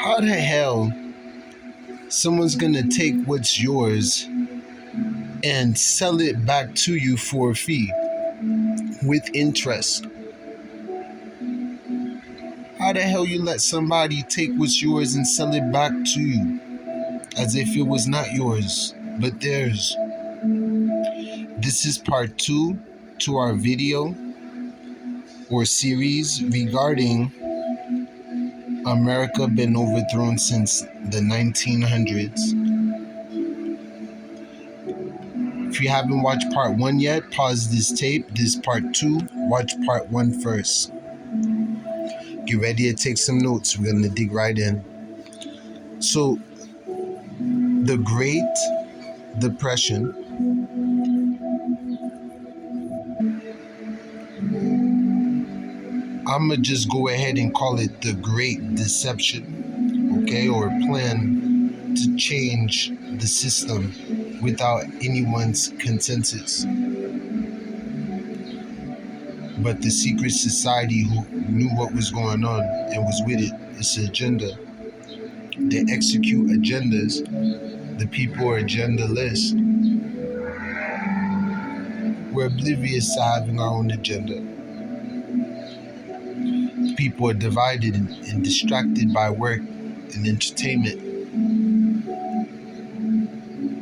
How the hell someone's gonna take what's yours and sell it back to you for a fee with interest? How the hell you let somebody take what's yours and sell it back to you as if it was not yours but theirs? This is part 2 to our video or series regarding America been overthrown since the 1900s. If you haven't watched part 1 yet, pause this tape. This is part 2. Watch part 1 first. Get ready to take some notes. We're going to dig right in. So, the Great Depression I'm going to just go ahead and call it the Great Deception, okay, or plan to change the system without anyone's consensus. But the secret society who knew what was going on and was with it, it's an agenda. They execute agendas. The people are agendaless. We're oblivious to having our own agenda. People are divided and distracted by work and entertainment.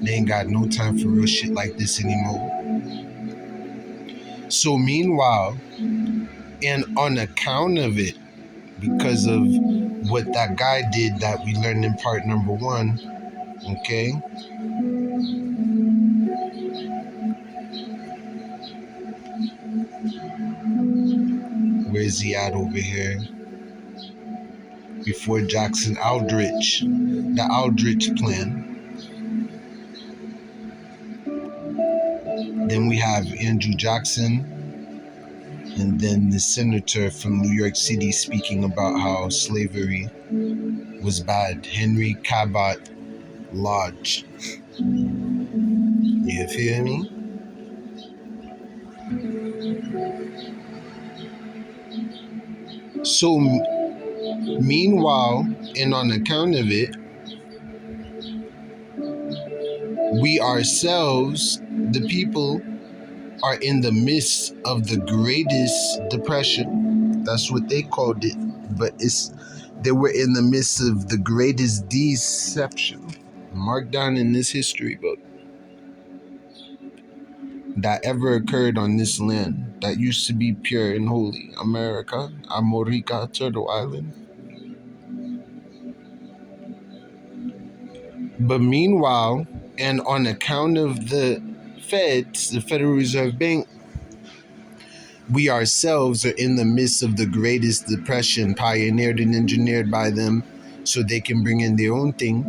They ain't got no time for real shit like this anymore. So meanwhile, and on account of it, because of what that guy did that we learned in part number 1, okay? Where is he at over here? Before Jackson Aldrich, the Aldrich plan. Then we have Andrew Jackson, and then the senator from New York City speaking about how slavery was bad. Henry Cabot Lodge. You feel me? So, meanwhile, and on account of it, we ourselves, the people, are in the midst of the greatest depression. That's what they called it. But they were in the midst of the greatest deception. Marked down in this history book that ever occurred on this land that used to be pure and holy. America, Amorica, Turtle Island. But meanwhile, and on account of the Feds, the Federal Reserve Bank, we ourselves are in the midst of the greatest depression, pioneered and engineered by them so they can bring in their own thing.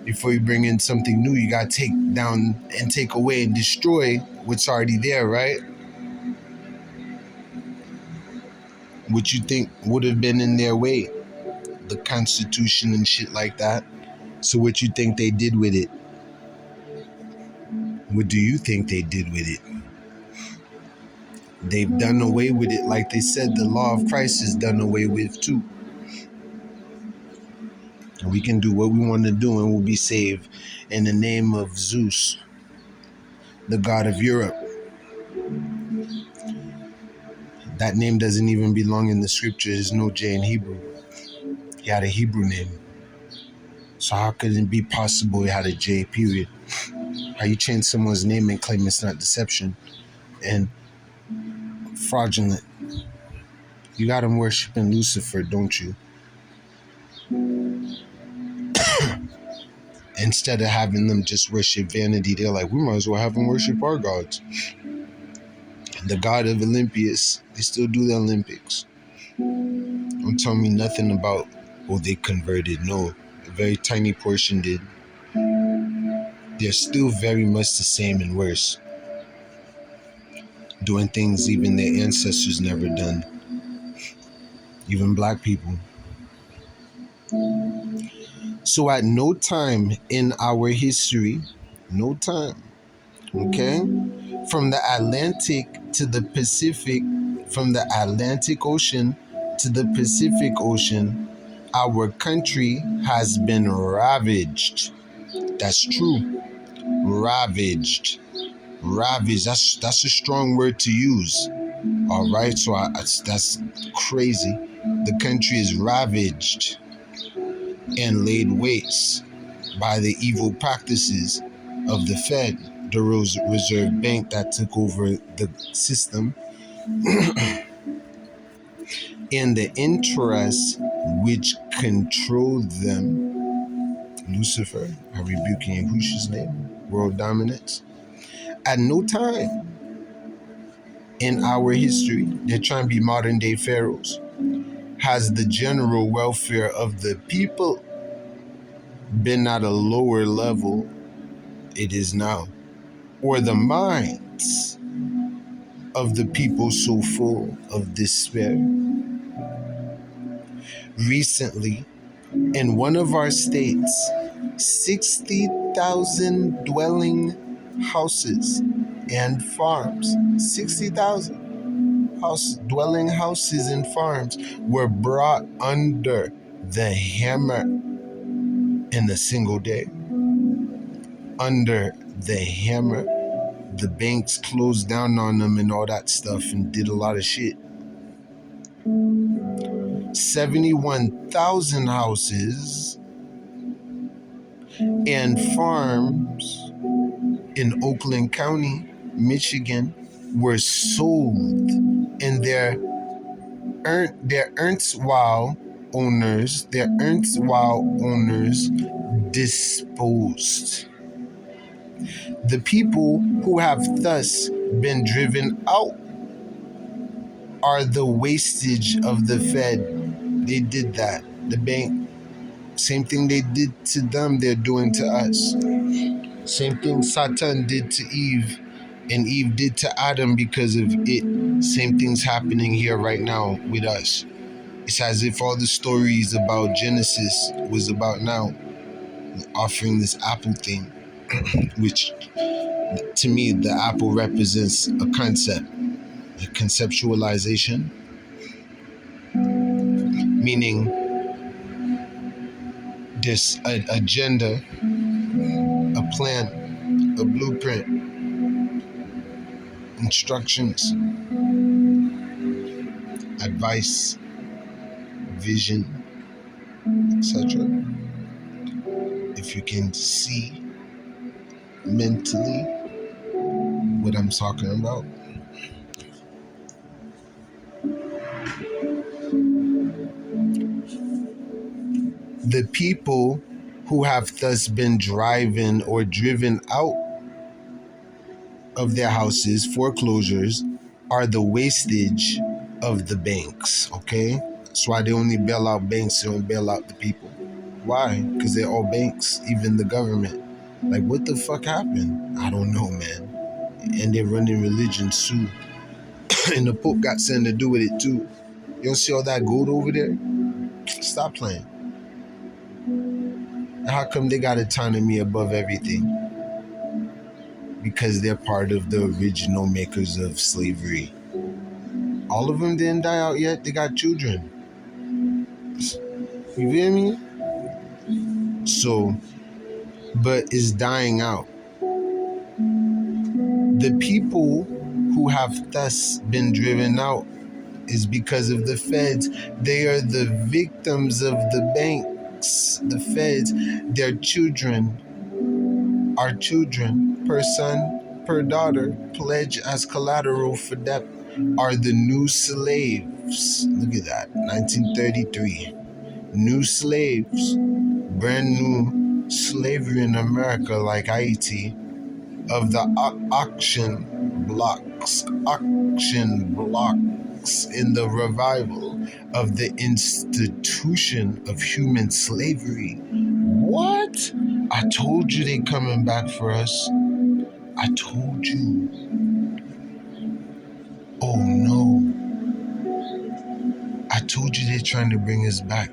Before you bring in something new, you got to take down and take away and destroy what's already there, right? What you think would have been in their way, the Constitution and shit like that. So what you think they did with it? What do you think they did with it? They've done away with it. Like they said, the law of Christ is done away with too. And we can do what we want to do and we'll be saved in the name of Zeus, the god of Europe. That name doesn't even belong in the scripture. There's no J in Hebrew. He had a Hebrew name. So how could it be possible he had a J, period? How you change someone's name and claim it's not deception and fraudulent? You got them worshiping Lucifer, don't you? Instead of having them just worship vanity, they're like, we might as well have them worship our gods. The god of Olympias, they still do the Olympics. Don't tell me nothing about, they converted. No, a very tiny portion did. They're still very much the same and worse. Doing things even their ancestors never done. Even black people. So at no time in our history, no time, okay, from the Atlantic to the Pacific, from the Atlantic Ocean to the Pacific Ocean, Our country has been ravaged. That's true. Ravaged. Ravaged. That's a strong word to use. All right. So that's crazy. The country is ravaged and laid waste by the evil practices of the Fed, the Reserve Bank that took over the system, and the interests which control them. Lucifer, I rebuke in Yahushua's name, world dominance. At no time in our history, they're trying to be modern day pharaohs, has the general welfare of the people been at a lower level it is now, or the minds of the people so full of despair. Recently, in one of our states, 60,000 dwelling houses and farms, 60,000 dwelling houses and farms were brought under the hammer in a single day. Under the hammer. The banks closed down on them and all that stuff and did a lot of shit. 71,000 houses and farms in Oakland County, Michigan, were sold, and their erstwhile owners disposed. The people who have thus been driven out are the wastage of the Fed. They did that. The bank, same thing they did to them, they're doing to us. Same thing Satan did to Eve, and Eve did to Adam because of it. Same thing's happening here right now with us. It's as if all the stories about Genesis was about now, offering this apple thing, which to me, the apple represents a concept, a conceptualization, meaning there's an agenda, a plan, a blueprint, instructions, advice, vision, etc. If you can see mentally what I'm talking about. The people who have thus been driven out of their houses, foreclosures, are the wastage of the banks, okay? That's why they only bail out banks, they don't bail out the people. Why? Because they're all banks, even the government. Like, what the fuck happened? I don't know, man. And they're running religions too. And the Pope got something to do with it too. You don't see all that gold over there? Stop playing. How come they got autonomy above everything? Because they're part of the original makers of slavery. All of them didn't die out yet. They got children. You feel me? So, but it's dying out. The people who have thus been driven out is because of the feds. They are the victims of the banks, the feds. Their children, our children, per son, per daughter, pledge as collateral for debt, are the new slaves. Look at that, 1933. New slaves, brand new slavery in America, like Haiti, of the auction blocks in the revival of the institution of human slavery. What? I told you they coming back for us. I told you. Oh no. I told you they're trying to bring us back.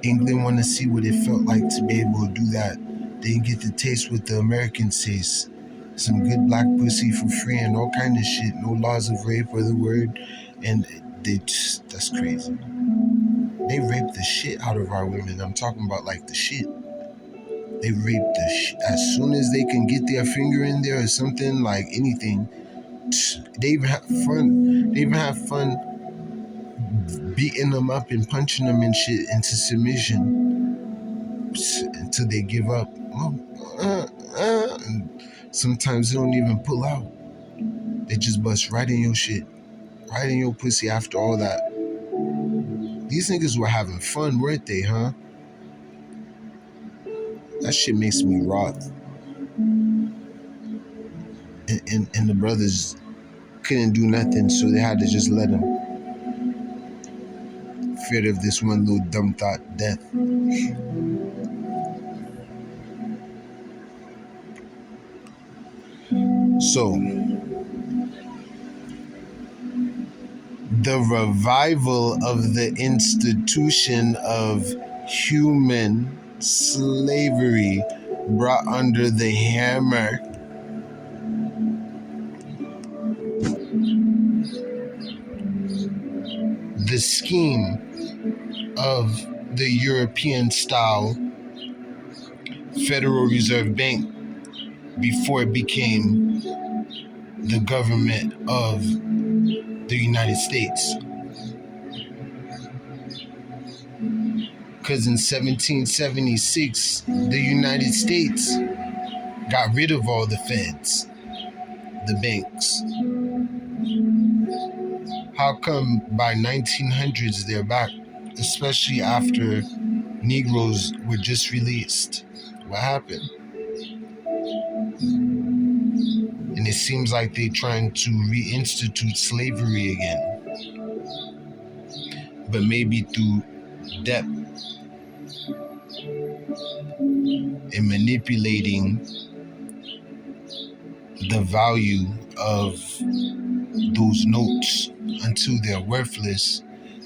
England want to see what it felt like to be able to do that. They didn't get to taste what the Americans taste. Some good black pussy for free and all kind of shit. No laws of rape or the word. And they just, that's crazy. They rape the shit out of our women. I'm talking about like the shit. They rape the shit. As soon as they can get their finger in there or something, like anything, they even have fun. They even have fun beating them up and punching them and shit into submission until they give up. And sometimes they don't even pull out. They just bust right in your shit, right in your pussy after all that. These niggas were having fun, weren't they, huh? That shit makes me wroth. And the brothers couldn't do nothing, so they had to just let him. Feared of this one little dumb thought, death. So, the revival of the institution of human slavery brought under the hammer the scheme of the European style Federal Reserve Bank before it became the government of the United States. Because in 1776, the United States got rid of all the feds, the banks. How come by 1900s they're back, especially after Negroes were just released? What happened? And it seems like they're trying to reinstitute slavery again, but maybe through debt and manipulating the value of those notes until they're worthless.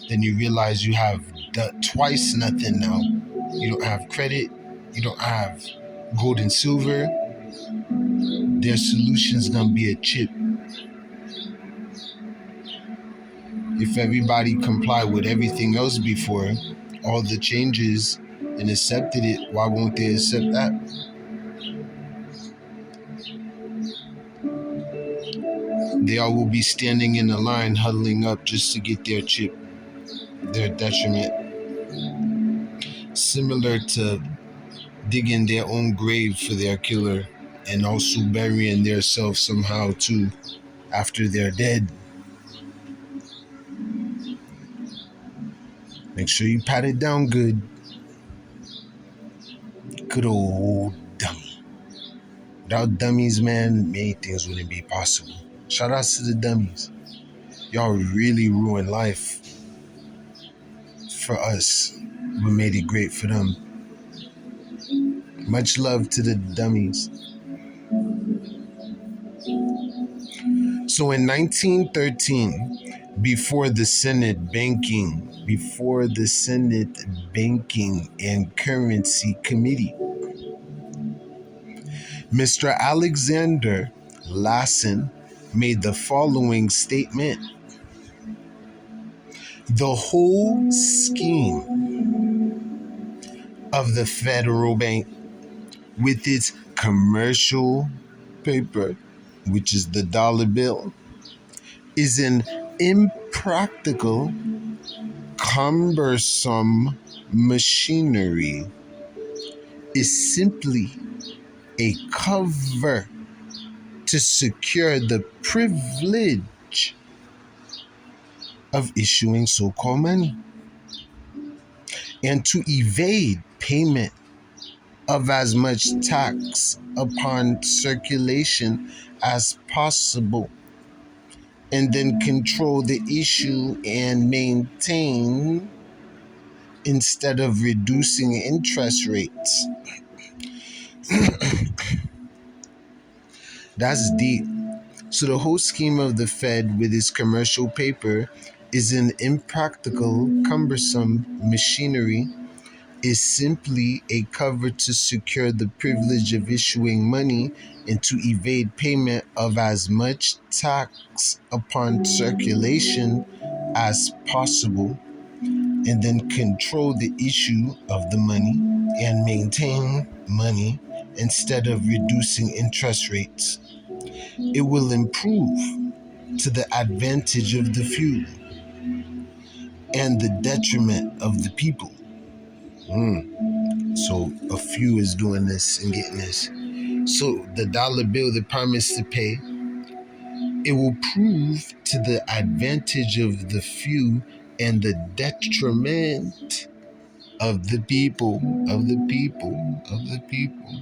Then you realize you have twice nothing now. You don't have credit, you don't have gold and silver. Their solution's gonna be a chip. If everybody complied with everything else before, all the changes, and accepted it, why won't they accept that? They all will be standing in a line, huddling up just to get their chip, their detriment. Similar to digging their own grave for their killer and also burying their self somehow too after they're dead. Make sure you pat it down good. Good old dummy. Without dummies, man, many things wouldn't be possible. Shout outs to the dummies. Y'all really ruined life for us, but made it great for them. Much love to the dummies. So in 1913, before the Senate Banking and Currency Committee, Mr. Alexander Lassen made the following statement: the whole scheme of the federal bank with its commercial paper, which is the dollar bill, is an impractical, cumbersome machinery, is simply a cover to secure the privilege of issuing so-called money and to evade payment of as much tax upon circulation as possible, and then control the issue and maintain instead of reducing interest rates. That's deep. So the whole scheme of the Fed with its commercial paper is an impractical, cumbersome machinery, is simply a cover to secure the privilege of issuing money and to evade payment of as much tax upon circulation as possible, and then control the issue of the money and maintain money instead of reducing interest rates. It will improve to the advantage of the few and the detriment of the people. So a few is doing this and getting this. So the dollar bill, the promise to pay, it will prove to the advantage of the few and the detriment of the people, of the people, of the people.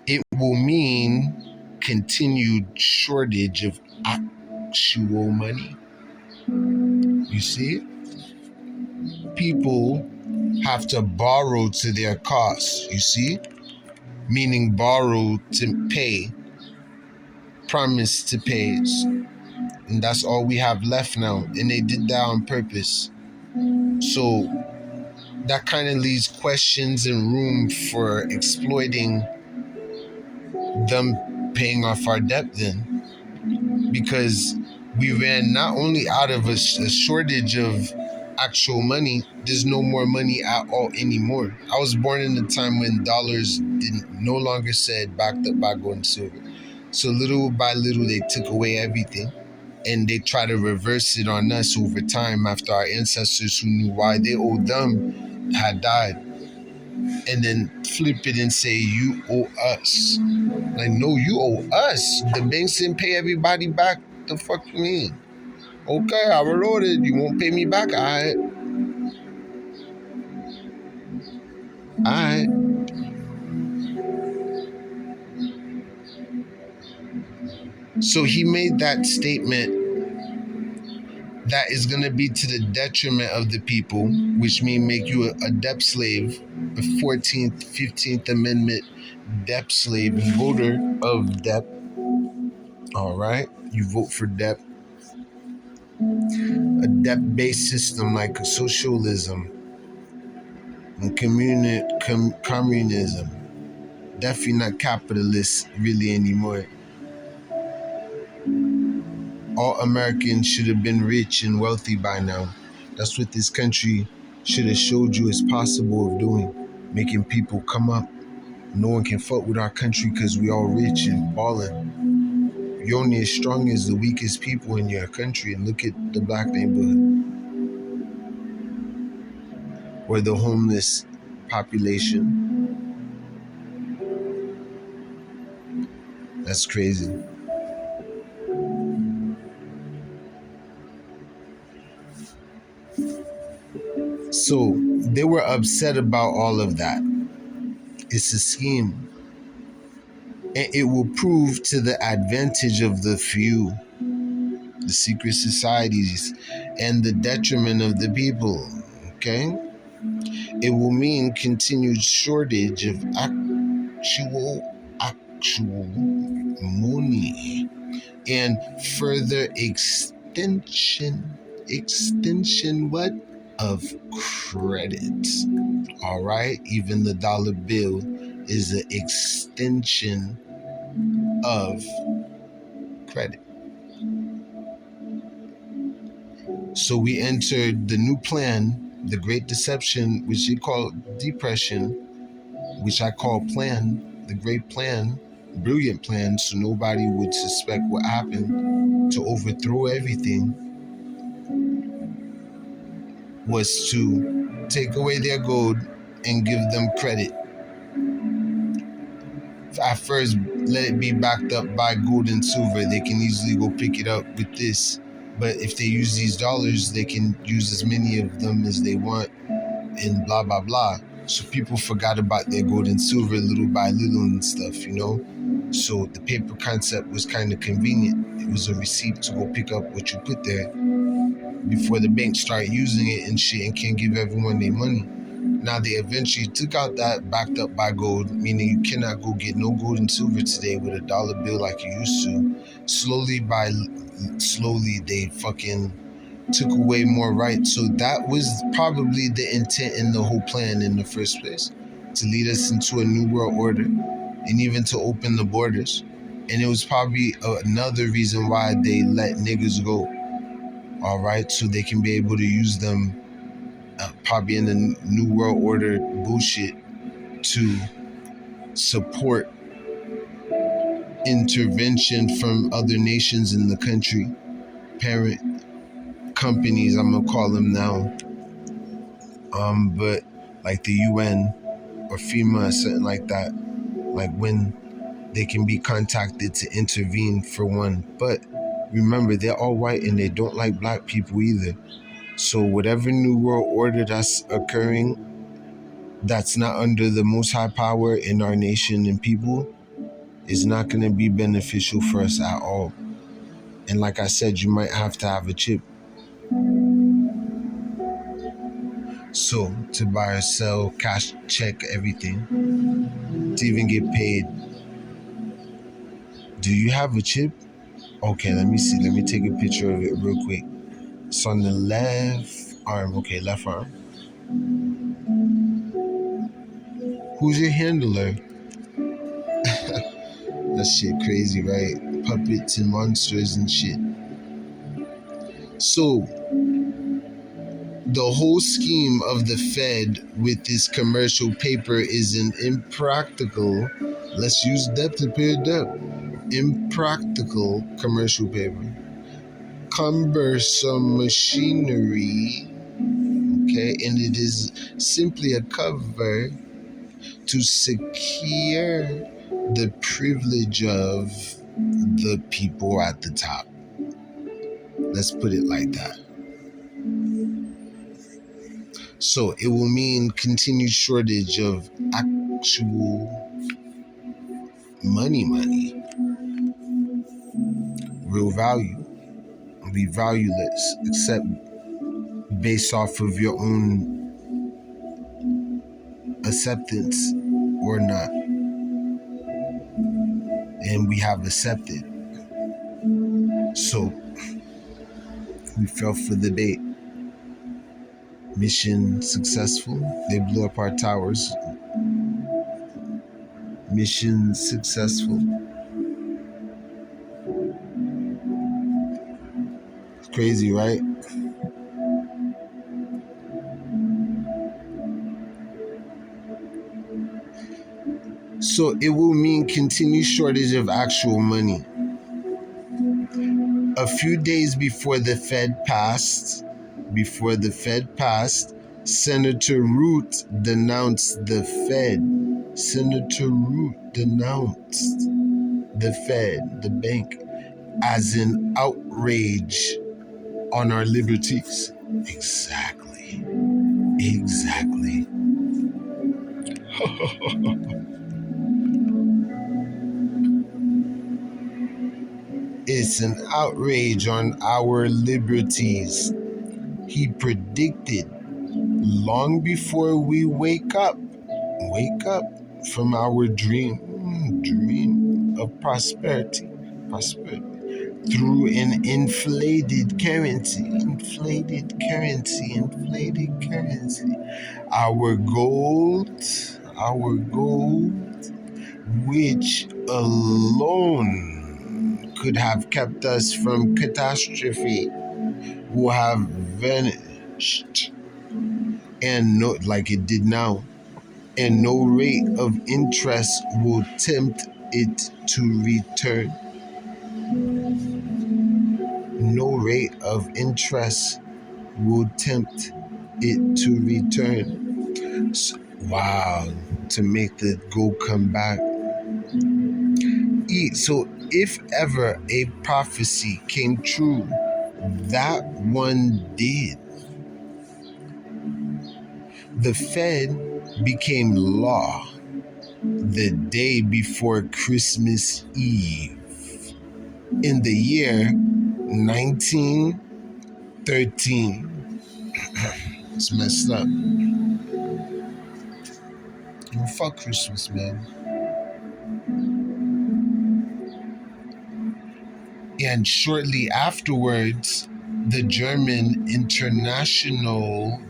It will mean continued shortage of actual money. You see? People have to borrow to their costs, you see? Meaning borrow to pay, promise to pay. And that's all we have left now. And they did that on purpose. So that kind of leaves questions and room for exploiting them paying off our debt then. Because we ran not only out of a shortage of actual money, there's no more money at all anymore. I was born in a time when dollars didn't no longer said backed up by gold and silver. So little by little they took away everything, and they try to reverse it on us over time after our ancestors who knew why they owed them had died, and then flip it and say you owe us. Like, no, you owe us. The banks didn't pay everybody back. The fuck you mean? Okay, I reloaded. You won't pay me back? Alright. Alright. So he made that statement that is going to be to the detriment of the people, which means make you a debt slave, a 14th, 15th Amendment debt slave, voter of debt. All right? You vote for debt. A debt-based system like socialism and communism. Definitely not capitalist really anymore. All Americans should have been rich and wealthy by now. That's what this country should have showed you is possible of doing, making people come up. No one can fuck with our country because we all rich and balling. You're only as strong as the weakest people in your country, and look at the black neighborhood or the homeless population. That's crazy. So they were upset about all of that. It's a scheme. And it will prove to the advantage of the few, the secret societies, and the detriment of the people. Okay? It will mean continued shortage of actual money and further extension what? Of credit. All right? Even the dollar bill is an extension of credit. So we entered the new plan, the Great Deception, which you call Depression, which I call Plan, the Great Plan, brilliant plan, so nobody would suspect what happened to overthrow everything, was to take away their gold and give them credit. At first, let it be backed up by gold and silver. They can easily go pick it up with this. But if they use these dollars, they can use as many of them as they want and blah, blah, blah. So people forgot about their gold and silver little by little and stuff, you know? So the paper concept was kind of convenient. It was a receipt to go pick up what you put there before the banks start using it and shit and can't give everyone their money. Now they eventually took out that backed up by gold, meaning you cannot go get no gold and silver today with a dollar bill like you used to. Slowly, they fucking took away more rights. So that was probably the intent in the whole plan in the first place, to lead us into a new world order and even to open the borders. And it was probably another reason why they let niggas go. all right, so they can be able to use them probably in the New World Order bullshit to support intervention from other nations in the country, parent companies, I'm gonna call them now, but like the UN or FEMA or something like that, like when they can be contacted to intervene for one. But remember, they're all white and they don't like black people either. So whatever new world order that's occurring, that's not under the most high power in our nation and people, is not going to be beneficial for us at all. And like I said, you might have to have a chip. So to buy or sell, cash, check, everything, to even get paid. Do you have a chip? Okay, let me see. Let me take a picture of it real quick. It's on the left arm. Okay, left arm. Who's your handler? That shit crazy, right? Puppets and monsters and shit. So, the whole scheme of the Fed with this commercial paper is an impractical, let's use debt to pay debt, impractical commercial paper. Cumbersome machinery, okay, and it is simply a cover to secure the privilege of the people at the top. Let's put it like that. So it will mean continued shortage of actual money. Real value will be valueless except based off of your own acceptance or not. And we have accepted. So we fell for the bait. Mission successful. They blew up our towers. Mission successful. It's crazy, right? So it will mean continued shortage of actual money. A few days before the Fed passed, Senator Root denounced the Fed. Senator Root denounced the Fed, the bank, as an outrage on our liberties. Exactly. It's an outrage on our liberties. He predicted long before we wake up from our dream of prosperity, through an inflated currency. Our gold, which alone could have kept us from catastrophe, will have vanished, and no, like it did now, and no rate of interest will tempt it to return. No rate of interest will tempt it to return. So, wow, to make the gold come back. So if ever a prophecy came true, that one did. The Fed became law the day before Christmas Eve in the year 1913. It's messed up. Well, fuck Christmas, man. And shortly afterwards, the German international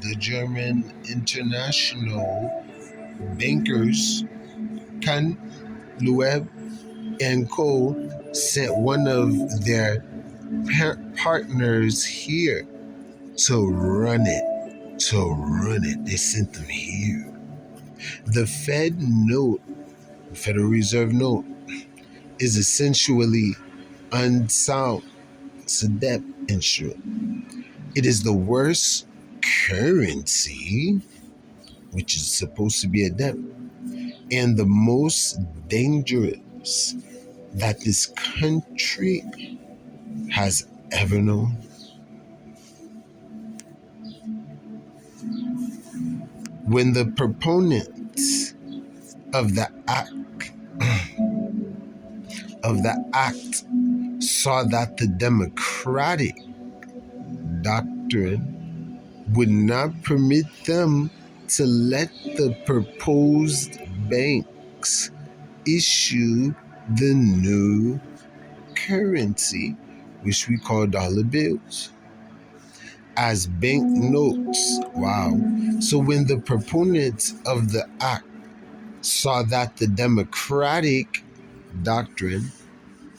bankers, Kahn, Loeb, and Co. sent one of their partners here to run it. They sent them here. The Federal Reserve note, is essentially unsound. It's a debt instrument. It is the worst currency, which is supposed to be a debt, and the most dangerous that this country has ever known. When the proponents of the act saw that the democratic doctrine would not permit them to let the proposed banks issue the new currency, which we call dollar bills, as banknotes. Wow. So when the proponents of the act saw that the democratic doctrine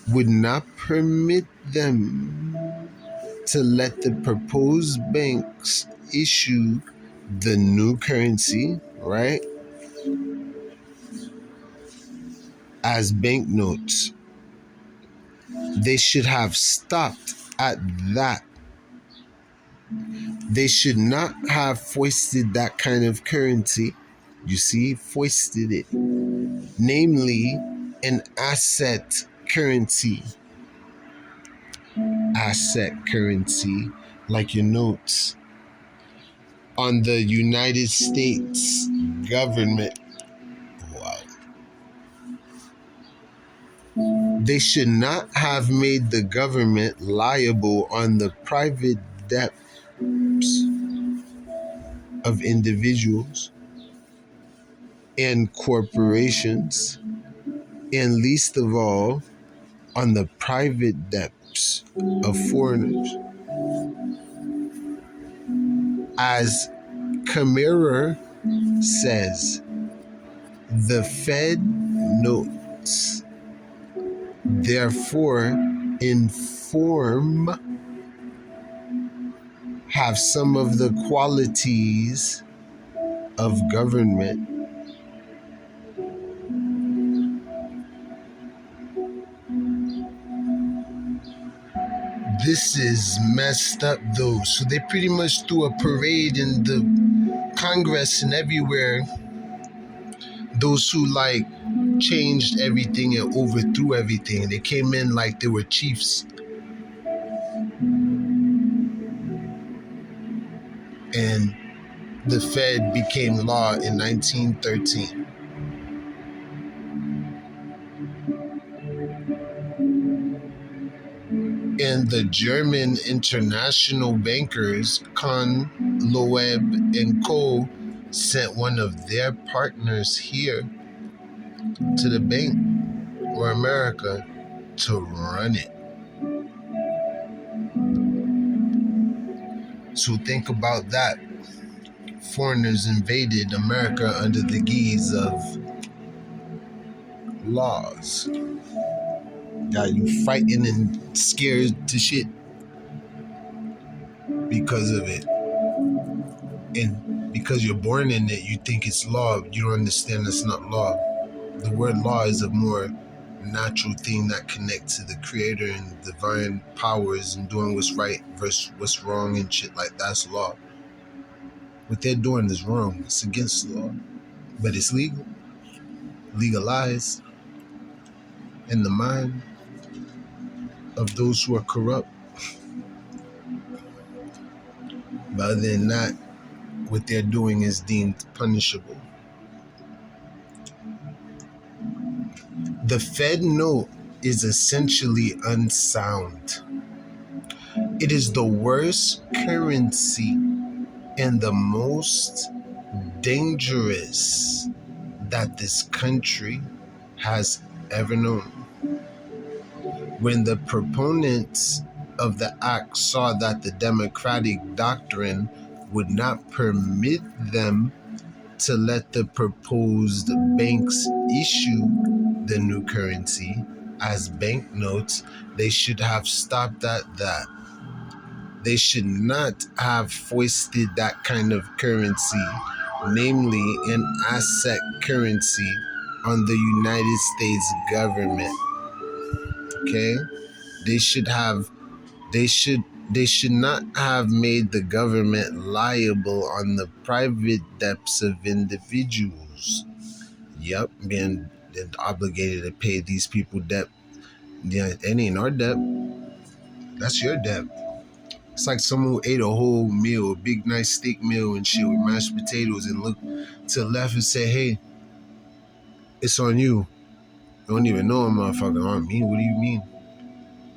would not permit them to let the proposed banks issue the new currency, right, as banknotes, they should have stopped at that. They should not have foisted that kind of currency. You see, foisted it. Namely, an asset currency. Asset currency, like your notes, on the United States government. Wow. They should not have made the government liable on the private debts of individuals and corporations, and least of all, on the private debts of foreigners. As Camara says, the Fed notes therefore have some of the qualities of government. This is messed up though. So they pretty much threw a parade in the Congress and everywhere. Those who changed everything and overthrew everything. They came in like they were chiefs. And the Fed became law in 1913. And the German international bankers, Kahn, Loeb, and Co., sent one of their partners here to the bank or America to run it. So think about that. Foreigners invaded America under the guise of laws. Got you fighting and scared to shit because of it. And because you're born in it, you think it's law. You don't understand it's not law. The word law is a more natural thing that connects to the creator and divine powers and doing what's right versus what's wrong and shit like that's law. What they're doing is wrong. It's against the law. But it's legal. Legalized in the mind of those who are corrupt. But other than that, what they're doing is deemed punishable. The Fed note is essentially unsound. It is the worst currency and the most dangerous that this country has ever known. When the proponents of the act saw that the democratic doctrine would not permit them to let the proposed banks issue the new currency as banknotes. They should have stopped at that. They should not have foisted that kind of currency, namely an asset currency, on the United States government. Okay? They should have they should they should not have made the government liable on the private debts of individuals. Yep, being obligated to pay these people debt. Yeah, it ain't our debt. That's your debt. It's like someone who ate a whole meal, a big nice steak meal and shit with mashed potatoes, and look to the left and say, "Hey, it's on you." You don't even know a motherfucker on me. What do you mean?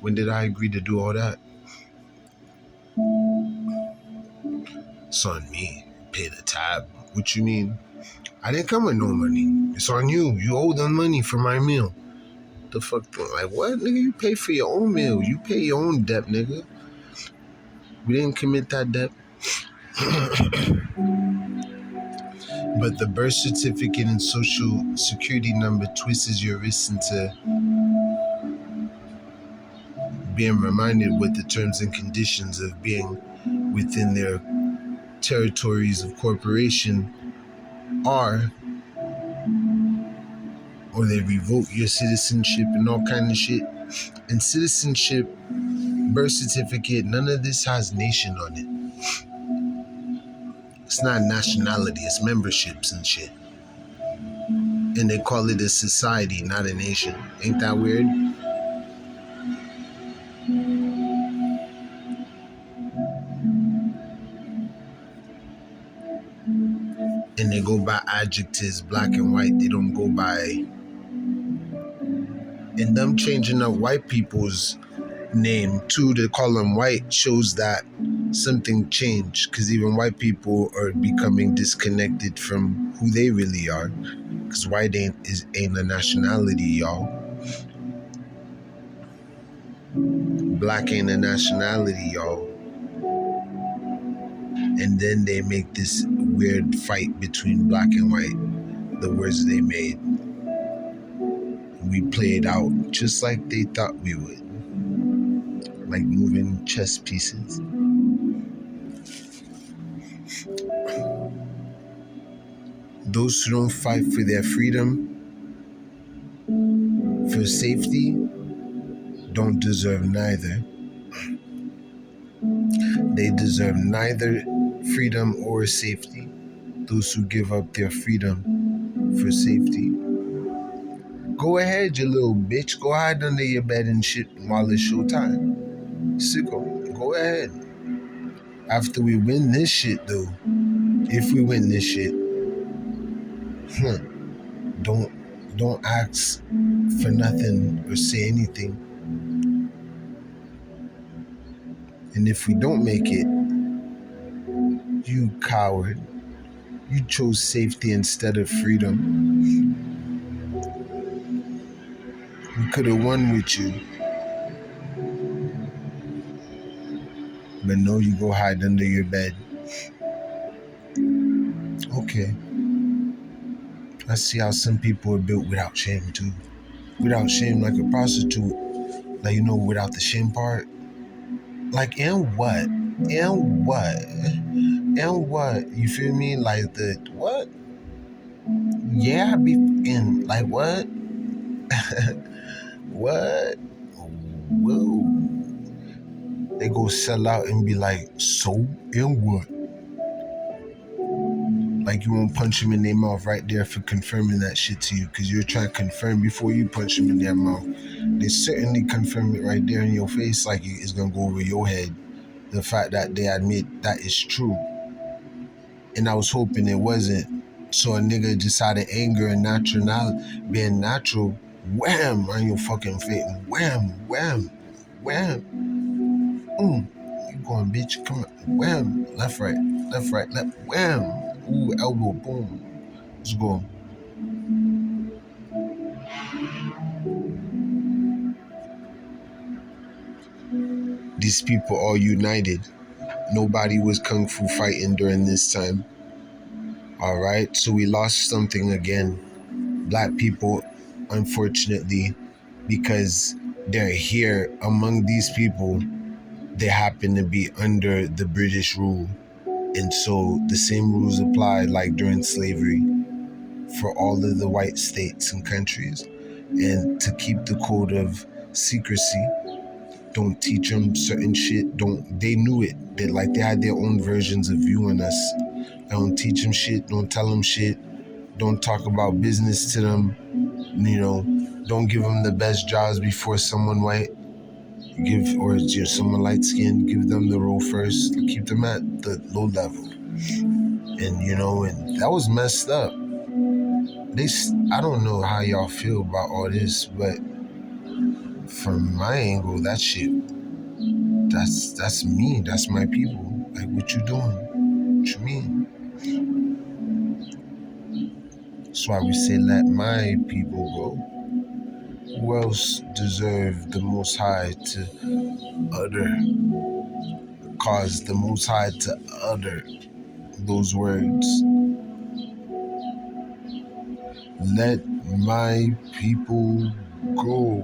When did I agree to do all that? It's on me. Pay the tab. What you mean? I didn't come with no money. It's on you. You owe them money for my meal. The fuck? Like, what, nigga? You pay for your own meal. You pay your own debt, nigga. We didn't commit that debt. But the birth certificate and social security number twists your wrist into being reminded what the terms and conditions of being within their territories of corporation are, or they revoke your citizenship and all kind of shit. And citizenship, birth certificate, none of this has nation on it. It's not nationality, it's memberships and shit. And they call it a society, not a nation. Ain't that weird? And they go by adjectives, black and white. They don't go by... And them changing up white people's name too to call them white shows that something changed, because even white people are becoming disconnected from who they really are, because white ain't a nationality, y'all. Black ain't a nationality, y'all. And then they make this weird fight between black and white, the words they made. We played out just like they thought we would, like moving chess pieces. Those who don't fight for their freedom, for safety, don't deserve neither. They deserve neither freedom or safety. Those who give up their freedom for safety. Go ahead, you little bitch. Go hide under your bed and shit while it's showtime. Sicko, go ahead. After we win this shit, though, if we win this shit, don't ask for nothing or say anything. And if we don't make it, you coward, you chose safety instead of freedom. We could have won with you. But no, you go hide under your bed. Okay. I see how some people are built without shame too. Without shame, like a prostitute. Like, without the shame part. Like, and what? And what? And what? You feel me? Like the what? Yeah, I be in like what? What? Whoa. They go sell out and be like, so and what? Like you won't punch them in their mouth right there for confirming that shit to you, because you're trying to confirm before you punch them in their mouth. They certainly confirm it right there in your face, like it's gonna go over your head. The fact that they admit that is true. And I was hoping it wasn't. So a nigga just out of anger and being natural, wham, on your fucking face. Wham, wham, wham. You going, bitch, come on. Wham, left, right, left, wham. Ooh, elbow, boom. Let's go. These people all united. Nobody was kung fu fighting during this time. All right, so we lost something again. Black people, unfortunately, because they're here among these people. They happen to be under the British rule, and so the same rules apply like during slavery for all of the white states and countries. And to keep the code of secrecy, don't teach them certain shit. Don't They knew it. They had their own versions of viewing us. Don't teach them shit. Don't tell them shit. Don't talk about business to them. Don't give them the best jobs before someone white. Or someone light skinned. Give them the role first. Keep them at the low level. And that was messed up. I don't know how y'all feel about all this, but from my angle, that shit, that's me. That's my people. Like, what you doing? What you mean? That's why we say, let my people go. Who else deserve the Most High to cause the Most High to utter those words? Let my people go.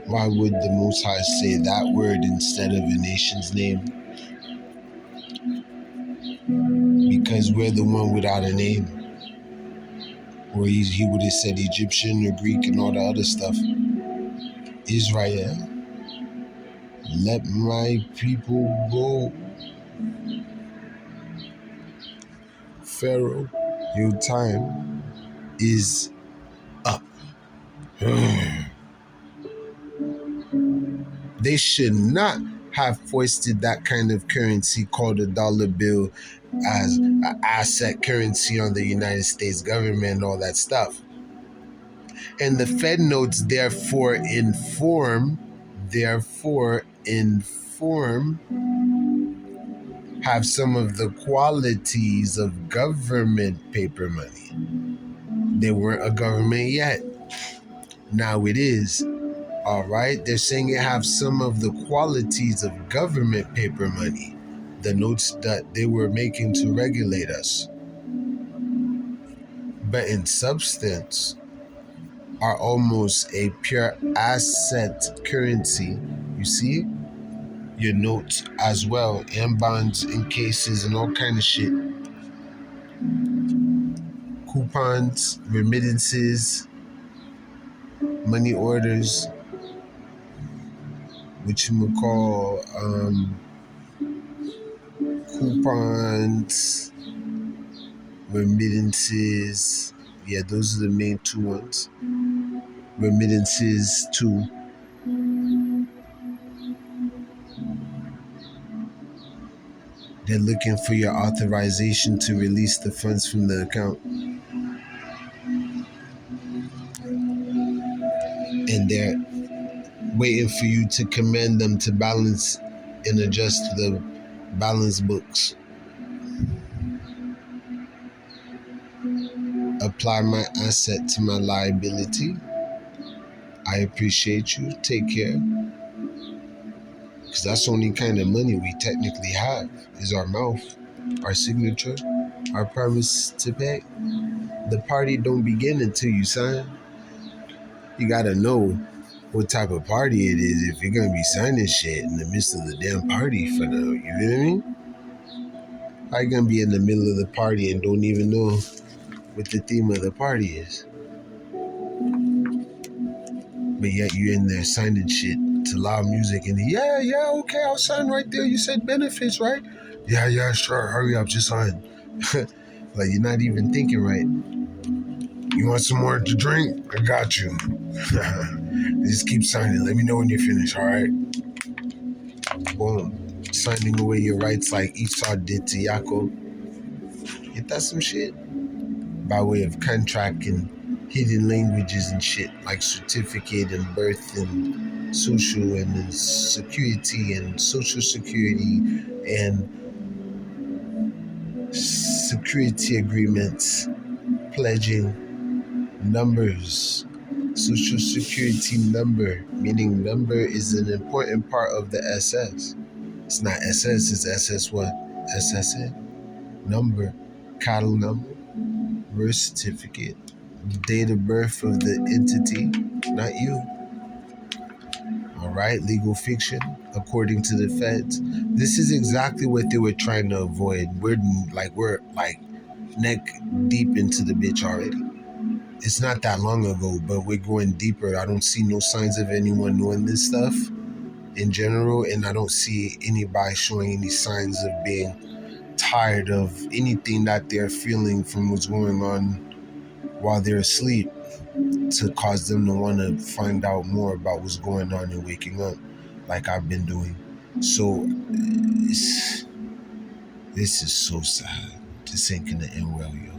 Why would the Most High say that word instead of a nation's name? Because we're the one without a name. Or he would have said Egyptian or Greek and all the other stuff. Israel, let my people go. Pharaoh, your time is up. They should not have foisted that kind of currency called a dollar bill as an asset currency on the United States government and all that stuff. And the Fed notes therefore inform have some of the qualities of government paper money. They weren't a government yet. Now it is. All right. They're saying it have some of the qualities of government paper money, the notes that they were making to regulate us. But in substance, are almost a pure asset currency. You see? Your notes as well, and bonds and cases and all kind of shit. Coupons, remittances, money orders, which you would call coupons, remittances. Yeah, those are the main two ones. Remittances too. They're looking for your authorization to release the funds from the account. And they're waiting for you to command them to balance and adjust the balance books. Apply my asset to my liability. I appreciate you. Take care. Because that's the only kind of money we technically have is our mouth, our signature, our promise to pay. The party don't begin until you sign. You gotta know what type of party it is if you're gonna be signing shit in the midst of the damn party for now. You know what I mean? How you gonna be in the middle of the party and don't even know what the theme of the party is? But yet you're in there signing shit to loud music and yeah, okay, I'll sign right there. You said benefits, right? Yeah, sure. Hurry up, just sign. Like you're not even thinking right. You want some more to drink? I got you. Just keep signing. Let me know when you're finished, all right? Boom. Signing away your rights like Esau did to Yaakov. Ain't that some shit? By way of contract and hidden languages and shit like certificate and birth and social and security and social security and security agreements, pledging numbers, social security number, meaning number is an important part of the SS. It's not SS, it's SS what? SSN? Number, cattle number. Birth certificate, date of birth of the entity, not you. All right, legal fiction, according to the feds. This is exactly what they were trying to avoid. We're like neck deep into the bitch already. It's not that long ago, but we're going deeper. I don't see no signs of anyone knowing this stuff in general, and I don't see anybody showing any signs of being tired of anything that they're feeling from what's going on while they're asleep to cause them to want to find out more about what's going on and waking up like I've been doing. So this is so sad. This ain't gonna end well, yo.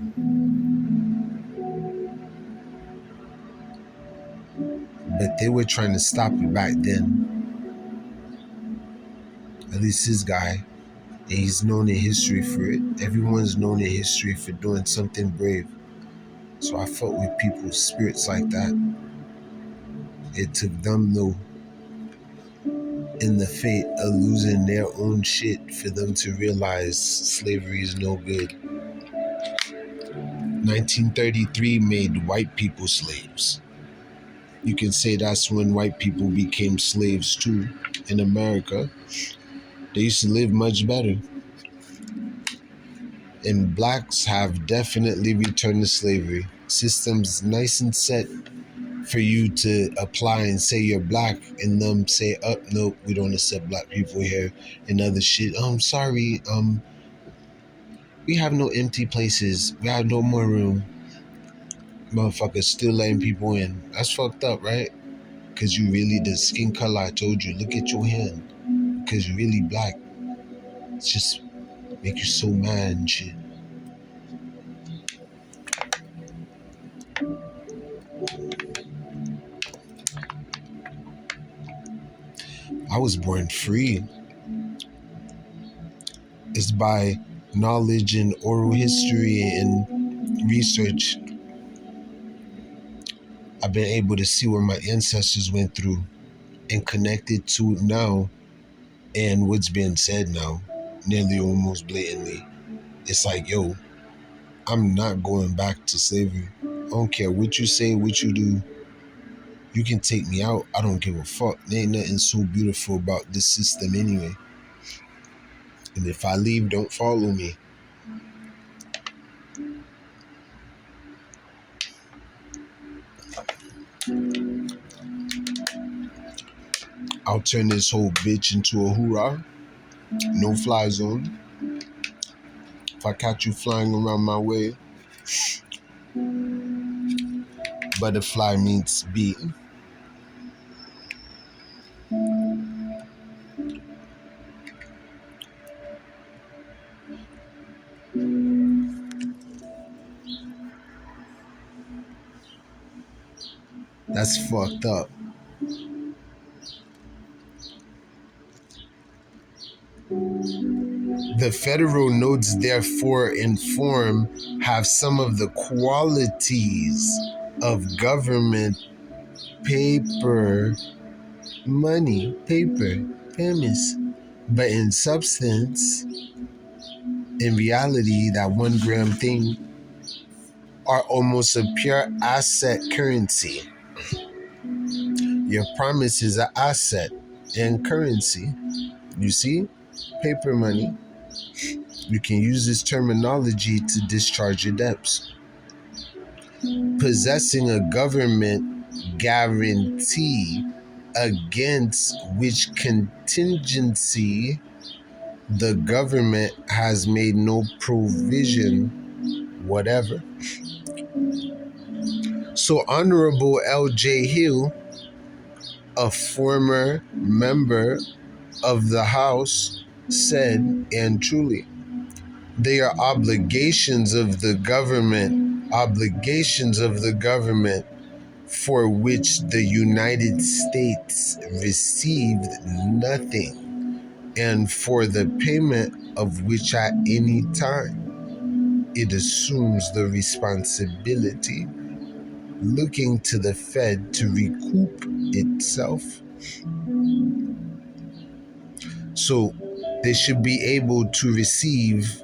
But they were trying to stop it back then. At least this guy. And he's known in history for it. Everyone's known in history for doing something brave. So I fought with people's spirits like that. It took them though in the fate of losing their own shit for them to realize slavery is no good. 1933 made white people slaves. You can say that's when white people became slaves too in America. They used to live much better. And blacks have definitely returned to slavery. Systems nice and set for you to apply and say you're black, and them say, oh, nope, we don't accept black people here, and other shit. Sorry, we have no empty places. We have no more room. Motherfuckers still letting people in. That's fucked up, right? Because you really, the skin color I told you, look at your hand. Because you're really black. It's just make you so mad and shit. I was born free. It's by knowledge and oral history and research. I've been able to see what my ancestors went through and connected to now and what's being said now, nearly almost blatantly. It's like, yo, I'm not going back to slavery. I don't care what you say, what you do. You can take me out. I don't give a fuck. There ain't nothing so beautiful about this system anyway. And if I leave, don't follow me. I'll turn this whole bitch into a hoorah. No fly zone. If I catch you flying around my way, butterfly meets bee. That's fucked up. The federal notes, therefore, in form have some of the qualities of government paper, money, paper, premise. But in substance, in reality, that 1 gram thing are almost a pure asset currency. Your promise is an asset and currency. You see? Paper money. You can use this terminology to discharge your debts. Possessing a government guarantee against which contingency the government has made no provision whatever. So Honorable L.J. Hill, a former member of the House, said, and truly, they are obligations of the government for which the United States received nothing, and for the payment of which at any time it assumes the responsibility, looking to the Fed to recoup itself. So they should be able to receive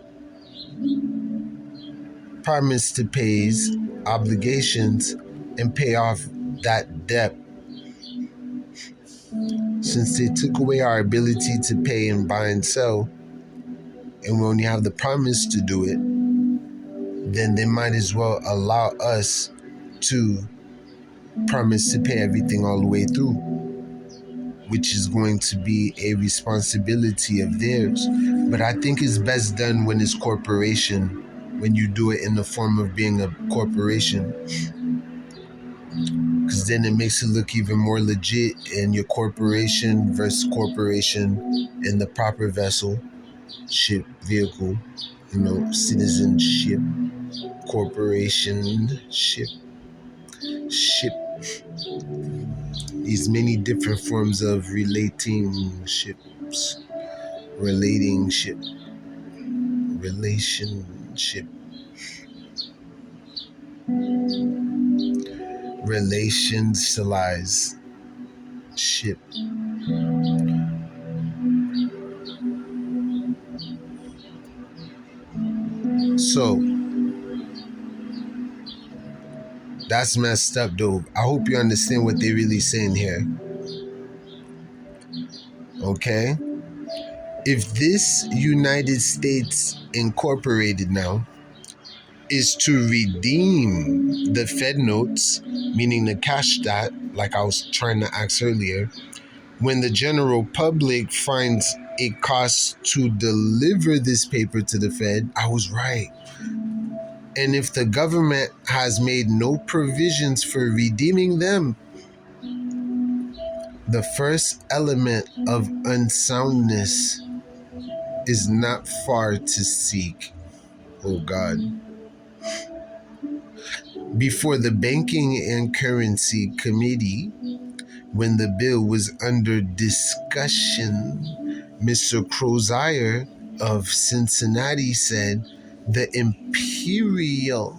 promised to pay his obligations and pay off that debt. Since they took away our ability to pay and buy and sell, and we only have the promise to do it, then they might as well allow us to promise to pay everything all the way through, which is going to be a responsibility of theirs. But I think it's best done when it's corporation, when you do it in the form of being a corporation, because then it makes it look even more legit, and your corporation versus corporation in the proper vessel, ship, vehicle, citizenship, corporation, ship, these many different forms of relationships, relationship, relationalize ship. So that's messed up, though. I hope you understand what they're really saying here. Okay? If this United States Incorporated now is to redeem the Fed notes, meaning the cash that, like I was trying to ask earlier, when the general public finds it costs to deliver this paper to the Fed, I was right. And if the government has made no provisions for redeeming them, the first element of unsoundness is not far to seek. Oh God. Before the Banking and Currency Committee, when the bill was under discussion, Mr. Crozier of Cincinnati said the imperial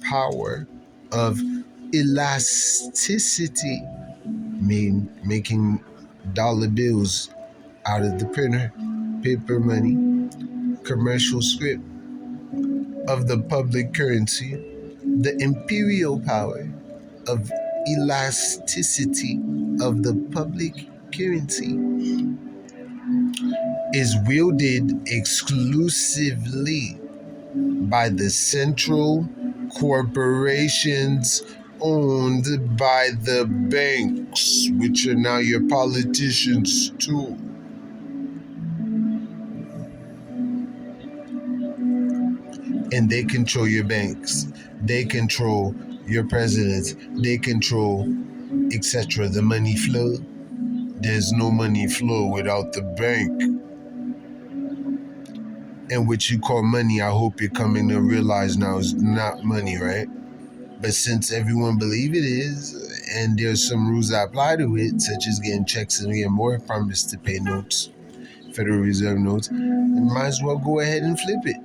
power of elasticity, making dollar bills out of the printer, paper money, commercial script of the public currency, the imperial power of elasticity of the public currency is wielded exclusively by the central corporations owned by the banks, which are now your politicians too. And they control your banks. They control your presidents. They control, etc. The money flow. There's no money flow without the bank. And what you call money, I hope you're coming to realize now, is not money, right? But since everyone believe it is, and there's some rules that apply to it, such as getting checks and getting more promise to pay notes, Federal Reserve notes, you might as well go ahead and flip it.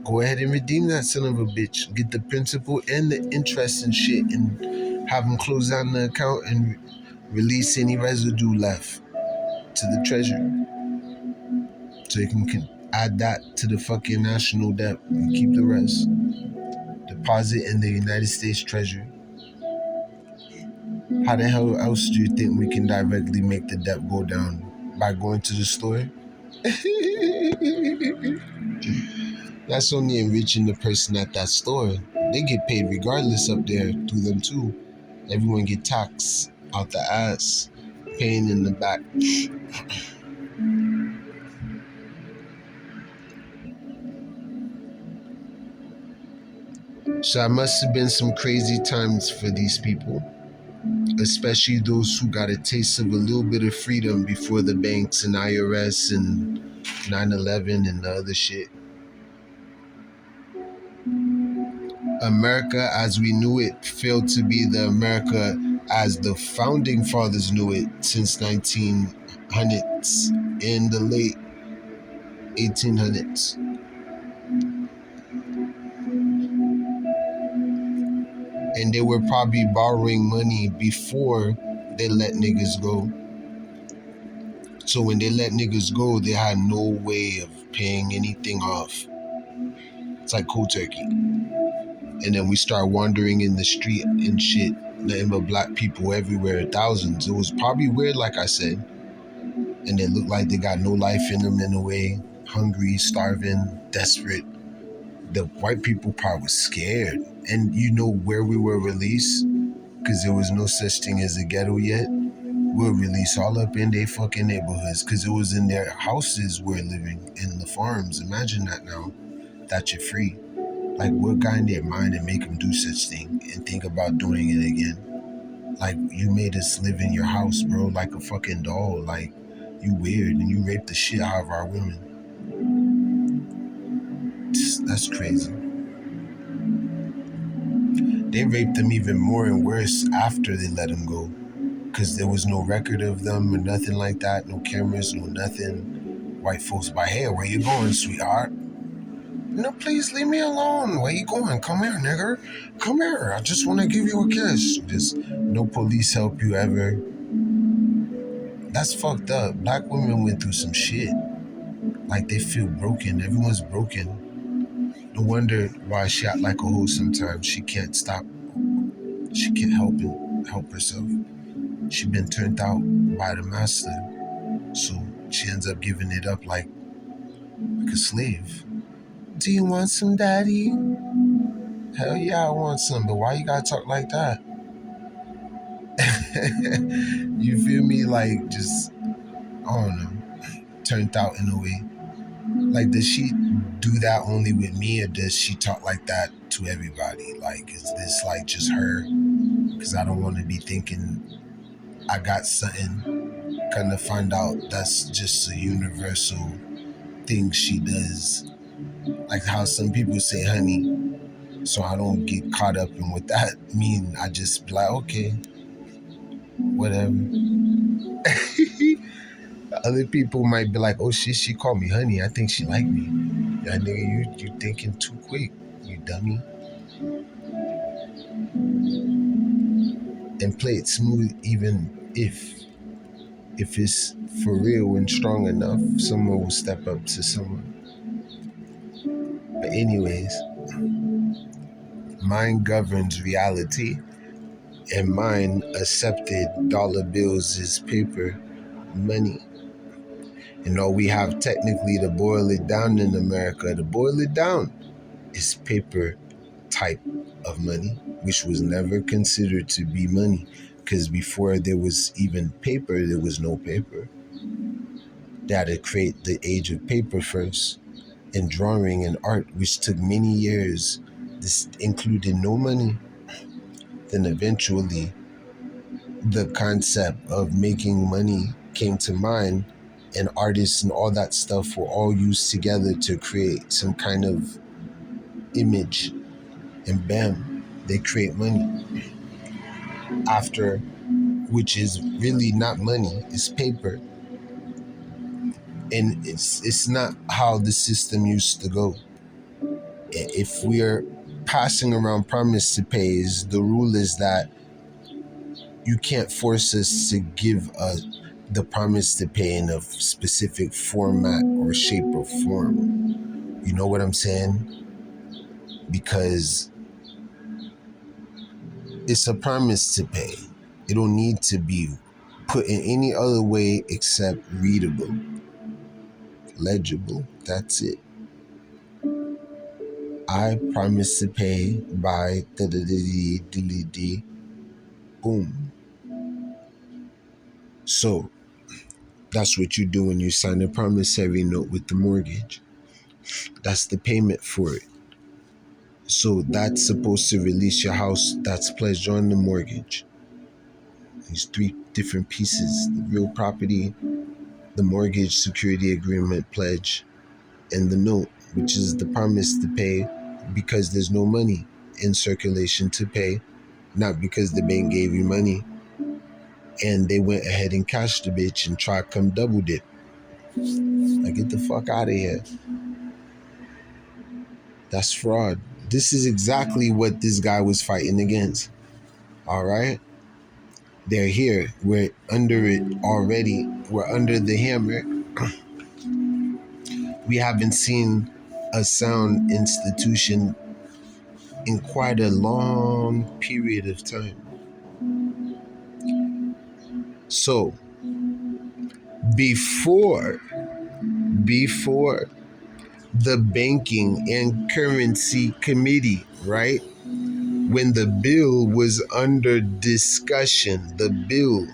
Go ahead and redeem that son of a bitch. Get the principal and the interest and shit, and have them close down the account and release any residue left to the treasury. So you can add that to the fucking national debt and keep the rest. Deposit in the United States Treasury. How the hell else do you think we can directly make the debt go down? By going to the store? That's only enriching the person at that store. They get paid regardless up there through them too. Everyone get taxed out the ass, paying in the back. So it must have been some crazy times for these people, especially those who got a taste of a little bit of freedom before the banks and IRS and 9/11 and the other shit. America as we knew it failed to be the America as the founding fathers knew it since 1900s, in the late 1800s. And they were probably borrowing money before they let niggas go. So when they let niggas go, they had no way of paying anything off. It's like cold turkey. And then we start wandering in the street and shit, nothing but black people everywhere, thousands. It was probably weird, like I said. And they look like they got no life in them in a way, hungry, starving, desperate. The white people part was scared. And you know where we were released? Because there was no such thing as a ghetto yet. We were released all up in their fucking neighborhoods because it was in their houses we're living, in the farms. Imagine that now, that you're free. Like, what got in their mind and make them do such thing and think about doing it again? Like, you made us live in your house, bro, like a fucking doll. Like, you weird, and you raped the shit out of our women. That's crazy. They raped them even more and worse after they let them go, because there was no record of them or nothing like that, no cameras, no nothing. White folks by, hey, where you going, sweetheart? No, please leave me alone. Where you going? Come here, nigger. Come here. I just want to give you a kiss. Just no police help you ever. That's fucked up. Black women went through some shit. Like, they feel broken. Everyone's broken. No wonder why she act like a hoe sometimes. She can't stop. She can't help herself. She been turned out by the master. So she ends up giving it up like a slave. Do you want some, daddy? Hell yeah, I want some, but why you gotta talk like that? You feel me? Like, just, I don't know, turned out in a way. Like, does she do that only with me, or does she talk like that to everybody? Like, is this like just her? Because I don't want to be thinking I got something. Kind of find out that's just a universal thing she does. Like how some people say honey. So I don't get caught up in what that mean. I just be like, okay, whatever. Other people might be like, oh shit, she called me honey. I think she like me. Yeah, nigga, you thinking too quick, you dummy. And play it smooth, even if it's for real and strong enough, someone will step up to someone. But anyways, mind governs reality, and mine accepted dollar bills as paper money. And all we have technically to boil it down in America, to boil it down, is paper type of money, which was never considered to be money, because before there was even paper, there was no paper. They had to create the age of paper first, and drawing and art, which took many years. This included no money. Then eventually, the concept of making money came to mind, and artists and all that stuff were all used together to create some kind of image, and bam, they create money. After, which is really not money, it's paper. And it's not how the system used to go. If we're passing around promise to pays, the rule is that you can't force us to give the promise to pay in a specific format or shape or form. You know what I'm saying? Because it's a promise to pay. It don't need to be put in any other way except readable, legible. That's it. I promise to pay by da-da-da-dee-dee-dee. Boom. So that's what you do when you sign a promissory note with the mortgage. That's the payment for it. So that's supposed to release your house that's pledged on the mortgage. These three different pieces: the real property, the mortgage security agreement pledge, and the note, which is the promise to pay because there's no money in circulation to pay, not because the bank gave you money and they went ahead and cashed the bitch and tried to come double dip. Like, get the fuck out of here. That's fraud. This is exactly what this guy was fighting against. All right? They're here. We're under it already. We're under the hammer. We haven't seen a sound institution in quite a long period of time. So before before the Banking and Currency Committee, right? When the bill was under discussion, the bill,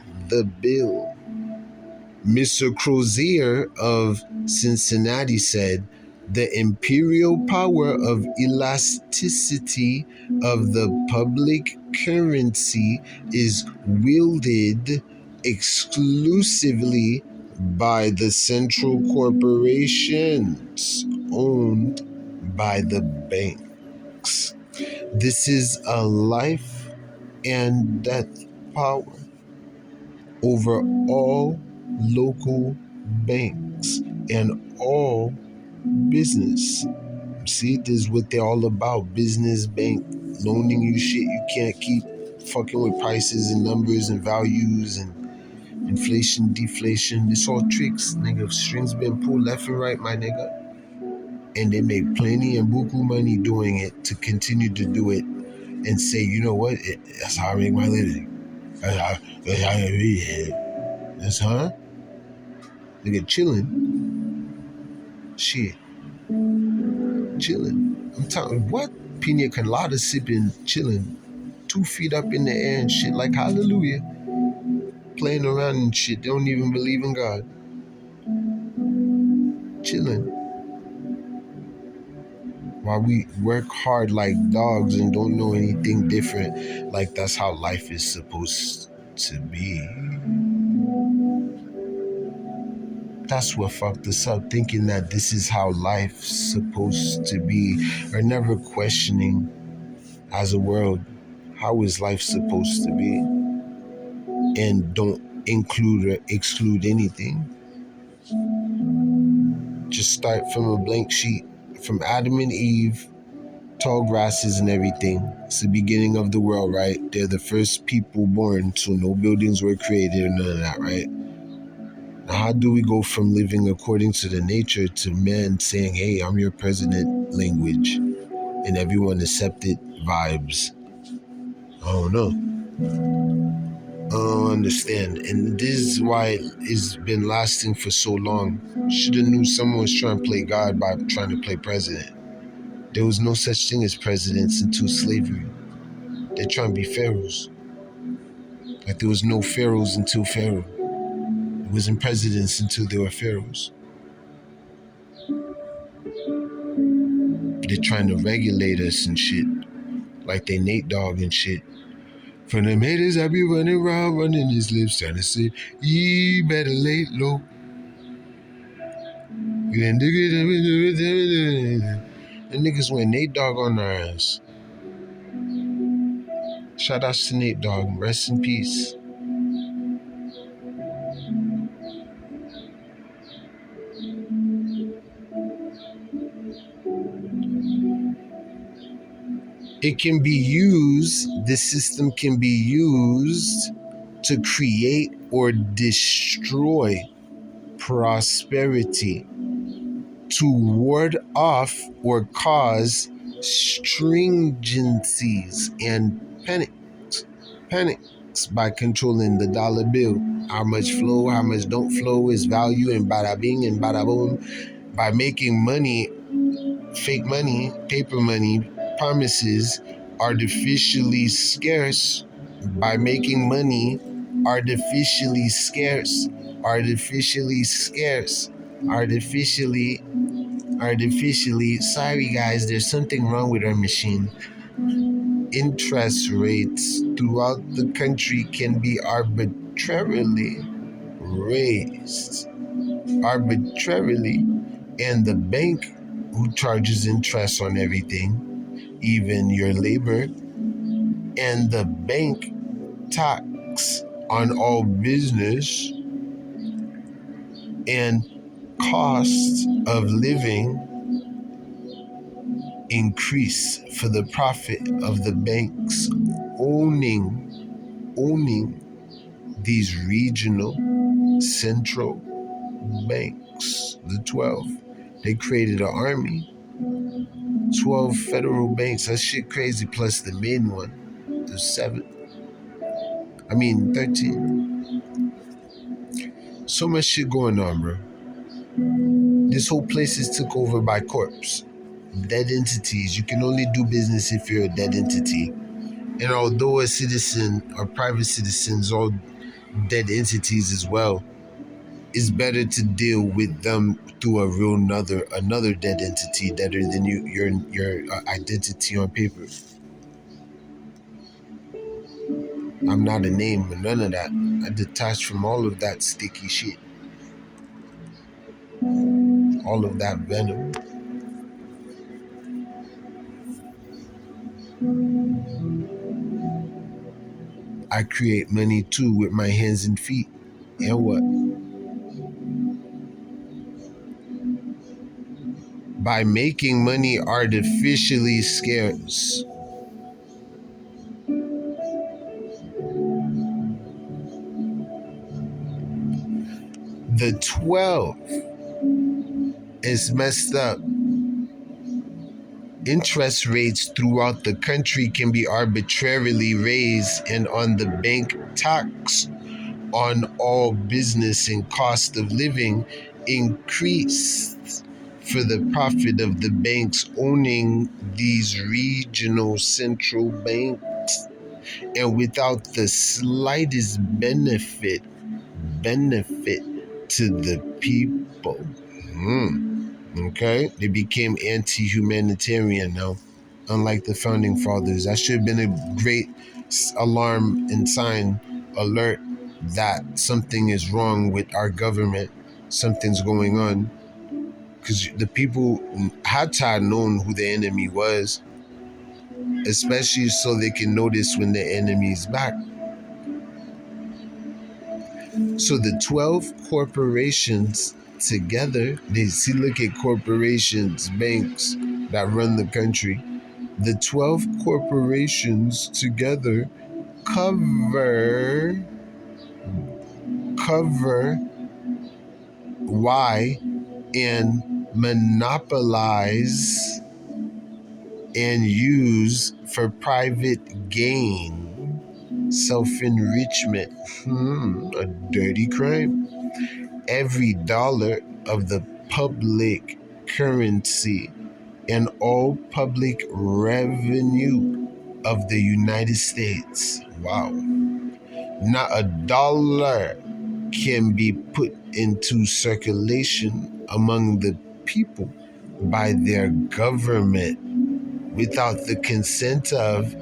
Mr. Crozier of Cincinnati said the imperial power of elasticity of the public currency is wielded exclusively by the central corporations owned by the banks. This is a life and death power over all local banks and all business. See, this is what they're all about. Business bank loaning you shit you can't keep, fucking with prices and numbers and values and inflation, deflation. It's all tricks, nigga. Strings been pulled left and right, my nigga. And they make plenty and buku money doing it to continue to do it and say, you know what? That's how I make my living. That's how I read. That's huh? Nigga chilling. Shit. Chilling. I'm telling what? Pina colada sipping, chilling. 2 feet up in the air and shit like hallelujah. Playing around and shit. They don't even believe in God. Chilling. While we work hard like dogs and don't know anything different. Like that's how life is supposed to be. That's what fucked us up, thinking that this is how life's supposed to be, or never questioning as a world, how is life supposed to be? And don't include or exclude anything. Just start from a blank sheet, from Adam and Eve, tall grasses and everything. It's the beginning of the world, right? They're the first people born, so no buildings were created or none of that, right? How do we go from living according to the nature to men saying, hey, I'm your president language, and everyone accepted vibes? I don't know. I don't understand. And this is why it's been lasting for so long. Should have knew someone was trying to play God by trying to play president. There was no such thing as presidents until slavery. They're trying to be pharaohs. Like there was no pharaohs until Pharaoh. It wasn't presidents until they were pharaohs. They're trying to regulate us and shit. Like they Nate Dogg and shit. From them haters, I be running around, running his lips, trying to say, ye better lay low. And niggas went Nate Dogg on their ass. Shout outs to Nate Dogg. Rest in peace. It can be used, this system can be used to create or destroy prosperity, to ward off or cause stringencies and panics by controlling the dollar bill. How much flow, how much don't flow is value, and bada bing and bada boom. By making money, fake money, paper money, promises artificially scarce, by making money artificially scarce, artificially scarce, artificially. Sorry guys, there's something wrong with our machine. Interest rates throughout the country can be arbitrarily raised. Arbitrarily. And the bank, who charges interest on everything, even your labor, and the bank tax on all business and costs of living increase for the profit of the banks owning these regional central banks, the 12. They created an army 12 federal banks. That shit crazy. Plus the main one. There's 7. 13. So much shit going on, bro. This whole place is took over by corpse. Dead entities. You can only do business if you're a dead entity. And although a citizen or private citizens all dead entities as well, it's better to deal with them through a real another dead entity deader than your identity on paper. I'm not a name or none of that. I detached from all of that sticky shit. All of that venom. I create money too with my hands and feet. And what? By making money artificially scarce. The 12 is messed up. Interest rates throughout the country can be arbitrarily raised, and on the bank tax on all business and cost of living increased for the profit of the banks owning these regional central banks, and without the slightest benefit to the people. Okay, they became anti-humanitarian now, unlike the founding fathers. That should have been a great alarm and sign alert that something is wrong with our government. Something's going on, because the people had to have known who the enemy was, especially so they can notice when the enemy's back. So the 12 corporations together, look at corporations, banks that run the country. The 12 corporations together cover why and monopolize and use for private gain, self-enrichment, a dirty crime. Every dollar of the public currency and all public revenue of the United States. Wow. Not a dollar can be put into circulation among the people by their government without the consent of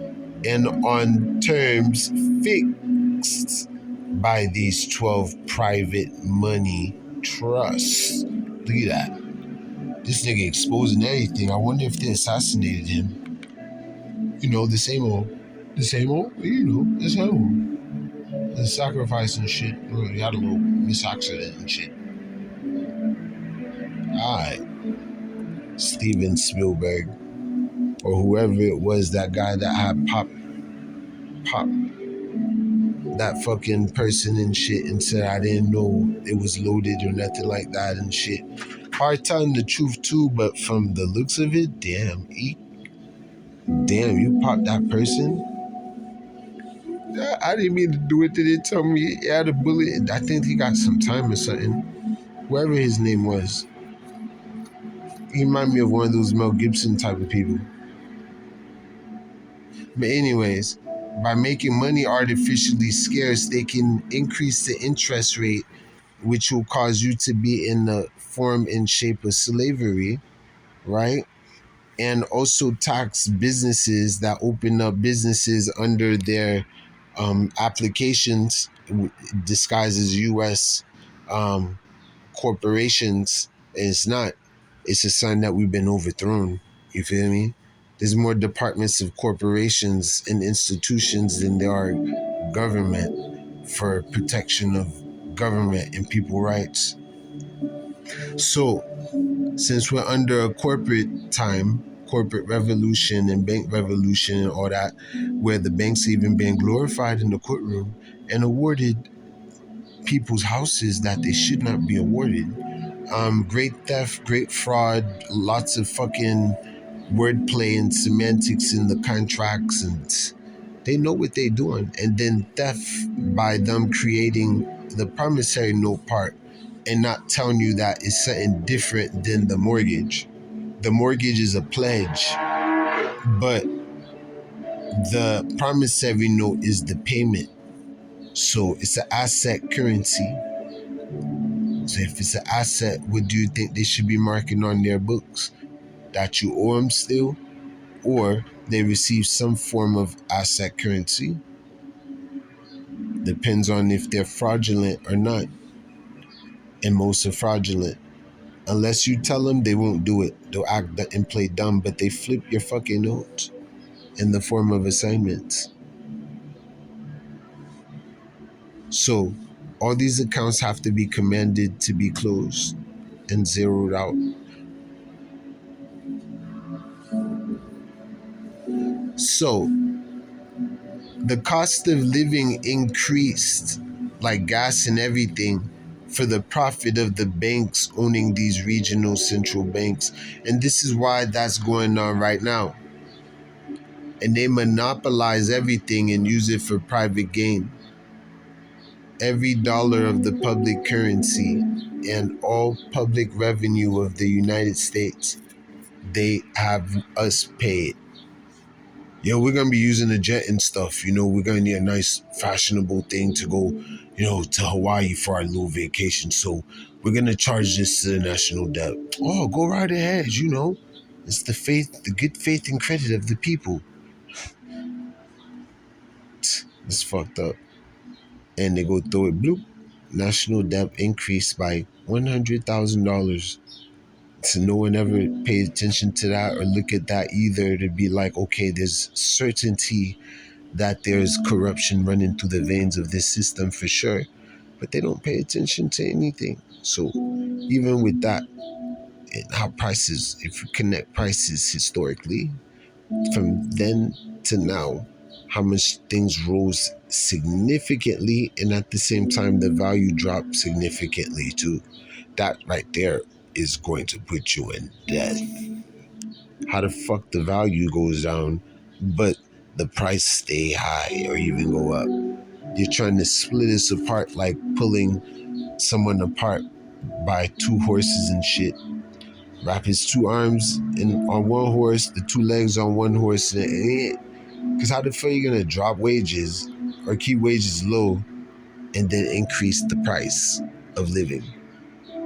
and on terms fixed by these 12 private money trusts. Look at that. This nigga exposing everything. I wonder if they assassinated him. The same old. The same old? The same old. The sacrifice and shit. He had a little misaccident and shit. Alright. Steven Spielberg. Or whoever it was, that guy that had pop that fucking person and shit and said I didn't know it was loaded or nothing like that and shit. Hard telling the truth too, but from the looks of it, damn, you popped that person? I didn't mean to do it. Did they tell me he had a bullet? I think he got some time or something. Whoever his name was. He reminded me of one of those Mel Gibson type of people. But anyways, by making money artificially scarce, they can increase the interest rate, which will cause you to be in the form and shape of slavery, right? And also tax businesses that open up businesses under their applications disguised as U.S. Corporations. And it's not. It's a sign that we've been overthrown. You feel me? There's more departments of corporations and institutions than there are government for protection of government and people rights. So, since we're under a corporate revolution and bank revolution and all that, where the banks even being glorified in the courtroom and awarded people's houses that they should not be awarded. Great theft, great fraud, lots of fucking wordplay and semantics in the contracts, and they know what they're doing. And then theft by them creating the promissory note part and not telling you that it's something different than the mortgage. The mortgage is a pledge, but the promissory note is the payment. So it's an asset currency. So if it's an asset, what do you think they should be marking on their books? That you owe them still, or they receive some form of asset currency? Depends on if they're fraudulent or not. And most are fraudulent. Unless you tell them, they won't do it. They'll act and play dumb, but they flip your fucking notes in the form of assignments. So all these accounts have to be commanded to be closed and zeroed out. So the cost of living increased like gas and everything for the profit of the banks owning these regional central banks. And this is why that's going on right now. And they monopolize everything and use it for private gain. Every dollar of the public currency and all public revenue of the United States, they have us pay it. Yo, we're gonna be using the jet and stuff. We're gonna need a nice fashionable thing to go, to Hawaii for our little vacation. So we're gonna charge this to the national debt. Oh, go right ahead. It's the good faith and credit of the people. It's fucked up. And they go through it, bloop. National debt increased by $100,000. So no one ever paid attention to that or look at that either, to be like, okay, there's certainty that there's corruption running through the veins of this system for sure, but they don't pay attention to anything. So even with that, and how prices, if you connect prices historically from then to now, how much things rose significantly, and at the same time the value dropped significantly too. That right there is going to put you in death. How the fuck the value goes down, but the price stay high or even go up? You're trying to split us apart like pulling someone apart by two horses and shit. Wrap his two arms on one horse, the two legs on one horse, because how the fuck are you gonna drop wages or keep wages low and then increase the price of living?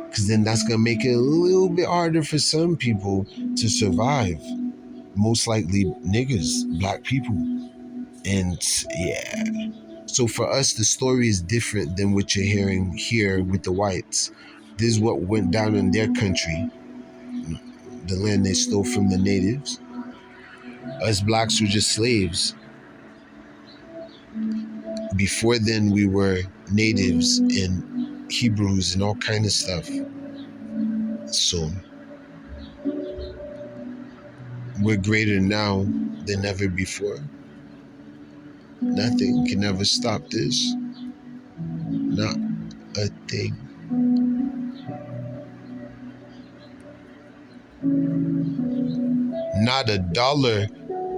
Because then that's gonna make it a little bit harder for some people to survive. Most likely niggas, black people. And yeah. So for us, the story is different than what you're hearing here with the whites. This is what went down in their country, the land they stole from the natives. Us blacks were just slaves. Before then, we were natives and Hebrews and all kind of stuff. So we're greater now than ever before. Nothing can ever stop this. Not a thing. Not a dollar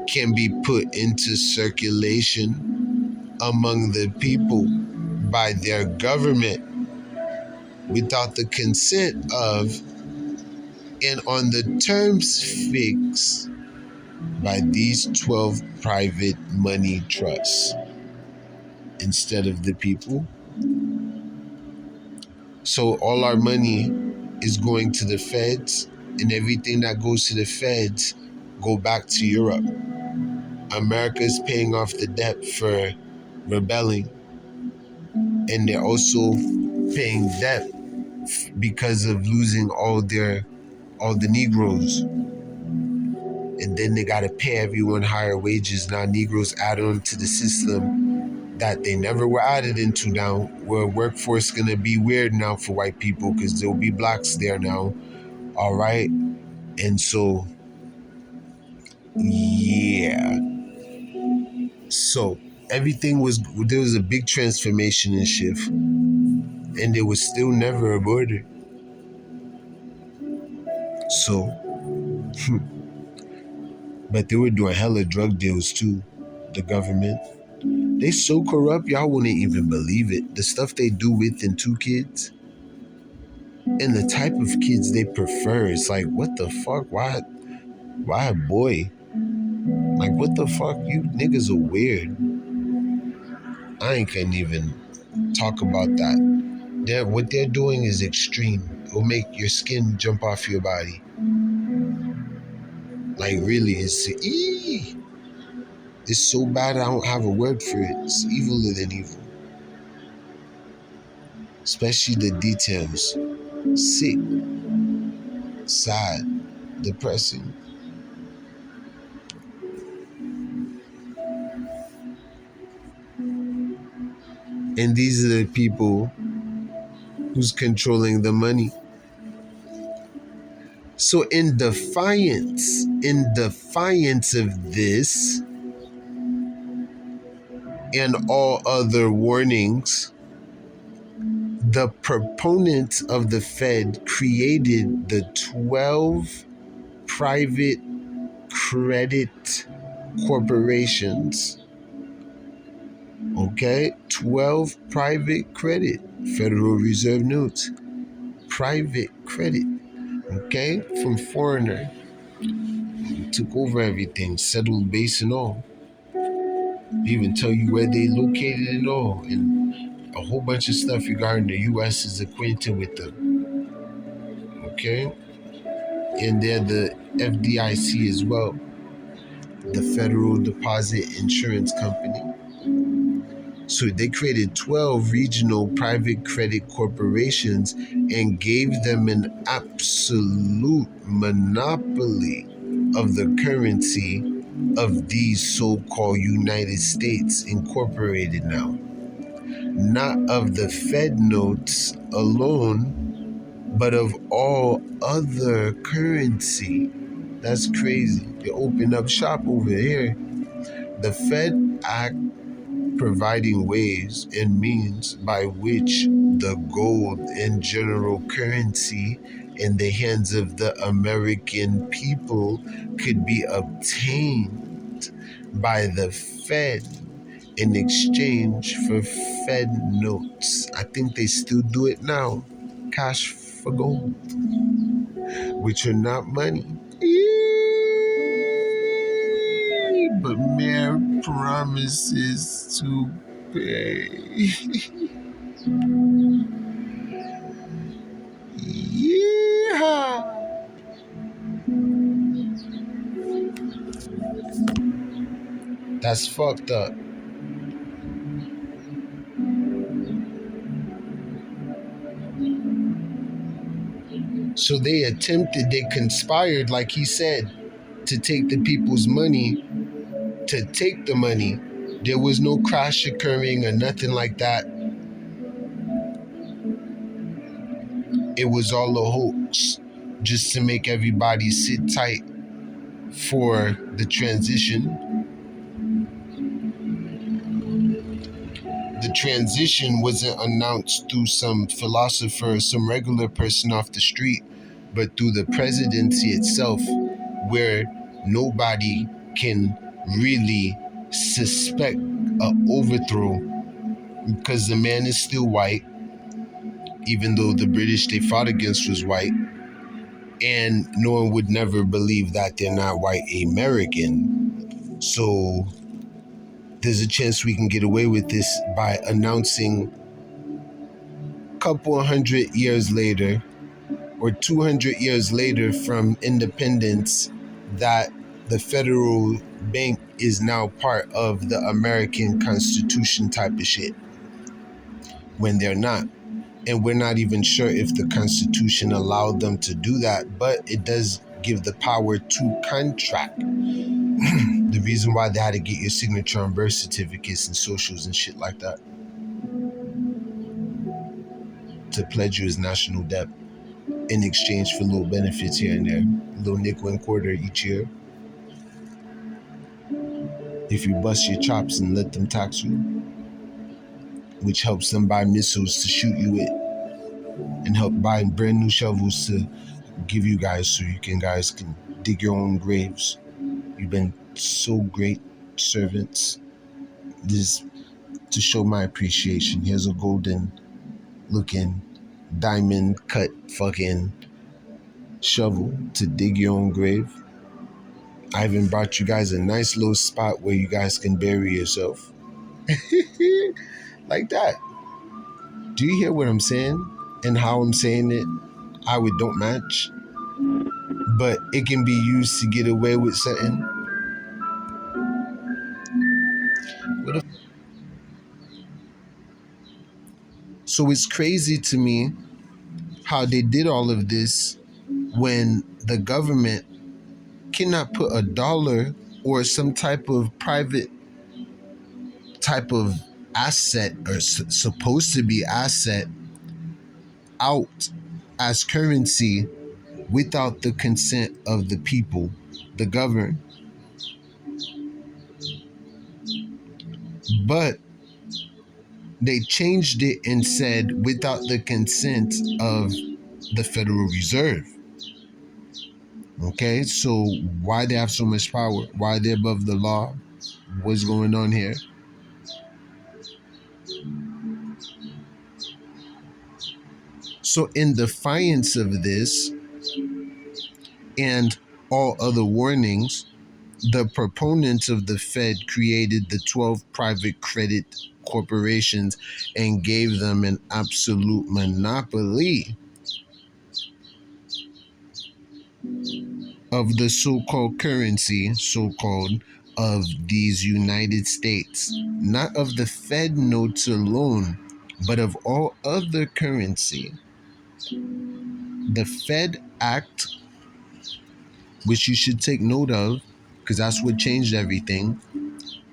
can be put into circulation among the people by their government without the consent of and on the terms fixed by these 12 private money trusts instead of the people. So all our money is going to the feds, and everything that goes to the feds go back to Europe. America is paying off the debt for rebelling, and they're also paying debt because of losing all the Negroes. And then they gotta pay everyone higher wages. Now Negroes add on to the system that they never were added into now, where workforce gonna be weird now for white people because there'll be blacks there now. All right. And so, yeah. So there was a big transformation and shift, and there was still never a border. So But they were doing hella drug deals too, the government. They so corrupt, y'all wouldn't even believe it. The stuff they do with and to kids and the type of kids they prefer. It's like, what the fuck? Why a boy? Like, what the fuck? You niggas are weird. I ain't can't even talk about that. What they're doing is extreme. It'll make your skin jump off your body. Like, really, it's so bad I don't have a word for it. It's eviler than evil. Especially the details. Sick, sad, depressing. And these are the people who's controlling the money. So in defiance of this and all other warnings, the proponents of the Fed created the 12 private credit corporations. Okay? 12 private credit, Federal Reserve notes, private credit. Okay? From foreigner. Took over everything, settled base and all. They even tell you where they located and all. And a whole bunch of stuff regarding the U.S. is acquainted with them. Okay? And they're the FDIC as well, the Federal Deposit Insurance Company. So they created 12 regional private credit corporations and gave them an absolute monopoly of the currency of these so-called United States Incorporated now. Not of the Fed notes alone, but of all other currency. That's crazy. They opened up shop over here. The Fed Act providing ways and means by which the gold and general currency in the hands of the American people could be obtained by the Fed in exchange for Fed notes. I think they still do it now. Cash for gold, which are not money, but mere promises to pay. Yeah. That's fucked up. So they conspired, like he said, to take the people's money, to take the money. There was no crash occurring or nothing like that. It was all a hoax just to make everybody sit tight for the transition. The transition wasn't announced through some philosopher, some regular person off the street, but through the presidency itself, where nobody can really suspect an overthrow because the man is still white, even though the British they fought against was white, and no one would never believe that they're not white American. So there's a chance we can get away with this by announcing a couple 100 years later or 200 years later from independence that the federal bank is now part of the American Constitution type of shit, when they're not. And we're not even sure if the Constitution allowed them to do that, but it does give the power to contract. The reason why they had to get your signature on birth certificates and socials and shit like that, to pledge you as national debt in exchange for little benefits here and there, a little nickel and quarter each year. If you bust your chops and let them tax you, which helps them buy missiles to shoot you with, and help buy brand new shovels to give you guys so you guys can dig your own graves. You You've been so great servants. This to show my appreciation. Here's a golden looking diamond cut fucking shovel to dig your own grave. I even brought you guys a nice little spot where you guys can bury yourself. Like that. Do you hear what I'm saying? And how I'm saying it? How it don't match? But it can be used to get away with something. So it's crazy to me how they did all of this when the government cannot put a dollar or some type of private type of asset or supposed to be asset out as currency without the consent of the people, the governed. But they changed it and said without the consent of the Federal Reserve. Okay, so why they have so much power? Why they're above the law? What's going on here? So in defiance of this and all other warnings, the proponents of the Fed created the 12 private credit corporations and gave them an absolute monopoly of the so-called currency, so-called, of these United States. Not of the Fed notes alone, but of all other currency. The Fed Act, which you should take note of, because that's what changed everything.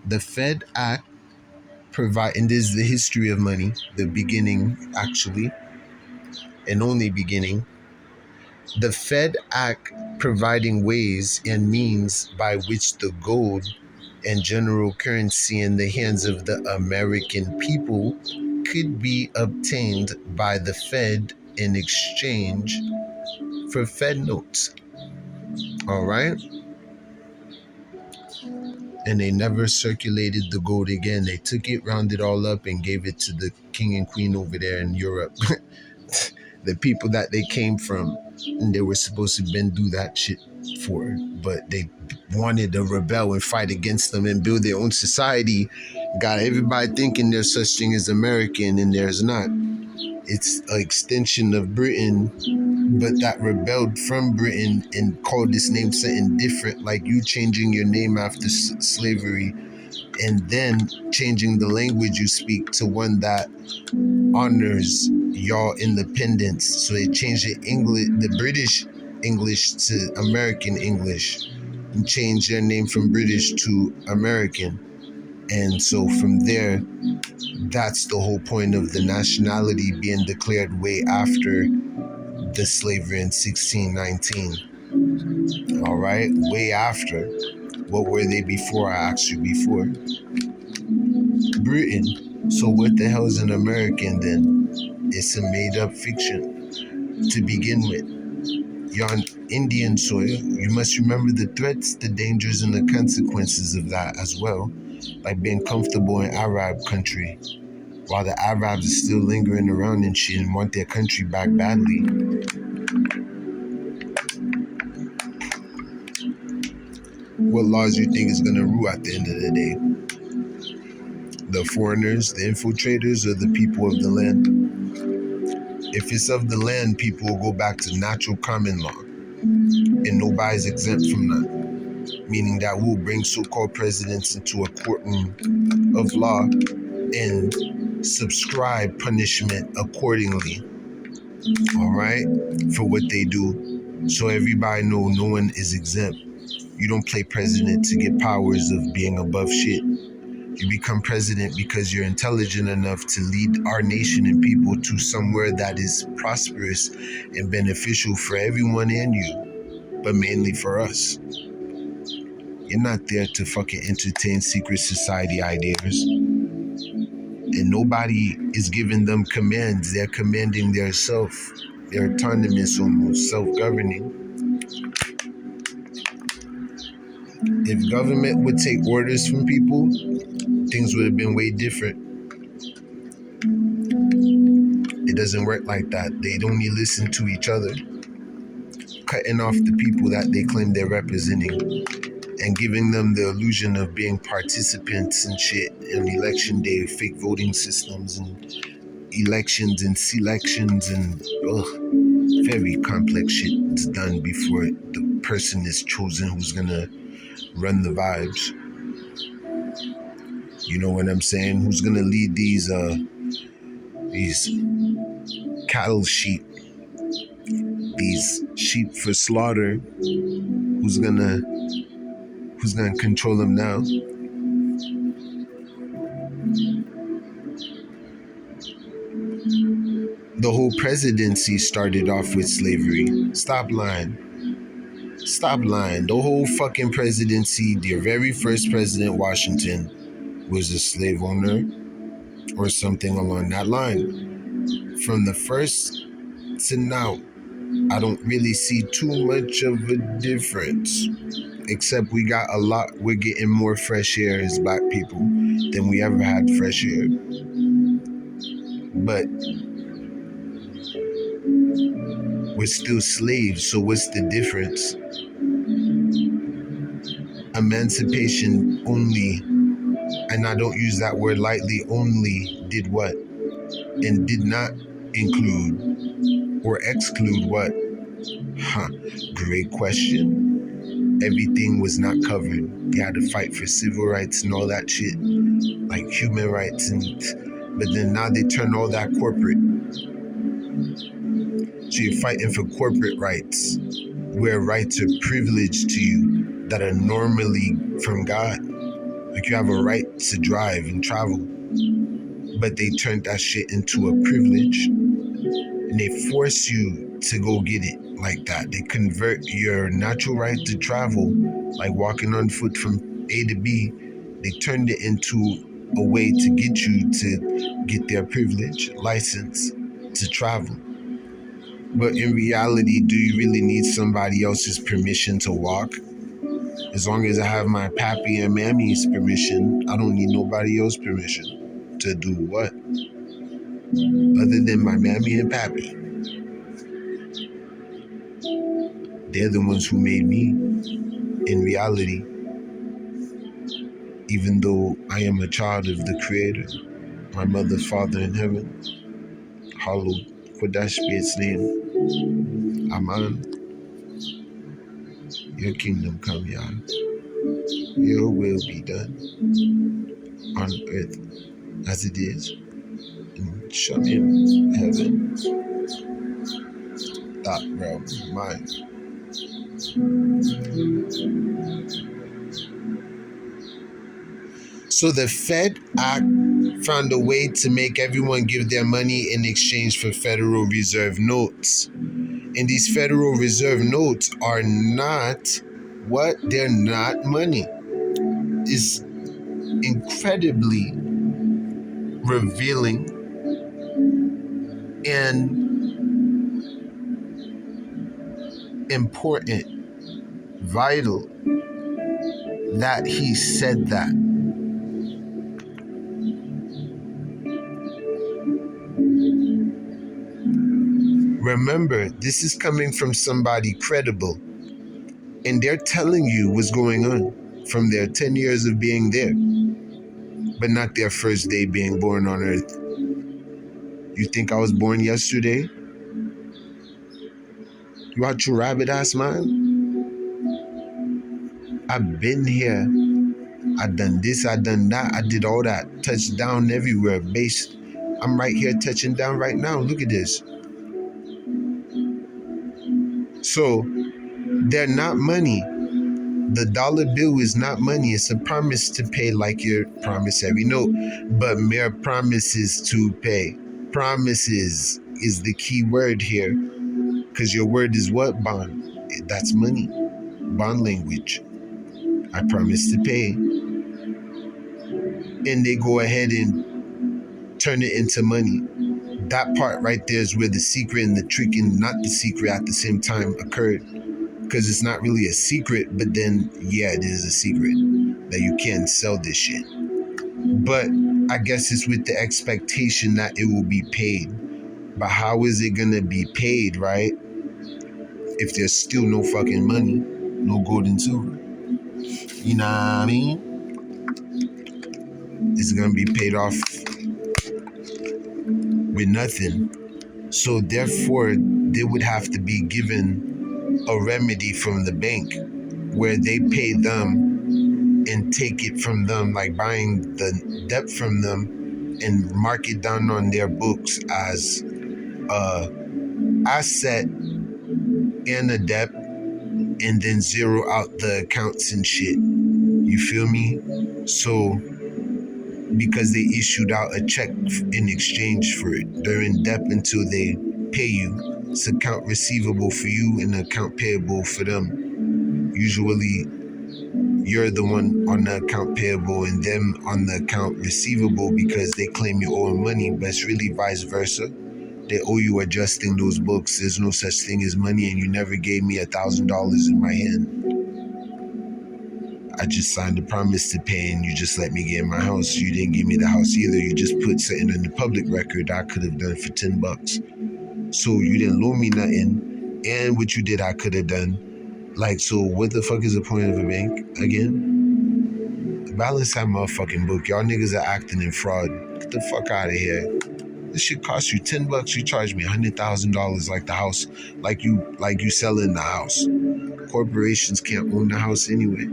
The Fed Act and this is the history of money, the beginning, actually, and only beginning. The Fed Act providing ways and means by which the gold and general currency in the hands of the American people could be obtained by the Fed in exchange for Fed notes. All right? And they never circulated the gold again. They took it, rounded all up, and gave it to the king and queen over there in Europe. The people that they came from, and they were supposed to been do that shit for, but they wanted to rebel and fight against them and build their own society. Got everybody thinking there's such thing as American, and there's not. It's an extension of Britain, but that rebelled from Britain and called this name something different, like you changing your name after slavery and then changing the language you speak to one that honors your independence. So they changed the British English to American English and changed their name from British to American. And so from there, that's the whole point of the nationality being declared way after the slavery in 1619. All right, way after. What were they before? I asked you before. Britain. So what the hell is an American then? It's a made-up fiction to begin with. You're on Indian soil. You must remember the threats, the dangers, and the consequences of that as well. Like being comfortable in Arab country, while the Arabs are still lingering around and shit and want their country back badly. What laws do you think is going to rule at the end of the day? The foreigners, the infiltrators, or the people of the land? If it's of the land, people will go back to natural common law, and nobody's exempt from that. Meaning that we'll bring so-called presidents into a courtroom of law and subscribe punishment accordingly, all right, for what they do. So everybody know no one is exempt. You don't play president to get powers of being above shit. You become president because you're intelligent enough to lead our nation and people to somewhere that is prosperous and beneficial for everyone and you, but mainly for us. You're not there to fucking entertain secret society ideas. And nobody is giving them commands. They're commanding their self. They're autonomous, almost self-governing. If government would take orders from people, things would have been way different. It doesn't work like that. They only listen to each other, cutting off the people that they claim they're representing and giving them the illusion of being participants and shit in election day, fake voting systems and elections and selections and very complex shit is done before the person is chosen who's gonna run the vibes. You know what I'm saying? Who's gonna lead these cattle sheep, these sheep for slaughter? Who's gonna control them now? The whole presidency started off with slavery. Stop lying. Stop lying. The whole fucking presidency, the very first president, Washington, was a slave owner or something along that line. From the first to now, I don't really see too much of a difference. Except we're getting more fresh air as black people than we ever had fresh air. But we're still slaves, so what's the difference? Emancipation only, and I don't use that word lightly, only did what? And did not include or exclude what? Great question. Everything was not covered. You had to fight for civil rights and all that shit, like human rights, but then now they turn all that corporate. So you're fighting for corporate rights, where rights are privileged to you that are normally from God. Like you have a right to drive and travel, but they turned that shit into a privilege, and they force you to go get it like that. They convert your natural right to travel, like walking on foot from A to B, they turned it into a way to get you to get their privilege, license to travel. But in reality, do you really need somebody else's permission to walk? As long as I have my pappy and mammy's permission, I don't need nobody else's permission. To do what? Other than my mammy and pappy. They're the ones who made me, in reality. Even though I am a child of the Creator, my mother's Father in heaven, hallowed Kodash be its name. Amen. Your kingdom come, Yah. Your will be done on earth as it is in Shamim, heaven. That realm of mine. So the Fed Act found a way to make everyone give their money in exchange for Federal Reserve notes. And these Federal Reserve notes are not what? They're not money. It's incredibly revealing and important, vital that he said that. Remember, this is coming from somebody credible, and they're telling you what's going on from their 10 years of being there, but not their first day being born on earth. You think I was born yesterday? You out your rabbit ass, man? I've been here. I done this, I done that, I did all that. Touched down everywhere, based. I'm right here touching down right now. Look at this. So, they're not money. The dollar bill is not money. It's a promise to pay like your promissory note, but mere promises to pay. Promises is the key word here, because your word is what? Bond. That's money. Bond language. I promise to pay. And they go ahead and turn it into money. That part right there is where the secret and the trick, and not the secret at the same time, occurred. because it's not really a secret, but then, yeah, it is a secret that you can't sell this shit. But I guess it's with the expectation that it will be paid. But how is it gonna be paid, right? If there's still no fucking money, no gold and silver. You know what I mean? It's gonna be paid off with nothing. So therefore, they would have to be given a remedy from the bank where they pay them and take it from them, like buying the debt from them and mark it down on their books as a asset and a debt, and then zero out the accounts and shit. You feel me? So because they issued out a check in exchange for it, they're in debt until they pay you. It's account receivable for you and account payable for them. Usually you're the one on the account payable and them on the account receivable because they claim you owe them money, but it's really vice versa. They owe you adjusting those books. There's no such thing as money, and you never gave me $1,000 in my hand. I just signed a promise to pay, and you just let me get in my house. You didn't give me the house either. You just put something in the public record I could have done for $10. So you didn't loan me nothing, and what you did I could have done. Like, so what the fuck is the point of a bank again? Balance that motherfucking book. Y'all niggas are acting in fraud. Get the fuck out of here. This shit cost you $10. You charge me $100,000 like the house, like you selling the house. Corporations can't own the house anyway.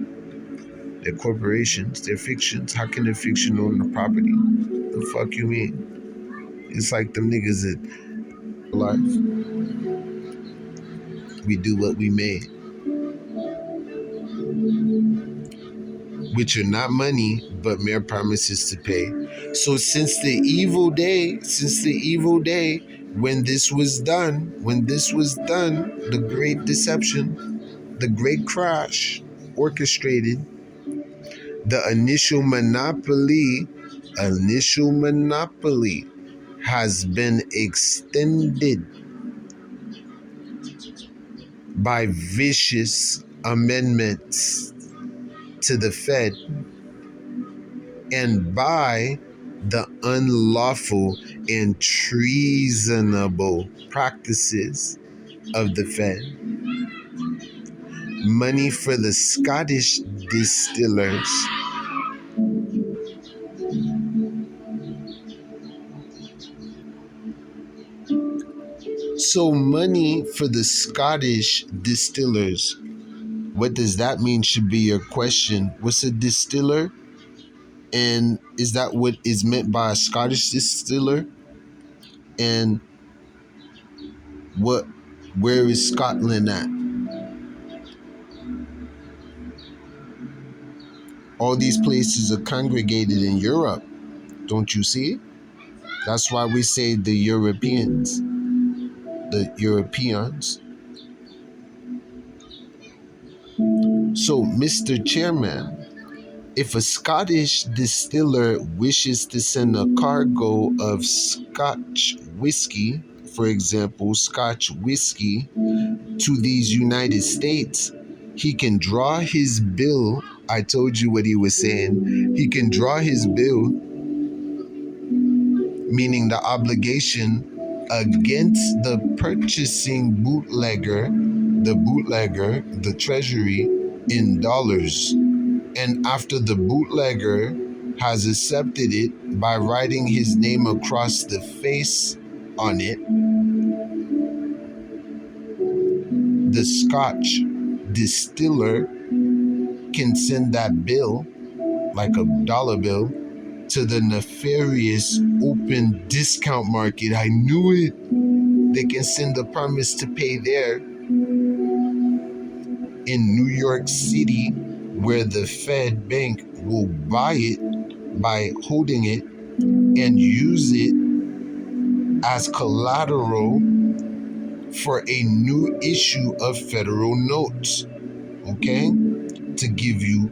They're corporations. They're fictions. How can a fiction own the property? The fuck you mean? It's like them niggas that life. We do what we made, which are not money, but mere promises to pay. So since the evil day, when this was done, the great deception, the great crash orchestrated, the initial monopoly has been extended by vicious amendments to the Fed and by the unlawful and treasonable practices of the Fed. Money for the Scottish distillers. So money for the Scottish distillers. What does that mean should be your question. What's a distiller? And is that what is meant by a Scottish distiller? And where is Scotland at? All these places are congregated in Europe. Don't you see? That's why we say the Europeans. The Europeans. So, Mr. Chairman, if a Scottish distiller wishes to send a cargo of Scotch whiskey, for example, Scotch whiskey, to these United States, he can draw his bill. I told you what he was saying. He can draw his bill, meaning the obligation against the purchasing bootlegger, the treasury, in dollars. And after the bootlegger has accepted it by writing his name across the face on it, the Scotch distiller can send that bill, like a dollar bill, to the nefarious open discount market. I knew it. They can send a promise to pay there in New York City, where the Fed Bank will buy it by holding it and use it as collateral for a new issue of federal notes, okay, to give you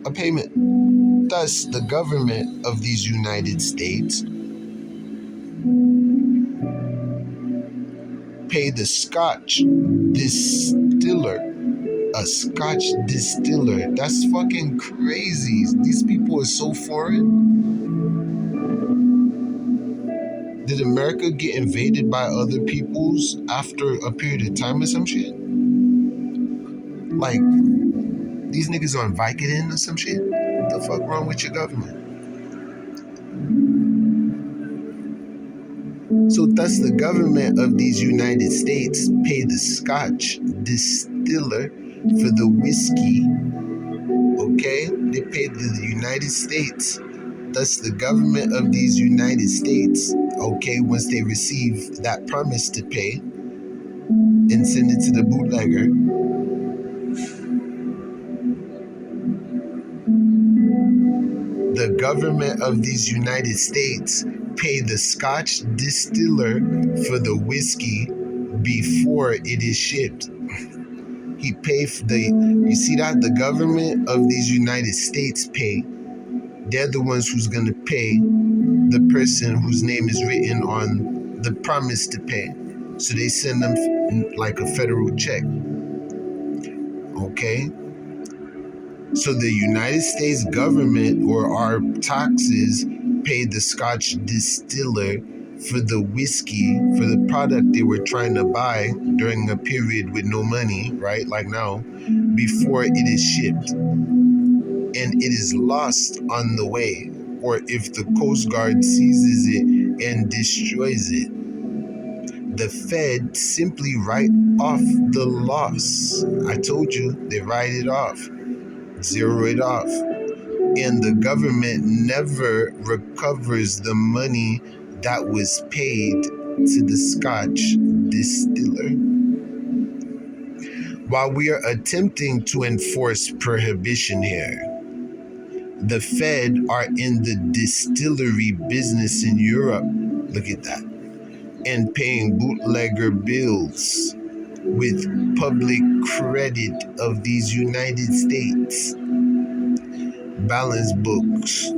a payment. Thus, the government of these United States pay the Scotch distiller A Scotch distiller. That's fucking crazy. These people are so foreign. Did America get invaded by other peoples after a period of time or some shit? Like, these niggas on Vicodin or some shit? What the fuck wrong with your government? So thus the government of these United States pay the Scotch distiller for the whiskey, okay? They pay the United States. Thus the government of these United States, okay, once they receive that promise to pay and send it to the bootlegger, the government of these United States pay the Scotch distiller for the whiskey before it is shipped. He pay for you see that? The government of these United States pay. They're the ones who's gonna pay the person whose name is written on the promise to pay. So they send them like a federal check. Okay? So the United States government or our taxes pay the Scotch distiller for the whiskey, for the product they were trying to buy during a period with no money, right? Like now, before it is shipped. And it is lost on the way, or if the Coast Guard seizes it and destroys it, the Fed simply write off the loss. I told you, they write it off, zero it off. And the government never recovers the money that was paid to the Scotch distiller. While we are attempting to enforce prohibition here, the Fed are in the distillery business in Europe. Look at that. And paying bootlegger bills with public credit of these United States. Balance books.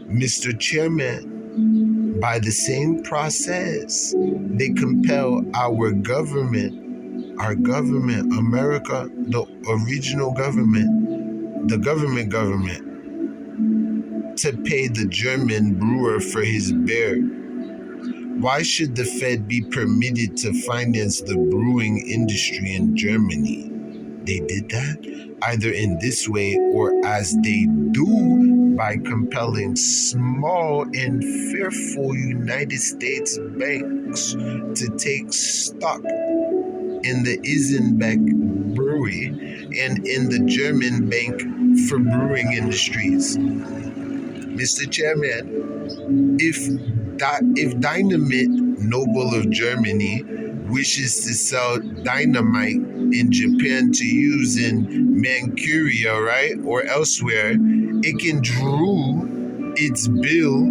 Mr. Chairman, by the same process, they compel our government, America, the original government, the government, to pay the German brewer for his beer. Why should the Fed be permitted to finance the brewing industry in Germany? They did that either in this way or as they do by compelling small and fearful United States banks to take stock in the Isenbeck Brewery and in the German Bank for Brewing Industries. Mr. Chairman, if Dynamit Noble of Germany wishes to sell dynamite in Japan to use in Manchuria, right, or elsewhere, it can draw its bill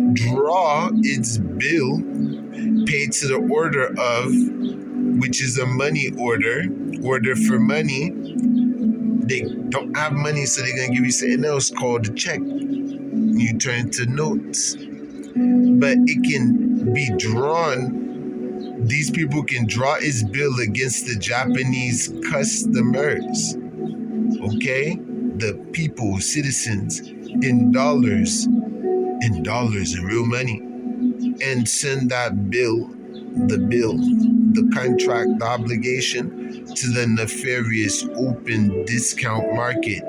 paid to the order of, which is a money order for money. They don't have money, so they're gonna give you something else called a check. You turn to notes. But it can be drawn, these people can draw its bill against the Japanese customers, okay? The people, citizens, in dollars, in real money, and send that bill, the contract, the obligation to the nefarious open discount market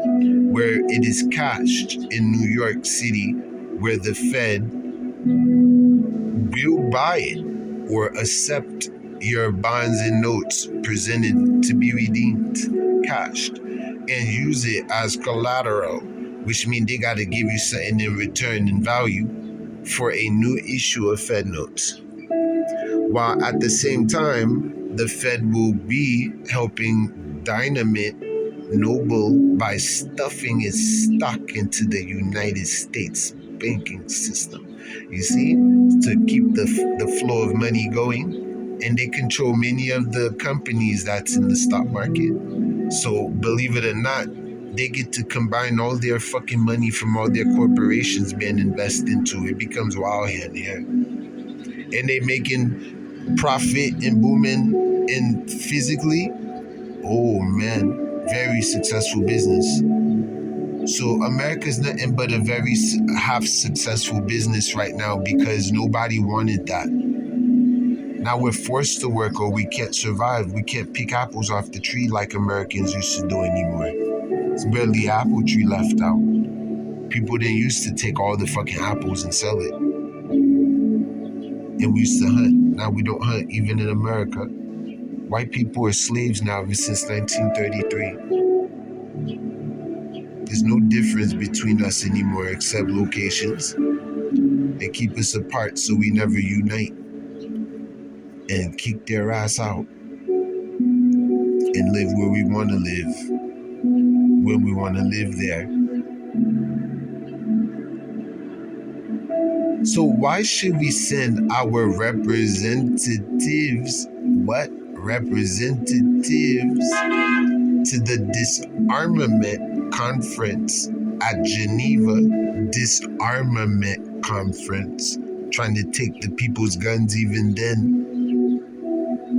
where it is cashed in New York City, where the Fed will buy it or accept your bonds and notes presented to be redeemed, cashed, and use it as collateral, which means they got to give you something in return in value for a new issue of Fed notes. While at the same time, the Fed will be helping Dynamit Noble by stuffing its stock into the United States banking system. You see, to keep the flow of money going, and they control many of the companies that's in the stock market. So believe it or not, they get to combine all their fucking money from all their corporations being invested into. It becomes wild here and there. And they making profit and booming and physically. Oh man. Very successful business. So America's nothing but a very half successful business right now because nobody wanted that. Now we're forced to work or we can't survive. We can't pick apples off the tree like Americans used to do anymore. It's barely an apple tree left out. People didn't used to take all the fucking apples and sell it. And we used to hunt. Now we don't hunt, even in America. White people are slaves now ever since 1933. There's no difference between us anymore except locations. They keep us apart so we never unite and kick their ass out and live where we want to live, when we want to live there. So why should we send our representatives, representatives, to the disarmament conference at Geneva, disarmament conference, trying to take the people's guns even then,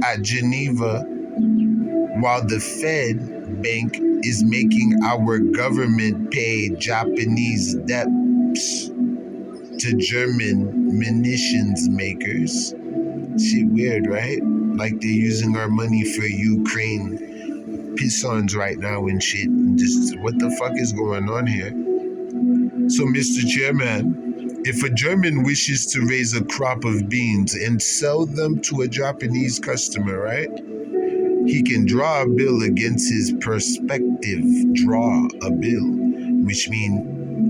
at Geneva, while the Fed Bank is making our government pay Japanese debts to German munitions makers. Shit weird, right? Like they're using our money for Ukraine pissons right now and shit. And just what the fuck is going on here? So, Mr. Chairman, if a German wishes to raise a crop of beans and sell them to a Japanese customer, right? He can draw a bill against his prospective, draw a bill, which means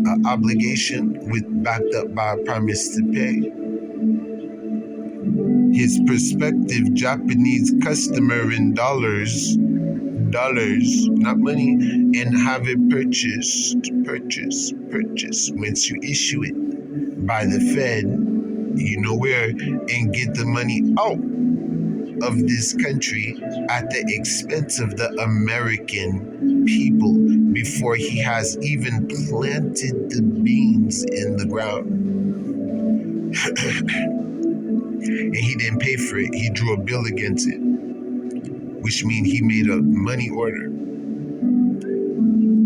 an obligation with backed up by a promise to pay. His prospective Japanese customer in dollars, not money, and have it purchased. Once you issue it by the Fed, you know where, and get the money out of this country at the expense of the American people before he has even planted the beans in the ground. And he didn't pay for it. He drew a bill against it, which means he made a money order,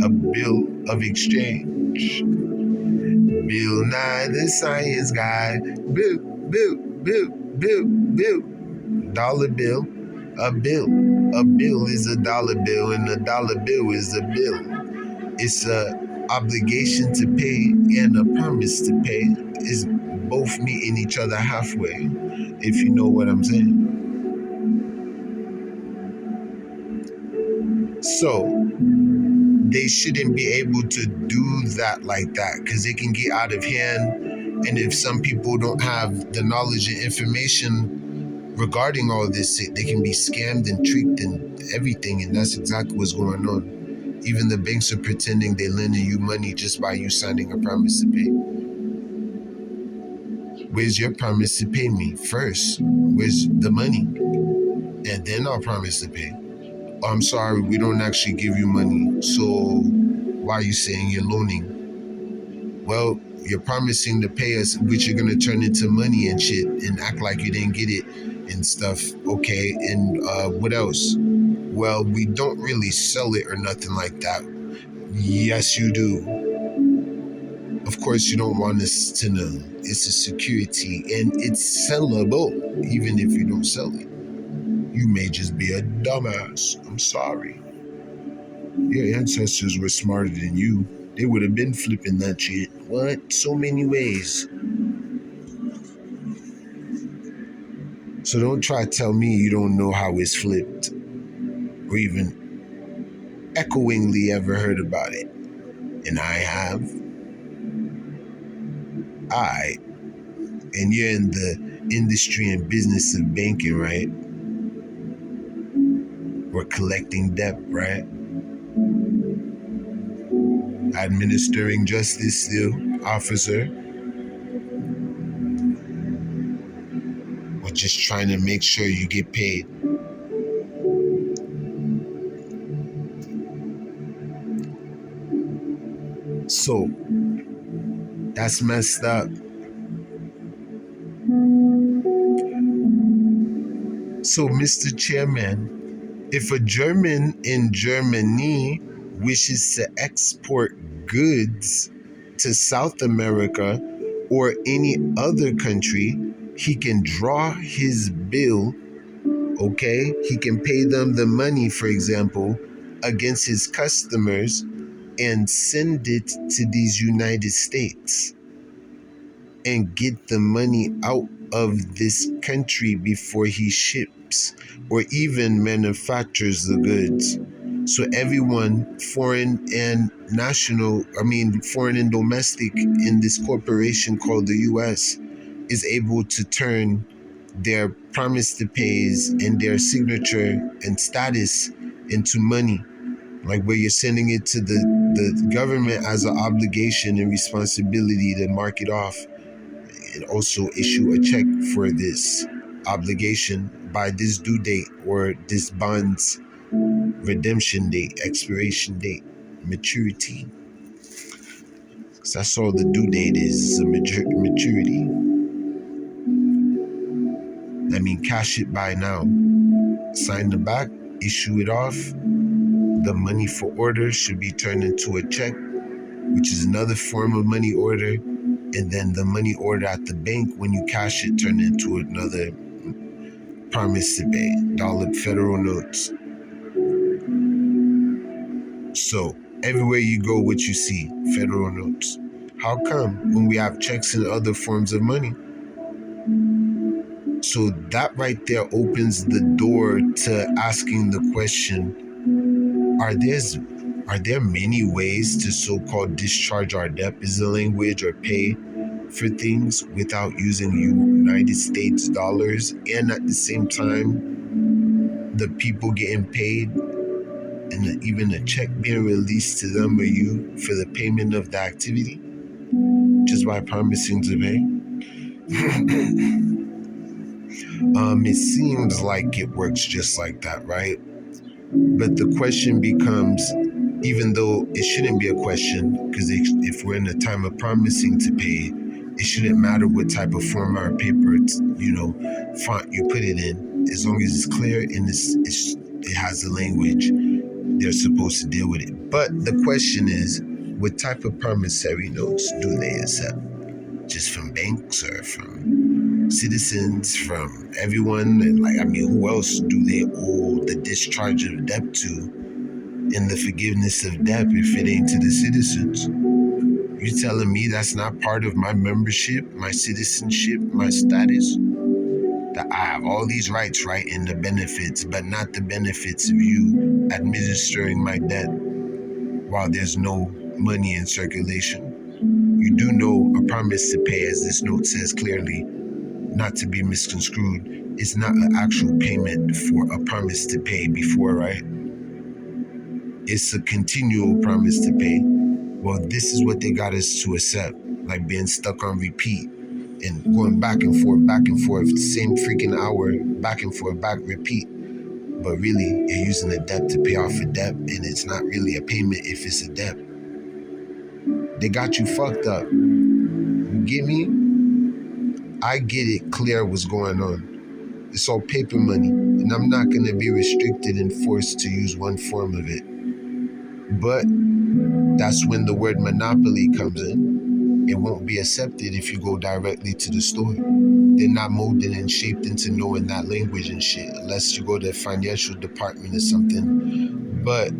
a bill of exchange. Bill Nye the Science Guy. Bill. Dollar bill. A bill. A bill is a dollar bill, and a dollar bill is a bill. It's a obligation to pay and a promise to pay. Is both meeting each other halfway, if you know what I'm saying. So they shouldn't be able to do that like that because it can get out of hand. And if some people don't have the knowledge and information regarding all this, they can be scammed and tricked and everything. And that's exactly what's going on. Even the banks are pretending they're lending you money just by you signing a promise to pay. Where's your promise to pay me first? Where's the money? And then I'll promise to pay. Oh, I'm sorry, we don't actually give you money. So why are you saying you're loaning? Well, you're promising to pay us, which you're going to turn into money and shit and act like you didn't get it and stuff. Okay, and what else? Well, we don't really sell it or nothing like that. Yes, you do. Of course, you don't want us to know. It's a security and it's sellable, even if you don't sell it. You may just be a dumbass. I'm sorry. Your ancestors were smarter than you. They would have been flipping that shit. What? So many ways. So don't try to tell me you don't know how it's flipped or even echoingly ever heard about it. And I have. And you're in the industry and business of banking, right? Or collecting debt, right? Administering justice still, officer. Or just trying to make sure you get paid. So, that's messed up. So, Mr. Chairman, If a German in Germany wishes to export goods to South America or any other country, he can draw his bill, okay? He can pay them the money, for example, against his customers and send it to these United States and get the money out of this country before he ships or even manufactures the goods. So everyone, foreign and national, foreign and domestic in this corporation called the US is able to turn their promise to pays and their signature and status into money. Like where you're sending it to the government as an obligation and responsibility to mark it off and also issue a check for this obligation by this due date or this bond's redemption date, expiration date, maturity. So that's all the due date is a maturity. I mean, cash it by now. Sign the back, issue it off. The money for order should be turned into a check, which is another form of money order. And then the money order at the bank, when you cash it, turn into another promise to pay, dollar federal notes. So everywhere you go, what you see, federal notes. How come when we have checks and other forms of money? So that right there opens the door to asking the question, are there many ways to so-called discharge our debt is the language or pay for things without using United States dollars and at the same time the people getting paid and even a check being released to them or you for the payment of the activity just by promising to pay? It seems like it works just like that, right? But the question becomes, even though it shouldn't be a question, because if we're in a time of promising to pay, it shouldn't matter what type of form or paper, font you put it in, as long as it's clear and it has the language they're supposed to deal with it. But the question is, what type of promissory notes do they accept? Just from banks or from citizens, from everyone? And who else do they owe the discharge of debt to and the forgiveness of debt if it ain't to the citizens? You telling me that's not part of my membership, my citizenship, my status? That I have all these rights, right, and the benefits, but not the benefits of you administering my debt while there's no money in circulation. You do know a promise to pay, as this note says clearly, not to be misconstrued. It's not an actual payment for a promise to pay before, right? It's a continual promise to pay. Well, this is what they got us to accept, like being stuck on repeat and going back and forth, the same freaking hour, back and forth, repeat. But really, you're using a debt to pay off a debt, and it's not really a payment if it's a debt. They got you fucked up. You get me? I get it clear what's going on. It's all paper money, and I'm not going to be restricted and forced to use one form of it. But that's when the word monopoly comes in. It won't be accepted if you go directly to the store. They're not molded and shaped into knowing that language and shit, unless you go to the financial department or something. But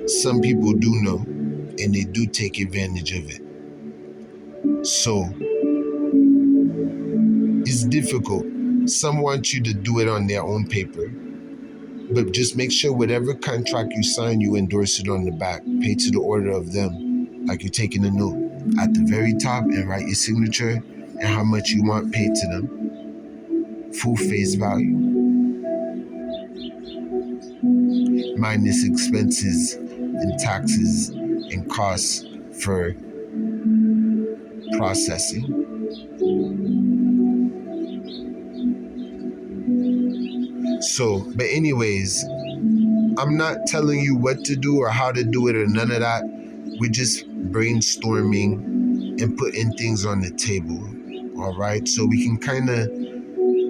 some people do know, and they do take advantage of it. So it's difficult. Some want you to do it on their own paper, but just make sure whatever contract you sign, you endorse it on the back. Pay to the order of them, like you're taking a note at the very top, and write your signature and how much you want paid to them. Full face value, minus expenses and taxes and costs for processing. So, but anyways, I'm not telling you what to do or how to do it or none of that. We're just brainstorming and putting things on the table, all right? So we can kind of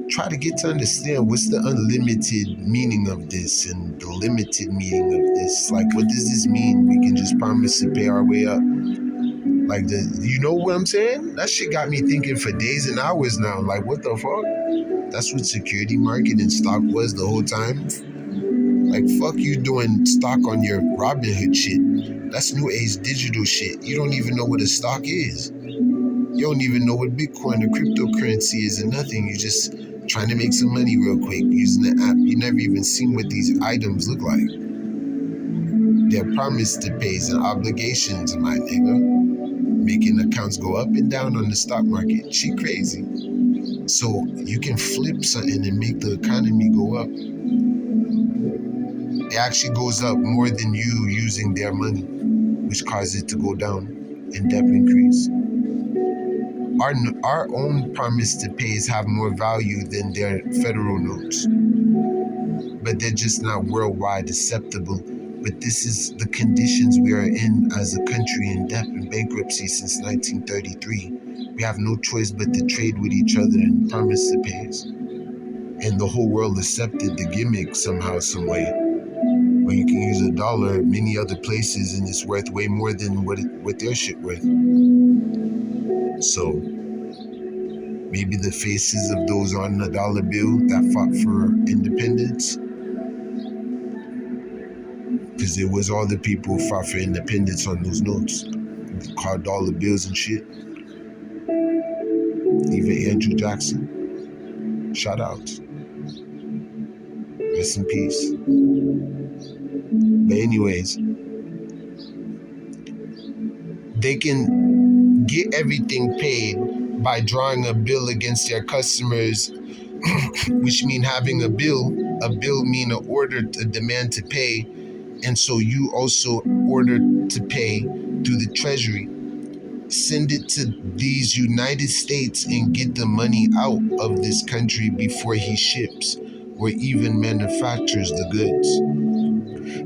try to get to understand what's the unlimited meaning of this and the limited meaning of this. Like, what does this mean? We can just promise to pay our way up. Like, you know what I'm saying? That shit got me thinking for days and hours now. Like, what the fuck? That's what security market and stock was the whole time. Like, fuck you doing stock on your Robinhood shit. That's new age digital shit. You don't even know what a stock is. You don't even know what Bitcoin or cryptocurrency is and nothing. You're just trying to make some money real quick using the app. You never even seen what these items look like. They're promised to pay and obligations, my nigga. Making accounts go up and down on the stock market. She crazy. So you can flip something and make the economy go up. It actually goes up more than you using their money, which causes it to go down and debt increase. Our own promise to pays have more value than their federal notes, but they're just not worldwide acceptable. But this is the conditions we are in as a country in debt and bankruptcy since 1933. We have no choice but to trade with each other and promise to pays. And the whole world accepted the gimmick somehow, some way, where you can use a dollar many other places and it's worth way more than what their shit worth. So maybe the faces of those on the dollar bill that fought for independence, because it was all the people who fought for independence on those notes, called dollar bills and shit. Even Andrew Jackson, shout out, rest in peace. But anyways, they can get everything paid by drawing a bill against their customers, which mean having a bill mean an order, a demand to pay, and so you also order to pay through the treasury. Send it to these United States and get the money out of this country before he ships or even manufactures the goods.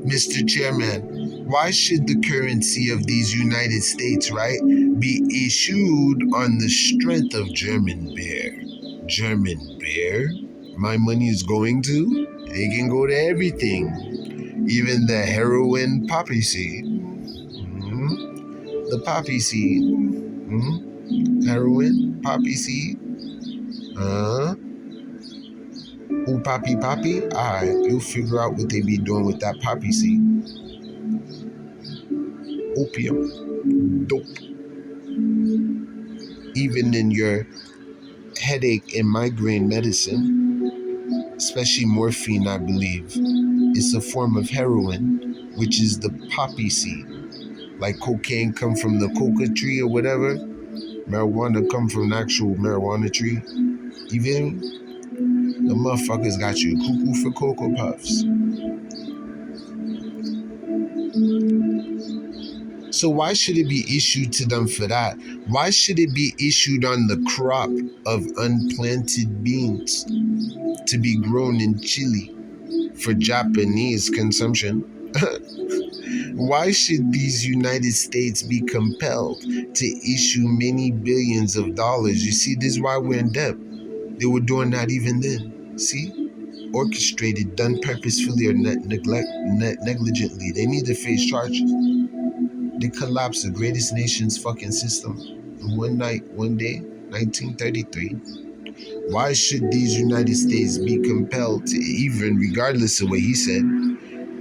Mr. Chairman, why should the currency of these United States, right, be issued on the strength of German beer? German beer? My money is going to? It can go to everything, even the heroin poppy seed. The poppy seed. Heroin, poppy seed. Ooh, poppy. Alright, you'll figure out what they be doing with that poppy seed. Opium, dope. Even in your headache and migraine medicine, especially morphine, I believe, it's a form of heroin, which is the poppy seed. Like cocaine come from the coca tree or whatever, marijuana come from an actual marijuana tree. You feel me? The motherfuckers got you cuckoo for Cocoa Puffs. So why should it be issued to them for that? Why should it be issued on the crop of unplanted beans to be grown in Chile for Japanese consumption? Why should these United States be compelled to issue many billions of dollars? You see, this is why we're in debt. They were doing that even then. See? Orchestrated, done purposefully or negligently. They need to face charges. They collapsed the greatest nation's fucking system in one night, one day, 1933. Why should these United States be compelled to, even regardless of what he said,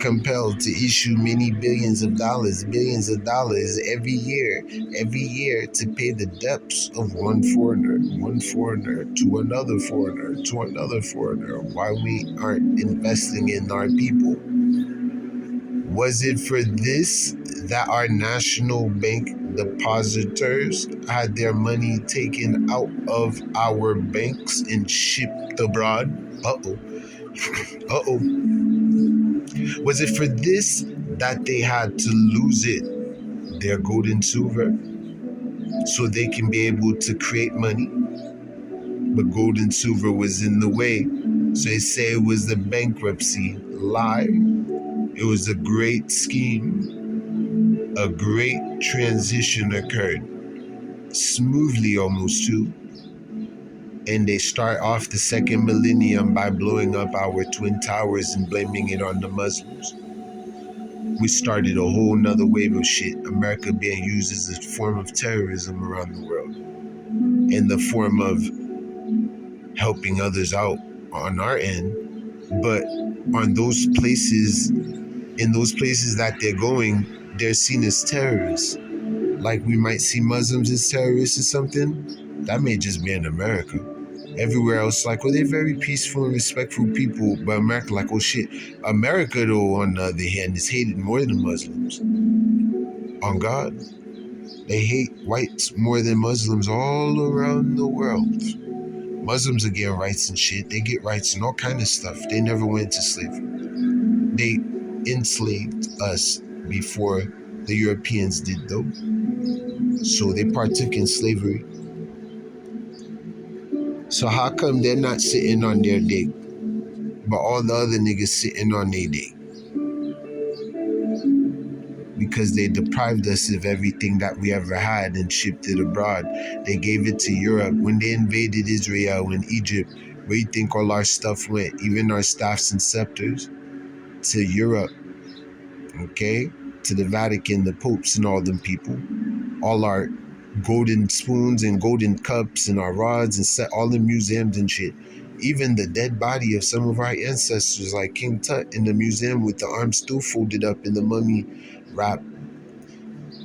compelled to issue many billions of dollars every year to pay the debts of one foreigner to another foreigner, why we aren't investing in our people? Was it for this that our national bank depositors had their money taken out of our banks and shipped abroad? Uh-oh. Was it for this that they had to lose it, their gold and silver, so they can be able to create money? But gold and silver was in the way, so they say it was the bankruptcy. Lie. It was a great scheme. A great transition occurred. Smoothly almost too. And they start off the second millennium by blowing up our twin towers and blaming it on the Muslims. We started a whole nother wave of shit. America being used as a form of terrorism around the world, in the form of helping others out on our end. But on those places, in those places that they're going, they're seen as terrorists. Like we might see Muslims as terrorists or something. That may just be in America. Everywhere else, like, well, they're very peaceful and respectful people, but America, like, oh shit. America, though, on the other hand, is hated more than Muslims. On God, they hate whites more than Muslims all around the world. Muslims are getting rights and shit. They get rights and all kind of stuff. They never went into slavery. They enslaved us before the Europeans did, though. So they partook in slavery. So how come they're not sitting on their dick, but all the other niggas sitting on their dick? Because they deprived us of everything that we ever had and shipped it abroad. They gave it to Europe. When they invaded Israel and Egypt, where you think all our stuff went? Even our staffs and scepters? To Europe, okay? To the Vatican, the popes and all them people. All our golden spoons and golden cups and our rods and set all the museums and shit. Even the dead body of some of our ancestors, like King Tut, in the museum with the arms still folded up in the mummy wrap,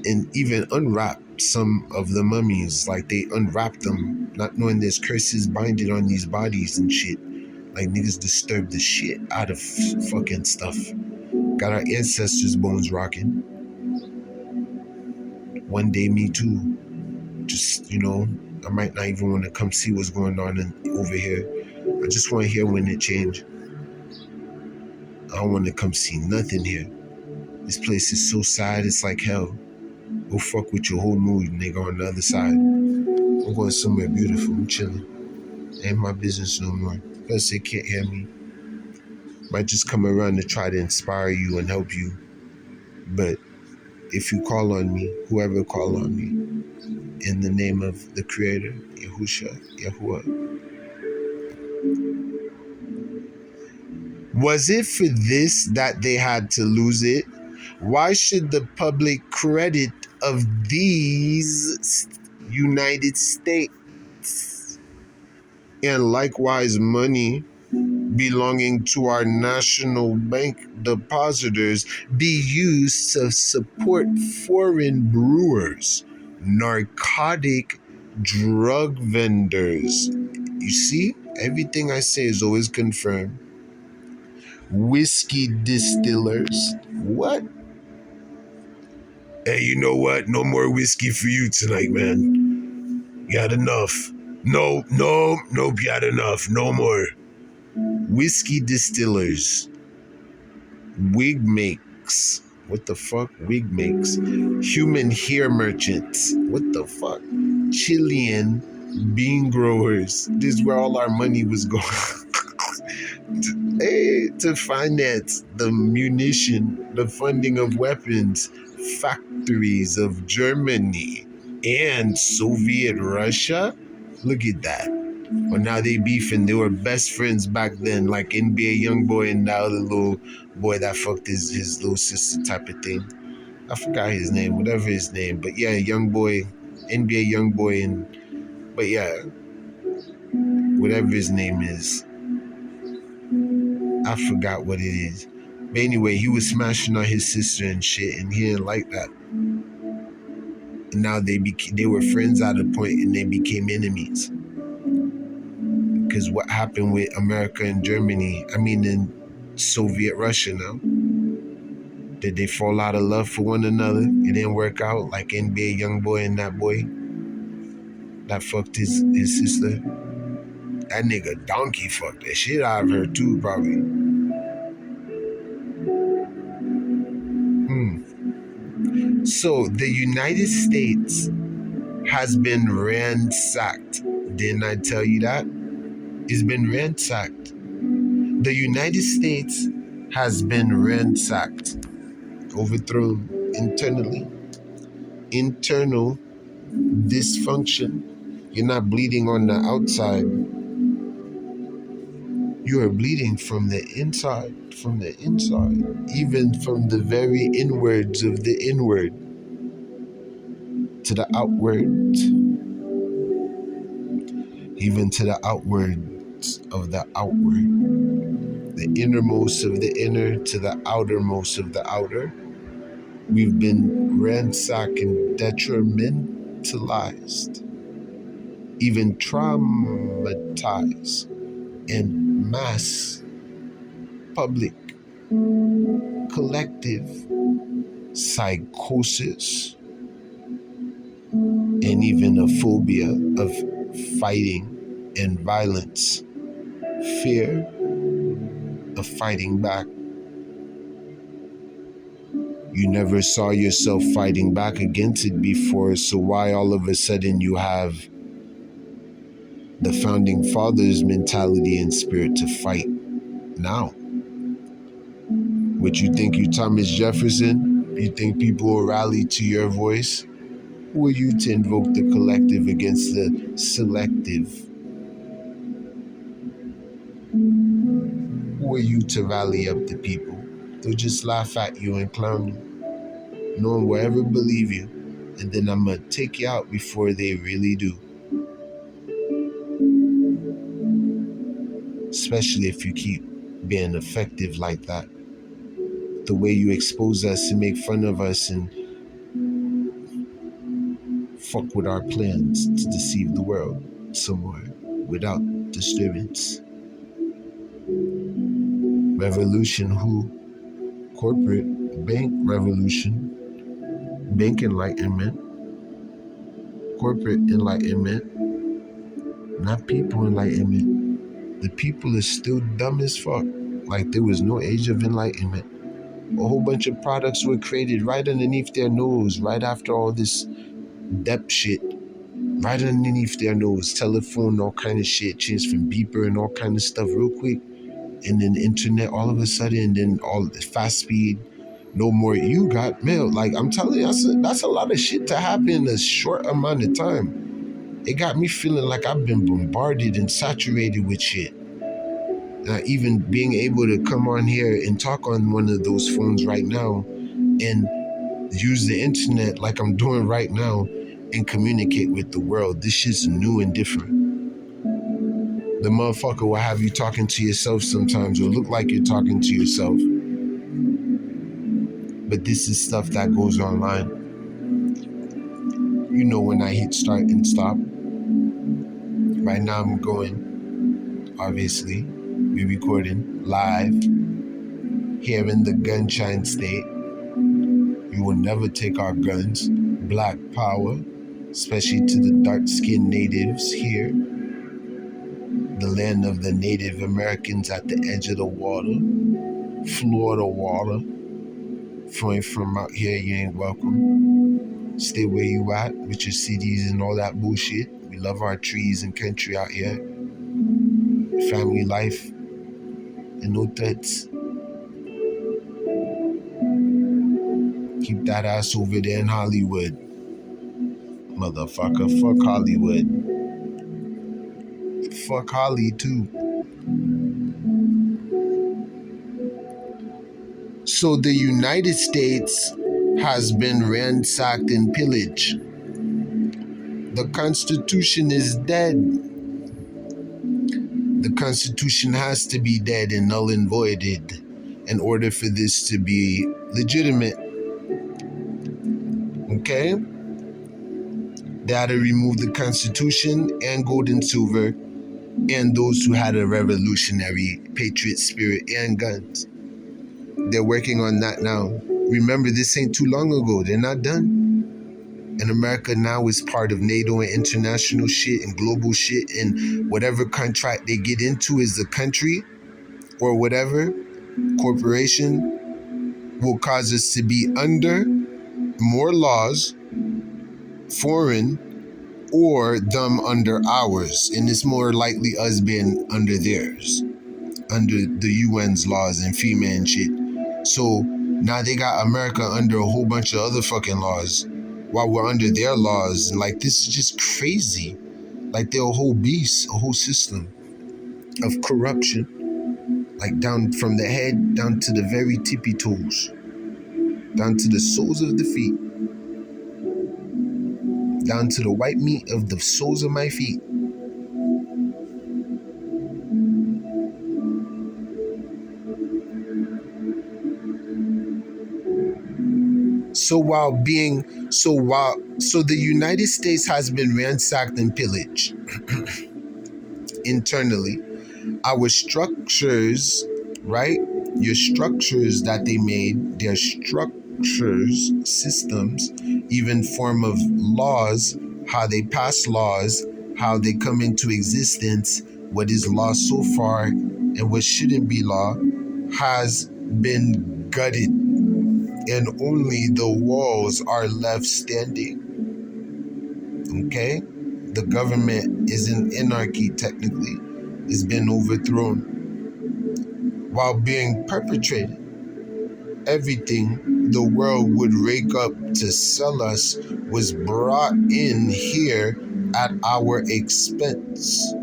and even unwrap some of the mummies, like they unwrapped them, not knowing there's curses binded on these bodies and shit. Like niggas disturb the shit out of fucking stuff. Got our ancestors' bones rocking. One day, me too. Just, I might not even want to come see what's going on over here. I just want to hear when it change. I don't want to come see nothing here. This place is so sad, it's like hell. Go fuck with your whole mood, nigga, on the other side. I'm going somewhere beautiful. I'm chilling. Ain't my business no more. Plus, they can't hear me. Might just come around to try to inspire you and help you. But if you call on me, whoever call on me, in the name of the Creator, Yahusha, Yahuwah. Was it for this that they had to lose it? Why should the public credit of these United States and likewise money belonging to our national bank depositors be used to support foreign brewers, narcotic drug vendors? You see, everything I say is always confirmed. Whiskey distillers. What? Hey, you know what? No more whiskey for you tonight, man. You had enough. Nope, you had enough. No more. Whiskey distillers. Wig makes. What the fuck? Wig makes. Human hair merchants. What the fuck? Chilean bean growers. This is where all our money was going. To finance the munition, the funding of weapons, factories of Germany and Soviet Russia. Look at that. Well, now they beefing. They were best friends back then, like NBA Youngboy and now the little boy that fucked his little sister type of thing. I forgot his name, whatever his name. But yeah, Youngboy, NBA Youngboy, but yeah, whatever his name is. I forgot what it is. But anyway, he was smashing on his sister and shit, and he didn't like that. And now they were friends at a point, and they became enemies. Because what happened with America and Germany, in Soviet Russia now? Did they fall out of love for one another? It didn't work out, like NBA Youngboy and that boy that fucked his sister. That nigga donkey fucked that shit out of her too, probably. So the United States has been ransacked. Didn't I tell you that? It's been ransacked. The United States has been ransacked, overthrown internally. Internal dysfunction. You're not bleeding on the outside. You are bleeding from the inside, even from the very inwards of the inward to the outward, even to the outwards of the outward, the innermost of the inner to the outermost of the outer. We've been ransacked and detrimentalized, even traumatized, and mass, public, collective psychosis, and even a phobia of fighting and violence, fear of fighting back. You never saw yourself fighting back against it before, so why all of a sudden you have the founding fathers' mentality and spirit to fight now? What, you think you Thomas Jefferson? You think people will rally to your voice? Who are you to invoke the collective against the selective? Who are you to rally up the people? They'll just laugh at you and clown you. No one will ever believe you, and then I'm gonna take you out before they really do. Especially if you keep being effective like that. The way you expose us and make fun of us and fuck with our plans to deceive the world somewhere without disturbance. Revolution who? Corporate, bank revolution, bank enlightenment, corporate enlightenment, not people enlightenment. The people is still dumb as fuck. Like there was no age of enlightenment. A whole bunch of products were created right underneath their nose, right after all this depth shit. Right underneath their nose, telephone, all kind of shit, changed from beeper and all kind of stuff real quick. And then the internet all of a sudden, and then all the fast speed, no more you got mail. Like I'm telling you, that's a lot of shit to happen in a short amount of time. It got me feeling like I've been bombarded and saturated with shit. Even being able to come on here and talk on one of those phones right now and use the internet like I'm doing right now and communicate with the world. This shit's new and different. The motherfucker will have you talking to yourself sometimes, or look like you're talking to yourself. But this is stuff that goes online. You know when I hit start and stop. Right now I'm going, obviously, we're recording live here in the Gunshine State. You will never take our guns. Black power, especially to the dark-skinned natives here. The land of the Native Americans at the edge of the water. Florida water. If you ain't from out here, you ain't welcome. Stay where you at with your cities and all that bullshit. We love our trees and country out here. Family life and no threats. Keep that ass over there in Hollywood. Motherfucker, fuck Hollywood. Fuck Holly too. So the United States has been ransacked and pillaged. The Constitution is dead. The Constitution has to be dead and null and voided in order for this to be legitimate. Okay? They had to remove the Constitution and gold and silver and those who had a revolutionary patriot spirit and guns. They're working on that now. Remember, this ain't too long ago. They're not done. And America now is part of NATO and international shit and global shit, and whatever contract they get into as a country or whatever corporation will cause us to be under more laws, foreign, or them under ours. And it's more likely us being under theirs, under the UN's laws and FEMA and shit. So now they got America under a whole bunch of other fucking laws while we're under their laws. And like, this is just crazy. Like they're a whole beast, a whole system of corruption, like down from the head down to the very tippy toes, down to the soles of the feet, down to the white meat of the soles of my feet. So the United States has been ransacked and pillaged internally. Our structures, right? Your structures that they made, their structures, systems, even form of laws, how they pass laws, how they come into existence, what is law so far, and what shouldn't be law, has been gutted, and only the walls are left standing. Okay? The government is in anarchy technically. It's been overthrown. While being perpetrated, everything the world would rake up to sell us was brought in here at our expense.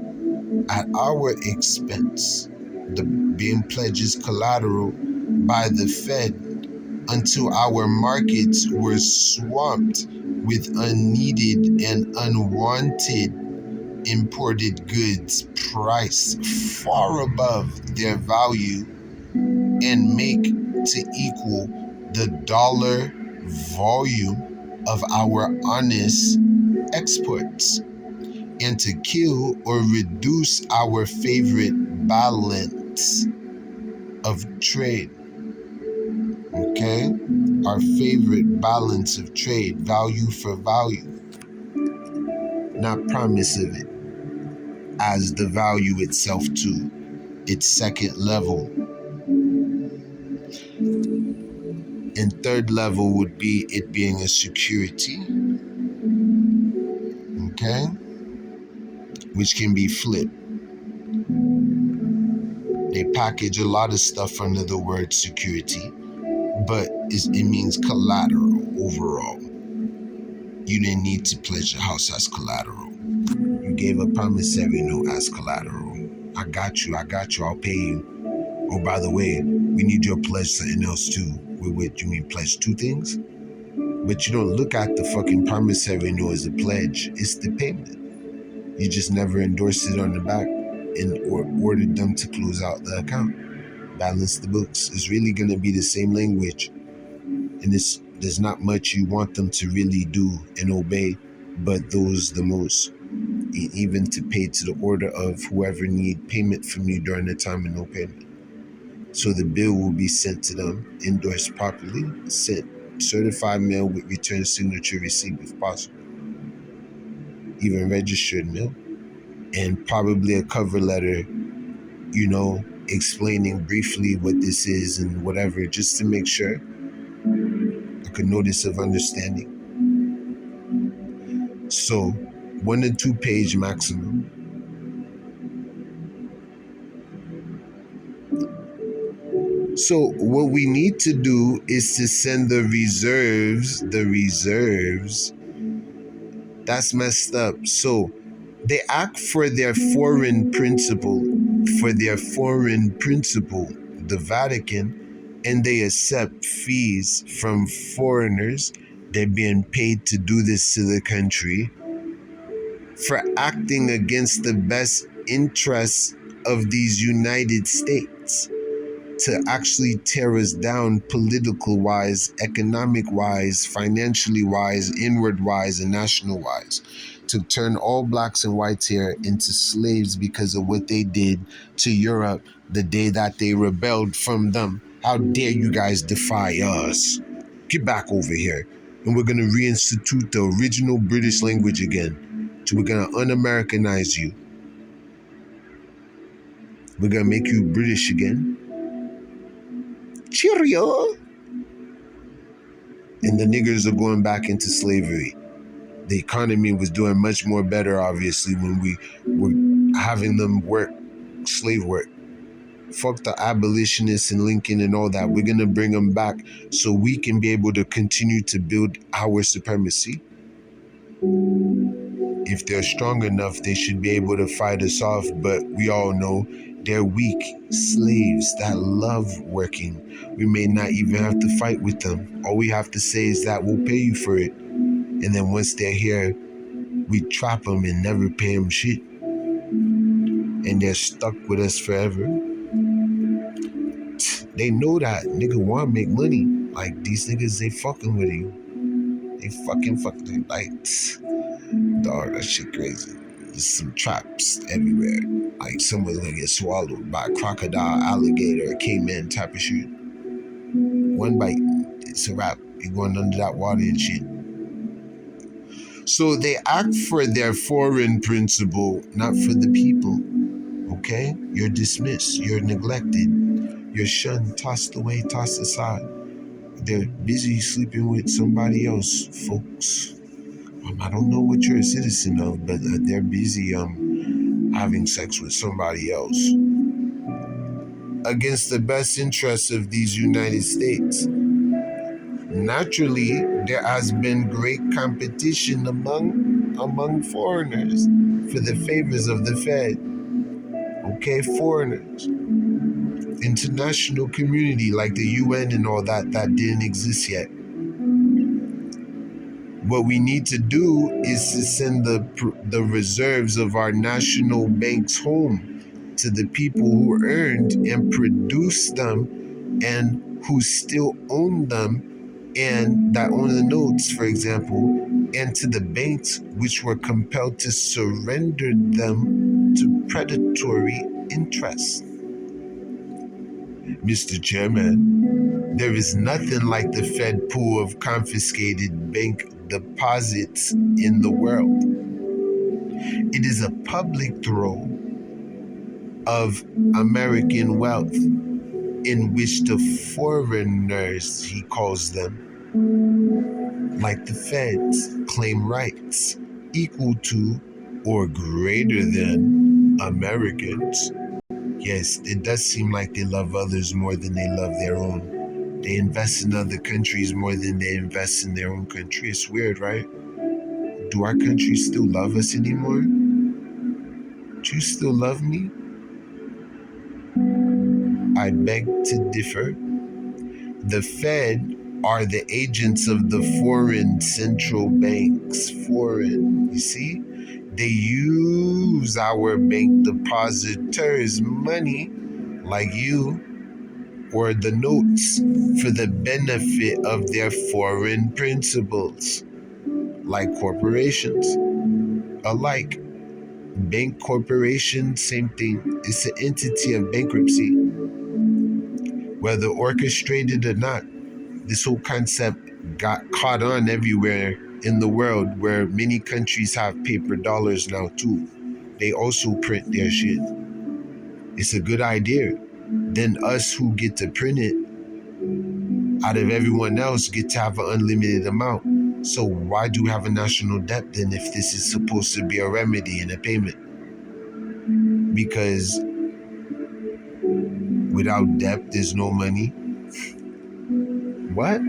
At our expense. The being pledges collateral by the Fed until our markets were swamped with unneeded and unwanted imported goods priced far above their value and make to equal the dollar volume of our honest exports, and to kill or reduce our favorite balance of trade. Okay? Our favorite balance of trade, value for value, not promise of it as the value itself to its second level. And third level would be it being a security, okay, which can be flipped. They package a lot of stuff under the word security, but it means collateral overall. You didn't need to pledge your house as collateral. You gave a promissory note as collateral. I got you, I'll pay you. Oh, by the way, we need your pledge something else too. Wait, you mean pledge two things? But you don't look at the fucking promissory note as a pledge. It's the payment. You just never endorsed it on the back and or ordered them to close out the account. Balance the books. It's really going to be the same language. And there's not much you want them to really do and obey, but those the most. Even to pay to the order of whoever need payment from you during the time of no payment. So the bill will be sent to them, endorsed properly, sent certified mail with return signature receipt if possible, even registered mail, and probably a cover letter, explaining briefly what this is and whatever, just to make sure, like a notice of understanding. So 1 to 2 page maximum. So what we need to do is to send the reserves. That's messed up. So they act for their foreign principle, the Vatican, and they accept fees from foreigners. They're being paid to do this to the country for acting against the best interests of these United States, to actually tear us down political wise, economic wise, financially wise, inward wise, and national wise, to turn all blacks and whites here into slaves because of what they did to Europe the day that they rebelled from them. How dare you guys defy us? Get back over here. And we're going to reinstitute the original British language again. So we're going to un-Americanize you. We're going to make you British again. Cheerio! And the niggers are going back into slavery. The economy was doing much more better, obviously, when we were having them work, slave work. Fuck the abolitionists and Lincoln and all that. We're going to bring them back so we can be able to continue to build our supremacy. If they're strong enough, they should be able to fight us off, but we all know they're weak slaves that love working. We may not even have to fight with them. All we have to say is that we'll pay you for it. And then once they're here, we trap them and never pay them shit. And they're stuck with us forever. They know that nigga want to make money. Like, these niggas, they fucking with you. They fucking like, dog, that shit crazy. There's some traps everywhere. Like, someone's gonna get swallowed by a crocodile, alligator, caiman type of shit. One bite, it's a wrap. You're going under that water and shit. So they act for their foreign principle, not for the people. Okay? You're dismissed. You're neglected. You're shunned, tossed away, tossed aside. They're busy sleeping with somebody else, folks. I don't know what you're a citizen of, but they're busy having sex with somebody else against the best interests of these United States. Naturally, there has been great competition among foreigners for the favors of the Fed. Okay, foreigners. International community like the UN and all that didn't exist yet. What we need to do is to send the reserves of our national banks home to the people who earned and produced them and who still own them and that own the notes, for example, and to the banks which were compelled to surrender them to predatory interests. Mr. Chairman, there is nothing like the Fed pool of confiscated bank deposits in the world. It is a public throw of American wealth in which the foreigners, he calls them, like the Feds, claim rights equal to or greater than Americans. Yes, it does seem like they love others more than they love their own. They invest in other countries more than they invest in their own country. It's weird, right? Do our country still love us anymore? Do you still love me? I beg to differ. The Fed are the agents of the foreign central banks. Foreign, you see? They use our bank depositors' money, like you, or the notes, for the benefit of their foreign principles, like corporations. Alike, bank corporation, same thing. It's an entity of bankruptcy. Whether orchestrated or not, this whole concept got caught on everywhere in the world, where many countries have paper dollars now too. They also print their shit. It's a good idea. Then us who get to print it out of everyone else get to have an unlimited amount. So why do we have a national debt then if this is supposed to be a remedy and a payment? Because without debt, there's no money. What?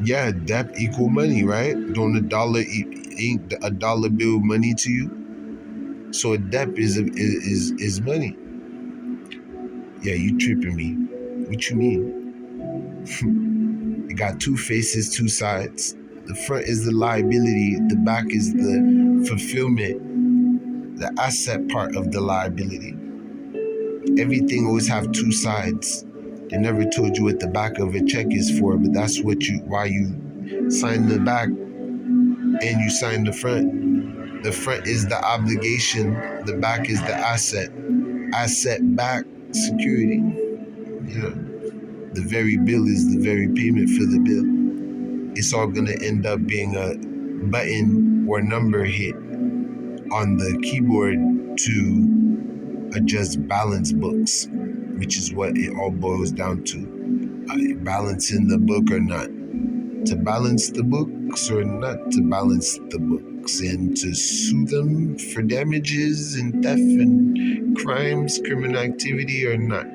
Yeah, debt equal money, right? Don't ain't a dollar bill money to you? So a debt is money. Yeah, you tripping me. What you mean? It got two faces, two sides. The front is the liability, the back is the fulfillment, the asset part of the liability. Everything always have two sides. They never told you what the back of a check is for, but that's why you sign the back and you sign the front. The front is the obligation, the back is the asset. Asset back security. The very bill is the very payment for the bill. It's all gonna end up being a button or number hit on the keyboard to adjust balance books, which is what it all boils down to. Balancing the book or not. To balance the books or not to balance the books, and to sue them for damages and theft and crimes, criminal activity or not.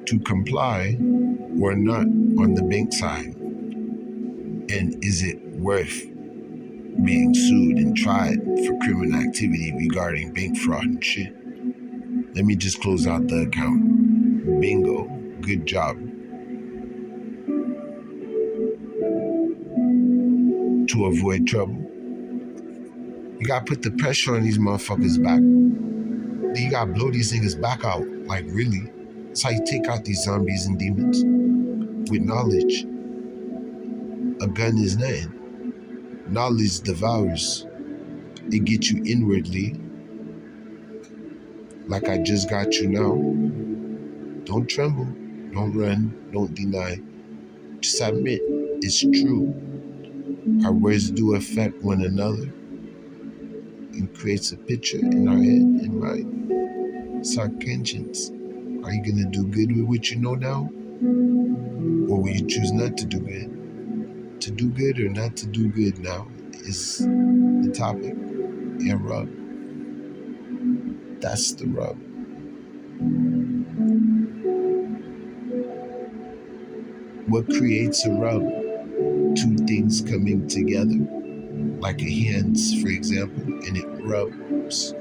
To comply or not on the bank side. And is it worth being sued and tried for criminal activity regarding bank fraud and shit. Let me just close out the account. Bingo. Good job. To avoid trouble. You gotta put the pressure on these motherfuckers back. You gotta blow these niggas back out. Like, really. That's how you take out these zombies and demons. With knowledge. A gun is nothing. Knowledge devours. It gets you inwardly. Like I just got you now. Don't tremble. Don't run. Don't deny. Just admit it's true. Our words do affect one another and creates a picture in our head and mind. It's our conscience. Are you gonna do good with what you know now? Or will you choose not to do good? To do good or not to do good now is the topic and rub. That's the rub. What creates a rub? Two things coming together, like a hands, for example, and it rubs.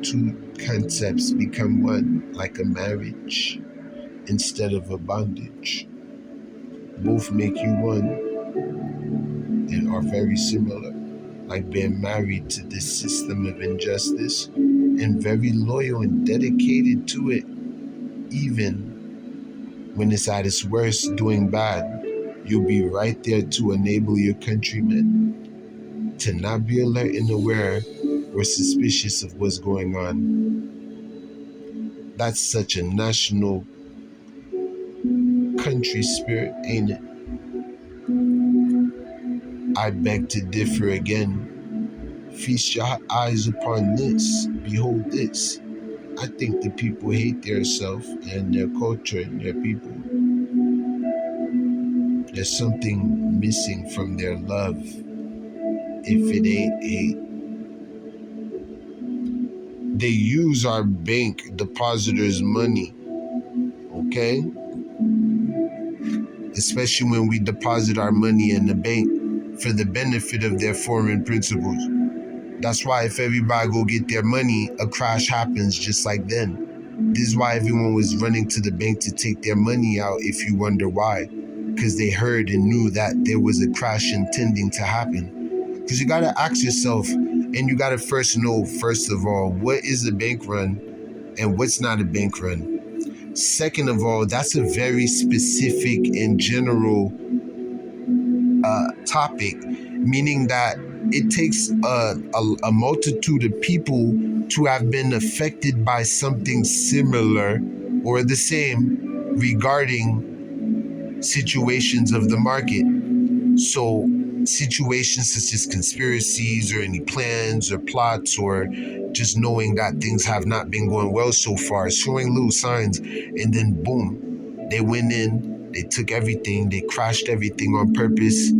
Two concepts become one, like a marriage instead of a bondage. Both make you one and are very similar, like being married to this system of injustice and very loyal and dedicated to it, even when it's at its worst doing bad. You'll be right there to enable your countrymen to not be alert and aware or suspicious of what's going on. That's such a national country spirit, ain't it? I beg to differ again. Feast your eyes upon this. Behold this. I think the people hate their self and their culture and their people. There's something missing from their love if it ain't hate. They use our bank depositors' money, okay? Especially when we deposit our money in the bank for the benefit of their foreign principles. That's why if everybody go get their money, a crash happens just like then. This is why everyone was running to the bank to take their money out, if you wonder why. Because they heard and knew that there was a crash intending to happen. Because you got to ask yourself, and you got to first know, first of all, what is a bank run and what's not a bank run. Second of all, that's a very specific and general topic, meaning that it takes a multitude of people to have been affected by something similar or the same regarding situations of the market. So situations such as conspiracies or any plans or plots or just knowing that things have not been going well so far, showing little signs, and then boom, they went in, they took everything, they crashed everything on purpose.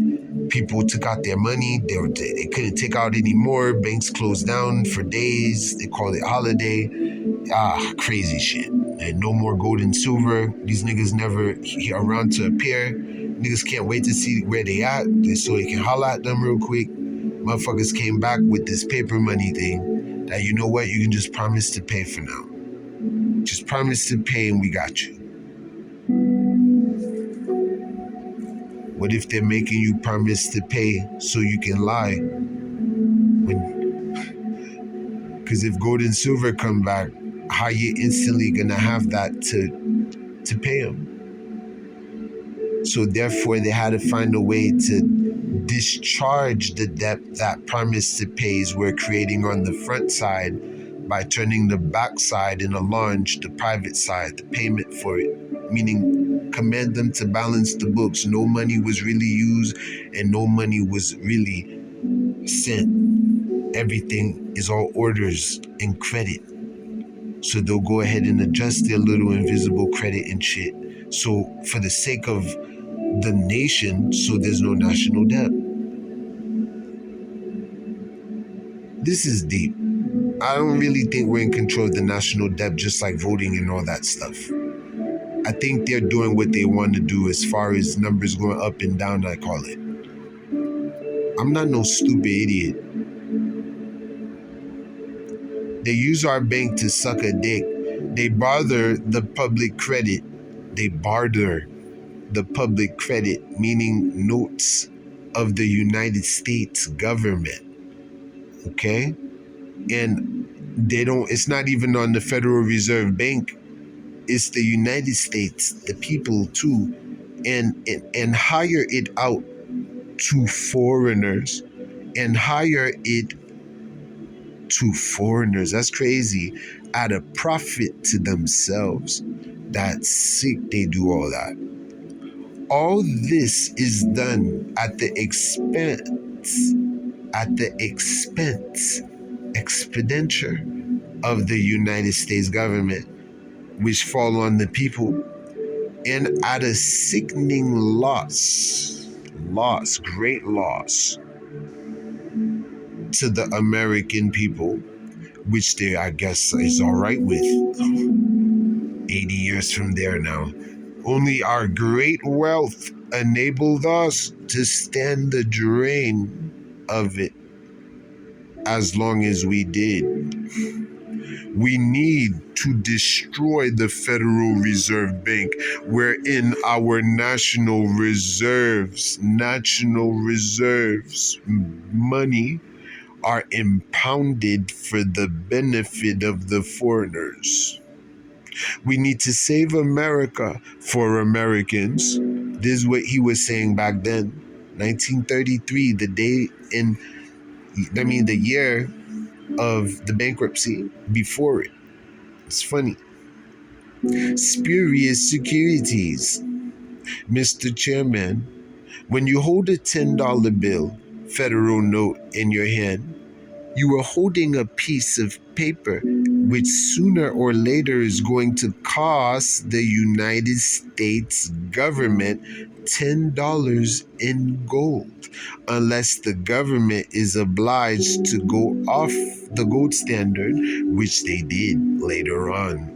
People took out their money, they couldn't take out anymore, banks closed down for days, they called it holiday. Crazy shit. And no more gold and silver. These niggas never around to appear. Niggas can't wait to see where they at so they can holler at them real quick. Motherfuckers came back with this paper money thing that, you know what, you can just promise to pay for now. Just promise to pay and we got you. What if they're making you promise to pay so you can lie? Because if gold and silver come back, how you instantly gonna have that to pay them? So therefore, they had to find a way to discharge the debt that promise to pays were creating on the front side by turning the back side in a launch, the private side, the payment for it, meaning command them to balance the books. No money was really used and no money was really sent. Everything is all orders and credit. So they'll go ahead and adjust their little invisible credit and shit. So for the sake of the nation, so there's no national debt. This is deep. I don't really think we're in control of the national debt, just like voting and all that stuff. I think they're doing what they want to do as far as numbers going up and down, I call it. I'm not no stupid idiot. They use our bank to suck a dick. They barter the public credit. They barter the public credit, meaning notes of the United States government. Okay? And they don't, it's not even on the Federal Reserve Bank. It's the United States, the people too, and hire it out to foreigners and hire it to foreigners. That's crazy. At a profit to themselves. That's sick. They do all that. All this is done at the expenditure of the United States government, which fall on the people, and at a sickening great loss to the American people, which they, I guess, is all right with 80 years from there now. Only our great wealth enabled us to stand the drain of it as long as we did. We need to destroy the Federal Reserve Bank, wherein our national reserves, money are impounded for the benefit of the foreigners. We need to save America for Americans. This is what he was saying back then. 1933, the year of the bankruptcy before it. It's funny. Spurious securities. Mr. Chairman, when you hold a $10 bill, federal note in your hand, you are holding a piece of paper which sooner or later is going to cost the United States government $10 in gold, unless the government is obliged to go off the gold standard, which they did later on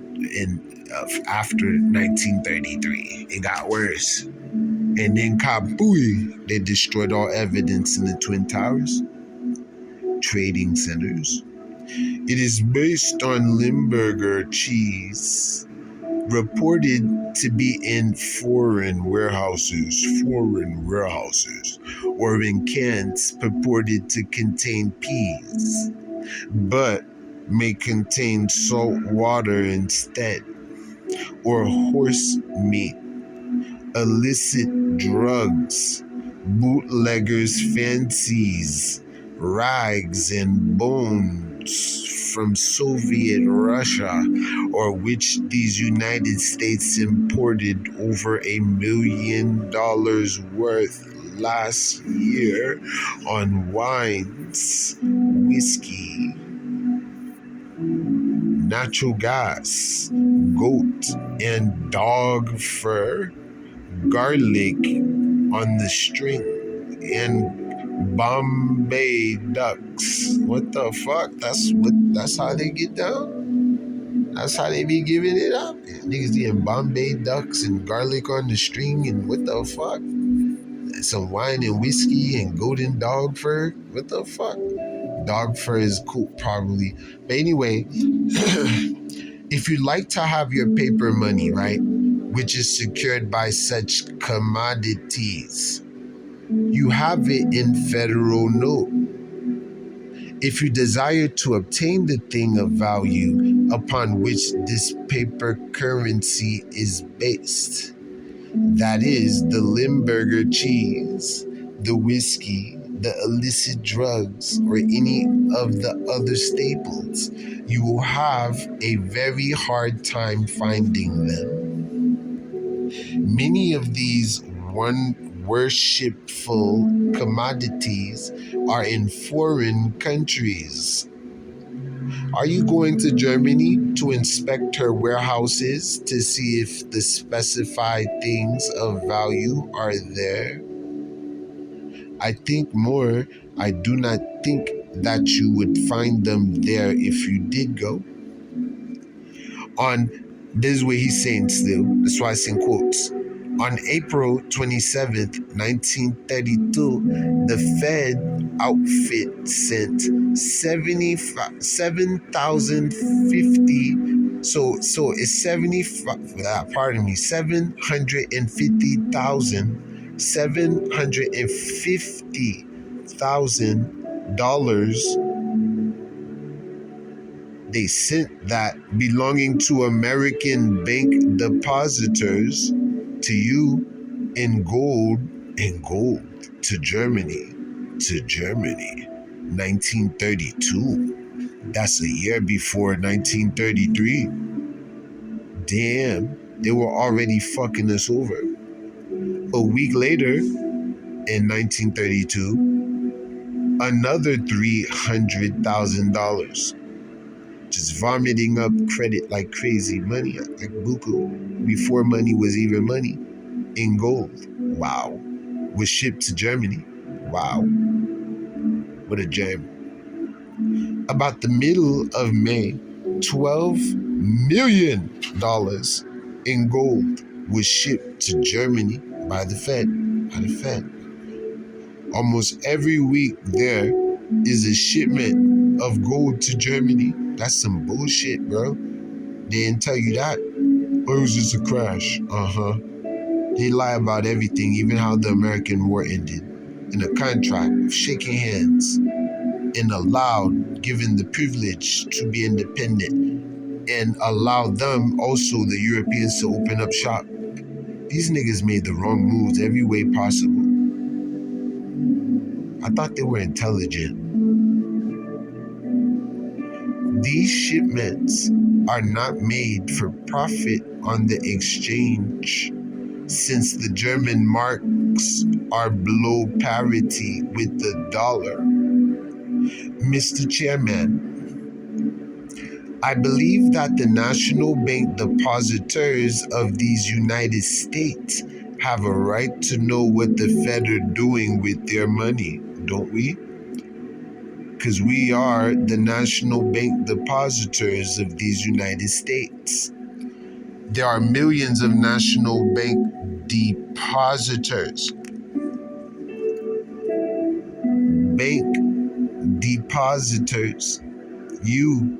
after 1933. It got worse. And then kabooey, they destroyed all evidence in the Twin Towers trading centers. It is based on Limburger cheese, reported to be in foreign warehouses, or in cans purported to contain peas, but may contain salt water instead, or horse meat, illicit drugs, bootleggers' fancies, rags and bones from Soviet Russia, or which these United States imported over $1 million worth last year on wines, whiskey, natural gas, goat and dog fur, garlic on the string, and Bombay ducks. What the fuck? That's how they get down? That's how they be giving it up? Niggas eating Bombay ducks and garlic on the string, and what the fuck? Some wine and whiskey and golden dog fur? What the fuck? Dog fur is cool, probably. But anyway, if you'd like to have your paper money, right, which is secured by such commodities, you have it in federal note. If you desire to obtain the thing of value upon which this paper currency is based, that is, the Limburger cheese, the whiskey, the illicit drugs, or any of the other staples, you will have a very hard time finding them. Many of these worshipful commodities are in foreign countries. Are you going to Germany to inspect her warehouses to see if the specified things of value are there? I think more, I do not think that you would find them there if you did go. On this is what he's saying still. That's why I say in quotes. On April 27th, 1932, the Fed outfit sent 7,050. So it's 750,000 they sent that belonging to American bank depositors to you in gold to Germany, 1932. That's a year before 1933. Damn, they were already fucking us over. A week later, in 1932, another $300,000. Just vomiting up credit like crazy. Money, like buku, before money was even money, in gold. Wow. Was shipped to Germany. Wow. What a gem. About the middle of May, $12 million in gold was shipped to Germany by the Fed. Almost every week there is a shipment of gold to Germany. That's some bullshit, bro. They didn't tell you that. Or it was just a crash. They lie about everything, even how the American war ended. In a contract of shaking hands and allowed, given the privilege to be independent, and allow them, also the Europeans, to open up shop. These niggas made the wrong moves every way possible. I thought they were intelligent. These shipments are not made for profit on the exchange, since the German marks are below parity with the dollar. Mr. Chairman, I believe that the national bank depositors of these United States have a right to know what the Fed are doing with their money, don't we? Because we are the national bank depositors of these United States. There are millions of national bank depositors. Bank depositors, you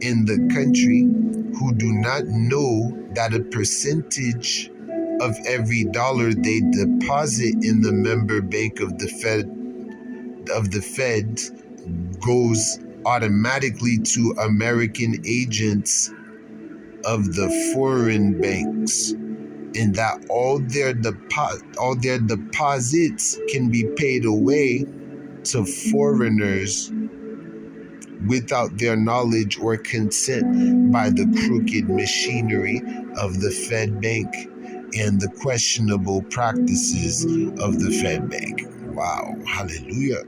in the country, who do not know that a percentage of every dollar they deposit in the member bank of the Fed goes automatically to American agents of the foreign banks, and that all their deposits can be paid away to foreigners without their knowledge or consent by the crooked machinery of the Fed Bank and the questionable practices of the Fed Bank. Wow, hallelujah.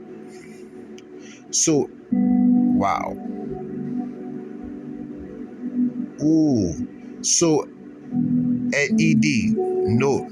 So, wow. Ooh, so at ED, note,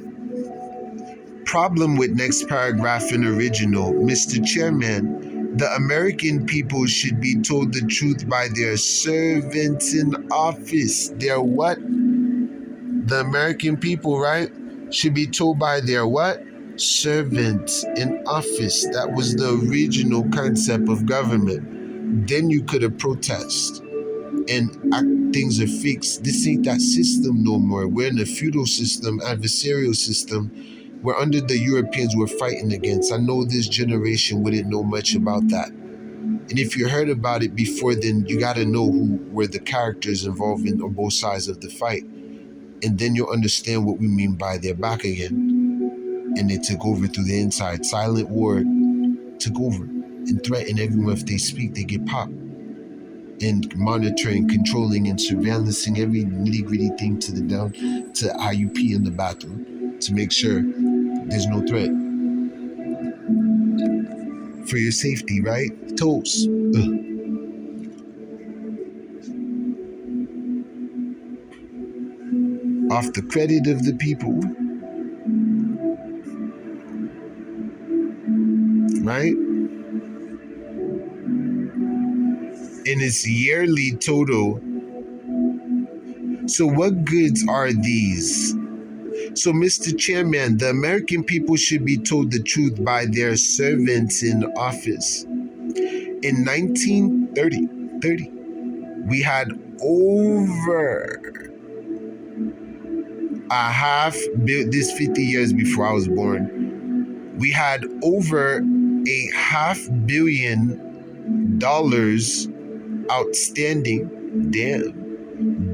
problem with next paragraph in original. Mr. Chairman, the American people should be told the truth by their servants in office. Their what? The American people, right? Should be told by their what? Servants in office. That was the original concept of government. Then you could have protest and things are fixed. This ain't that system no more. We're in a feudal system, adversarial system. We're under the Europeans we're fighting against. I know this generation wouldn't know much about that. And if you heard about it before, then you got to know who were the characters involved on both sides of the fight. And then you'll understand what we mean by they're back again. And they took over through the inside. Silent war took over and threatened everyone. If they speak, they get popped. And monitoring, controlling, and surveillancing every nitty-gritty thing to the down to how you pee in the bathroom to make sure there's no threat for your safety, right? Toast. Off the credit of the people, right? And it's yearly total. So what goods are these? So, Mr. Chairman, the American people should be told the truth by their servants in office. In 1930, we had over a half, this 50 years before I was born, we had over $500 million outstanding,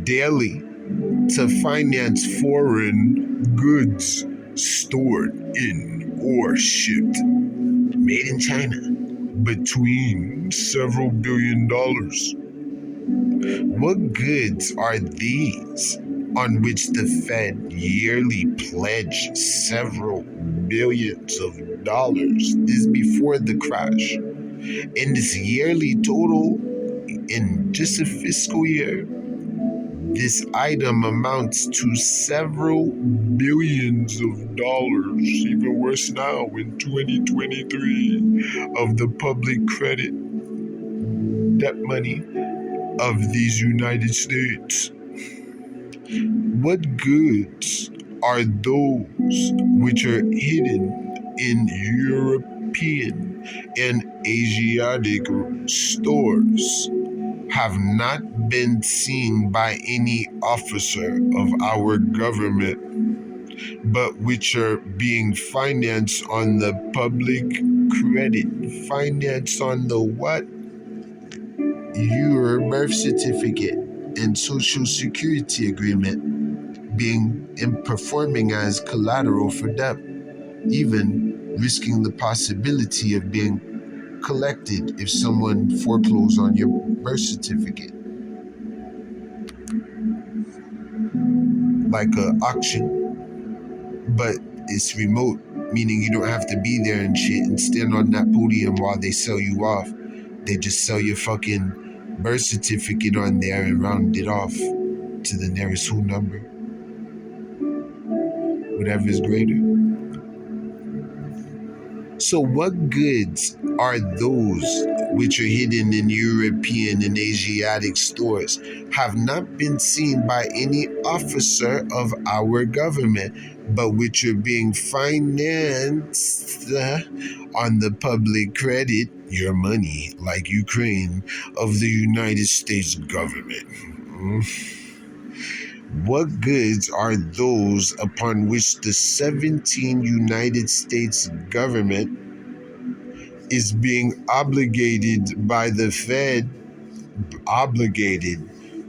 daily, to finance foreign goods stored in or shipped, made in China, between several billion dollars. What goods are these on which the Fed yearly pledged several billions of dollars? This is before the crash. In this yearly total, in just a fiscal year, this item amounts to several billions of dollars, even worse now in 2023, of the public credit debt money of these United States. What goods are those which are hidden in European and Asiatic stores, have not been seen by any officer of our government, but which are being financed on the public credit? Financed on the what? Your birth certificate and social security agreement being and performing as collateral for debt, even risking the possibility of being collected if someone foreclosed on your birth certificate. Like a auction, but it's remote, meaning you don't have to be there and shit and stand on that podium while they sell you off. They just sell your fucking birth certificate on there and round it off to the nearest who number, whatever is greater. So what goods are those which are hidden in European and Asiatic stores, have not been seen by any officer of our government, but which are being financed on the public credit, your money, like Ukraine, of the United States government? What goods are those upon which the 17 United States government is being obligated by the Fed, obligated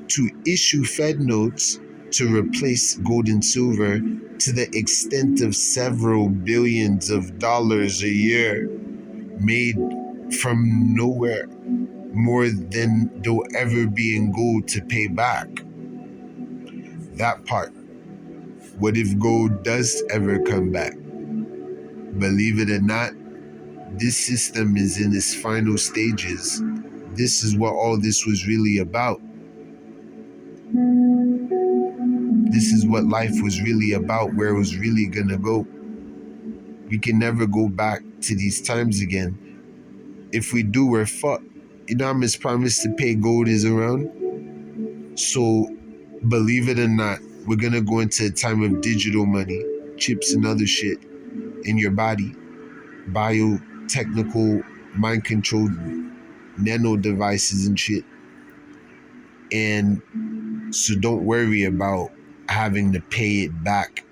to issue Fed notes to replace gold and silver to the extent of several billions of dollars a year, made from nowhere, more than there'll ever be in gold to pay back? That part. What if gold does ever come back? Believe it or not, this system is in its final stages. This is what all this was really about. This is what life was really about, where it was really gonna go. We can never go back to these times again. If we do, we're fucked. You know how much promise to pay gold is around? So, believe it or not, we're gonna go into a time of digital money, chips and other shit in your body, biotechnical, mind-controlled nano devices and shit. And so don't worry about having to pay it back.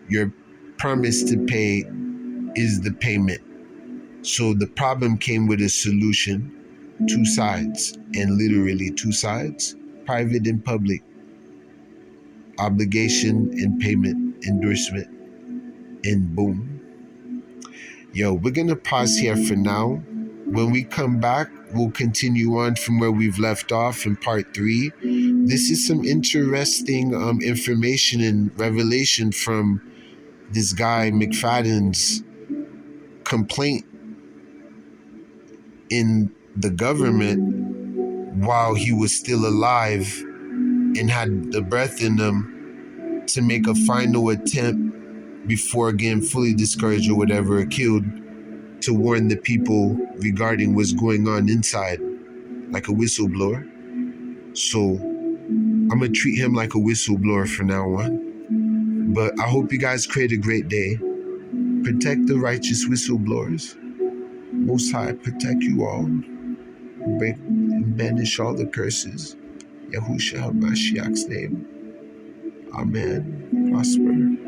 Your promise to pay is the payment. So the problem came with a solution, two sides, and literally two sides, private and public, obligation and payment, endorsement, and boom. Yo, we're gonna pause here for now. When we come back, we'll continue on from where we've left off in part 3. This is some interesting information and revelation from this guy McFadden's complaint in the government while he was still alive and had the breath in him to make a final attempt before getting fully discouraged or whatever, or killed, to warn the people regarding what's going on inside, like a whistleblower. So I'm gonna treat him like a whistleblower from now on. But I hope you guys create a great day. Protect the righteous whistleblowers. Most High, protect you all. Break and banish all the curses. Yahushua HaMashiach's name. Amen. Prosper.